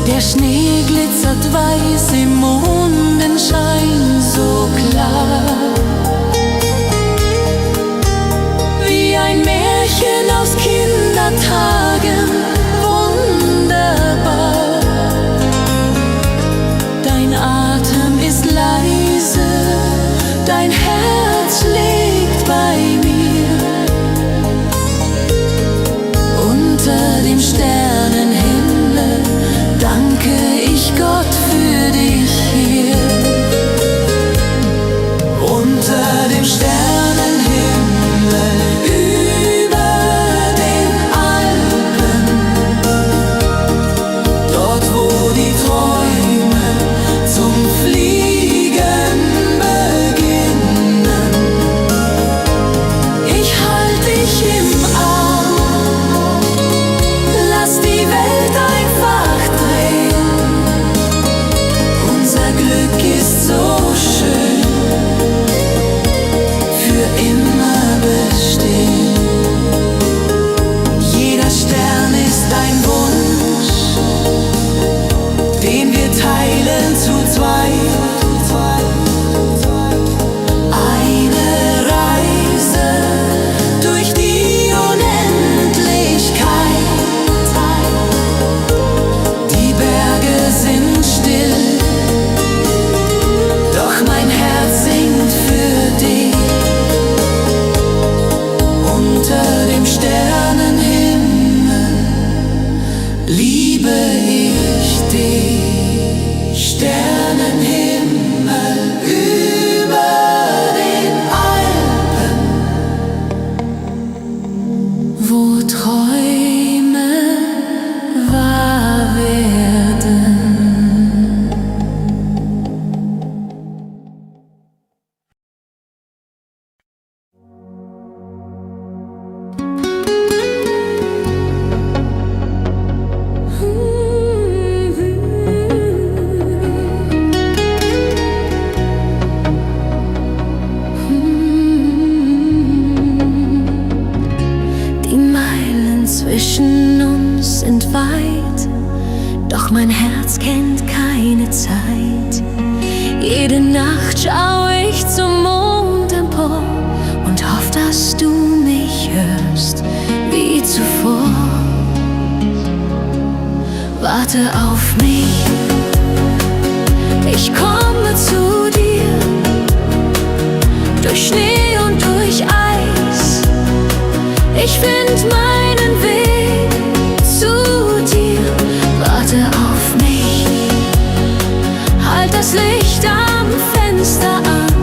Der Schnee glitzert weiß im Mondenschein so klar, wie ein Märchen aus Kindertagen, wunderbar. Dein Atem ist leise, dein Herz schlägt bei mir. Unter dem Sternenhimmel danke ich Gott für dich hier. Unter dem Sternenhimmel über den Alpen, mein Herz kennt keine Zeit. Jede Nacht schau ich zum Mond empor und hoff, dass du mich hörst wie zuvor. Warte auf mich, ich komme zu dir, durch Schnee und durch Eis. Ich find meinen Weg zu dir. Warte auf mich, halt das Licht am Fenster an.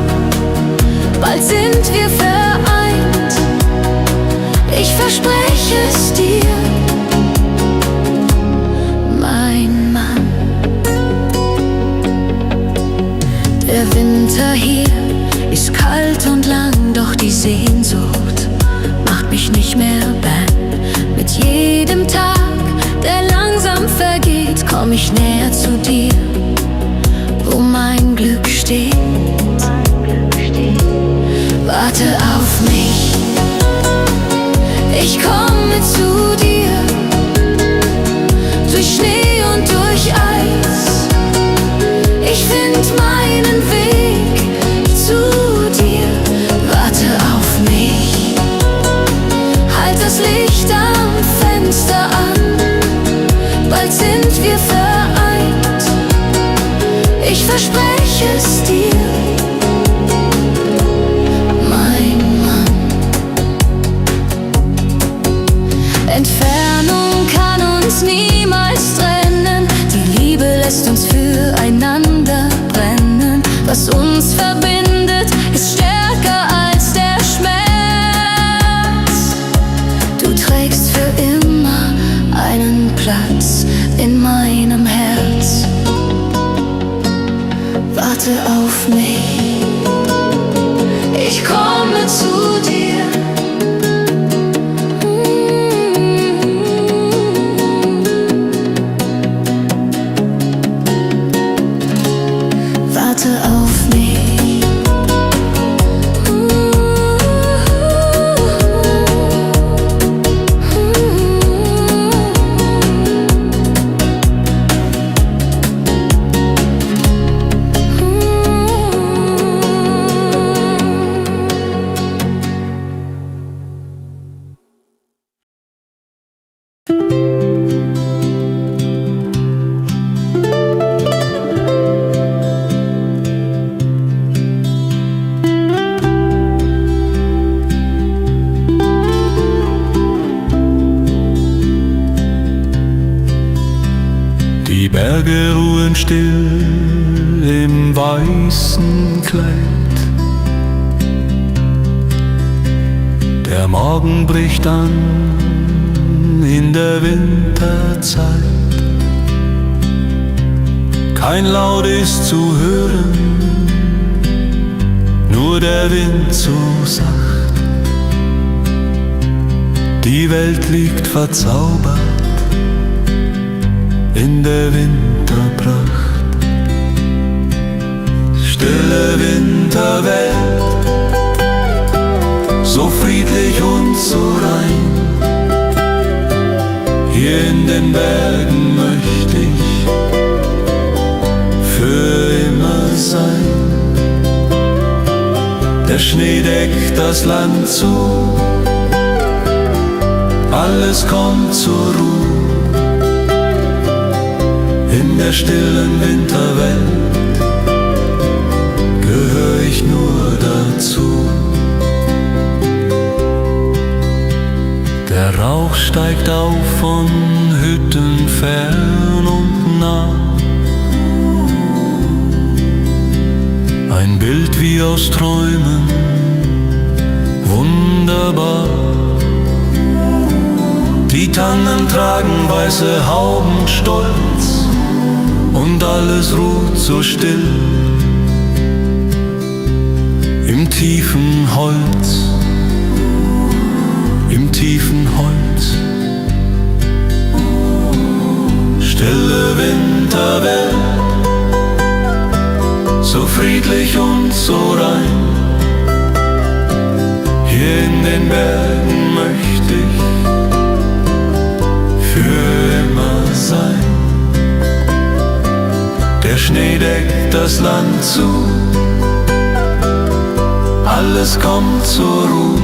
Bald sind wir vereint, ich verspreche es dir, mein Mann. Der Winter hier ist kalt und lang, doch die Sehnsucht macht mich nicht mehr bang. Mit jedem Tag, der langsam vergeht, komm ich näher zu dir, wo mein Glück steht. Warte auf mich, ich komme zu dir, durch Schnee und durch Eis. Ich find meinen Weg zu dir. Warte auf mich, halt das Licht am Fenster an. Bald sind wir vereint, ich verspreche es dir, mein Mann. Entfernung kann uns niemals trennen, die Liebe lässt uns füreinander brennen. Was uns verbindet, ist stärker als der Schmerz. Du trägst für immer einen Platz in meinem Herz. Warte auf mich, ich komme zu dir. Warte auf mich. Die Berge ruhen still im weißen Kleid. Der Morgen bricht an in der Winterzeit. Kein Laut ist zu hören, nur der Wind so sacht. Die Welt liegt verzaubert in der Winterpracht. Stille Winterwelt, so friedlich und so rein. Hier in den Bergen möchte ich für immer sein. Der Schnee deckt das Land zu, alles kommt zur Ruhe. In der stillen Winterwelt gehör ich nur dazu. Der Rauch steigt auf von Hütten fern und nah. Ein Bild wie aus Träumen, wunderbar. Die Tannen tragen weiße Hauben stolz und alles ruht so still im tiefen Holz, im tiefen Holz. Stille Winterwelt, so friedlich und so rein. Hier in den Bergen möchte ich für immer sein. Der Schnee deckt das Land zu, alles kommt zur Ruhe.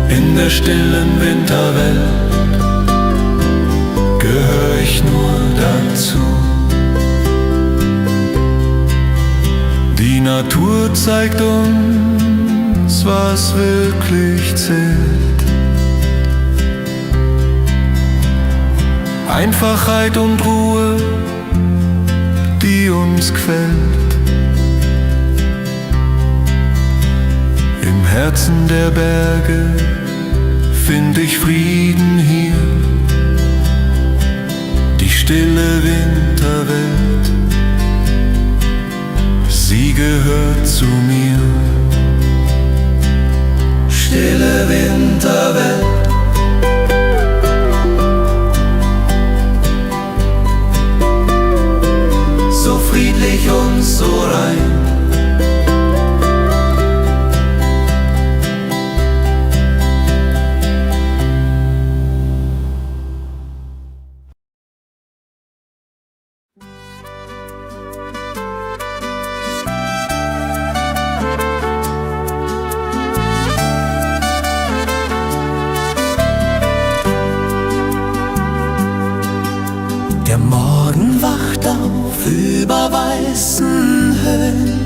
In der stillen Winterwelt gehör ich nur dazu. Die Natur zeigt uns, was wirklich zählt. Einfachheit und Ruhe, die uns gefällt. Im Herzen der Berge find ich Frieden hier. Die stille Winterwelt, sie gehört zu mir. Stille Winterwelt, so friedlich und so rein. Der Morgen wacht auf über weißen Höhen.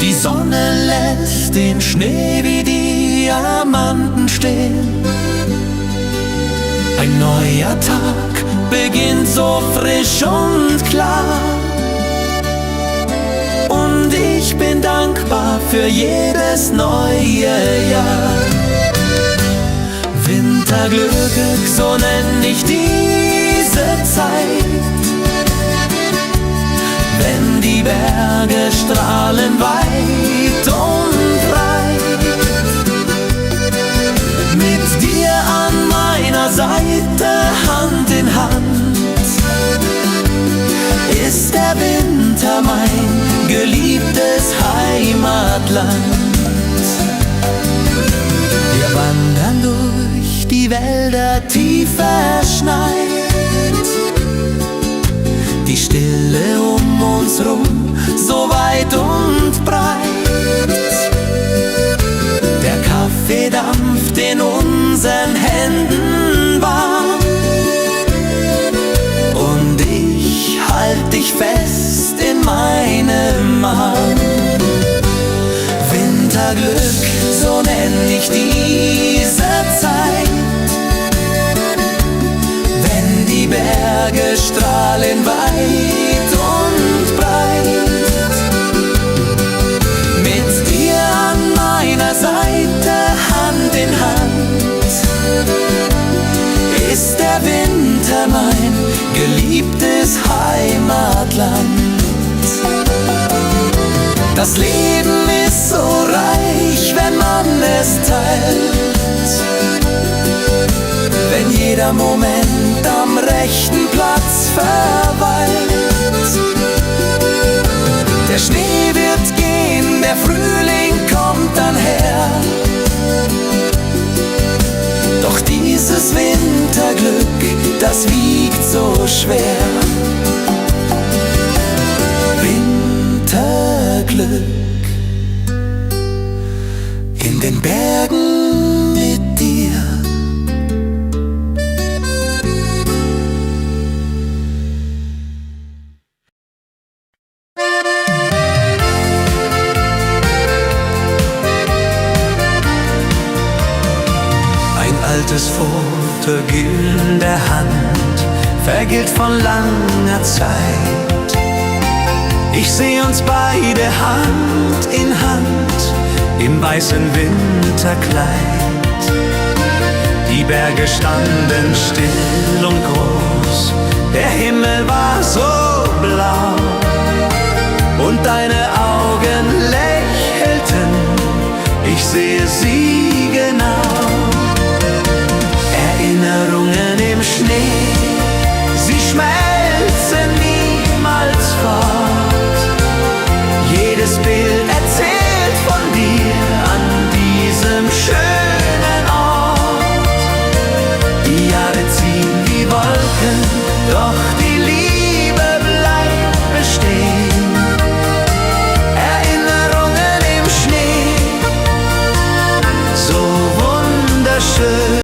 Die Sonne lässt den Schnee wie Diamanten stehen. Ein neuer Tag beginnt so frisch und klar. Und ich bin dankbar für jedes neue Jahr. Winterglück, so nenn ich diese Zeit, wenn die Berge strahlen weit und breit. Mit dir an meiner Seite, Hand in Hand, ist der Winter mein geliebtes Heimatland. Wir wandern durch die Wälder tief verschneit, die Stille um uns rum, so weit und breit. Der Kaffee dampft in unseren Händen warm, und ich halt dich fest in meinem Arm. Winterglück, so nenn ich diese Zeit, wenn die Berge strahlen weit und breit. Mit dir an meiner Seite, Hand in Hand, ist der Winter mein geliebtes Heimatland. Das Leben ist so reich, wenn man es teilt, wenn jeder Moment am rechten Platz verweilt. Der Schnee wird gehen, der Frühling kommt dann her, doch dieses Winterglück, das wiegt so schwer. Winterglück in den Bergen mit dir. Ein altes Foto in der Hand, vergilt von langer Zeit. Ich seh uns beide Hand in Hand im weißen Winterkleid. Die Berge standen still und groß, der Himmel war so blau, und deine Augen lächelten, ich sehe sie genau. Erinnerungen im Schnee, sie schmelzen niemals fort. Jedes Bild erzählt von dir an diesem schönen Ort. Die Jahre ziehen wie Wolken Doch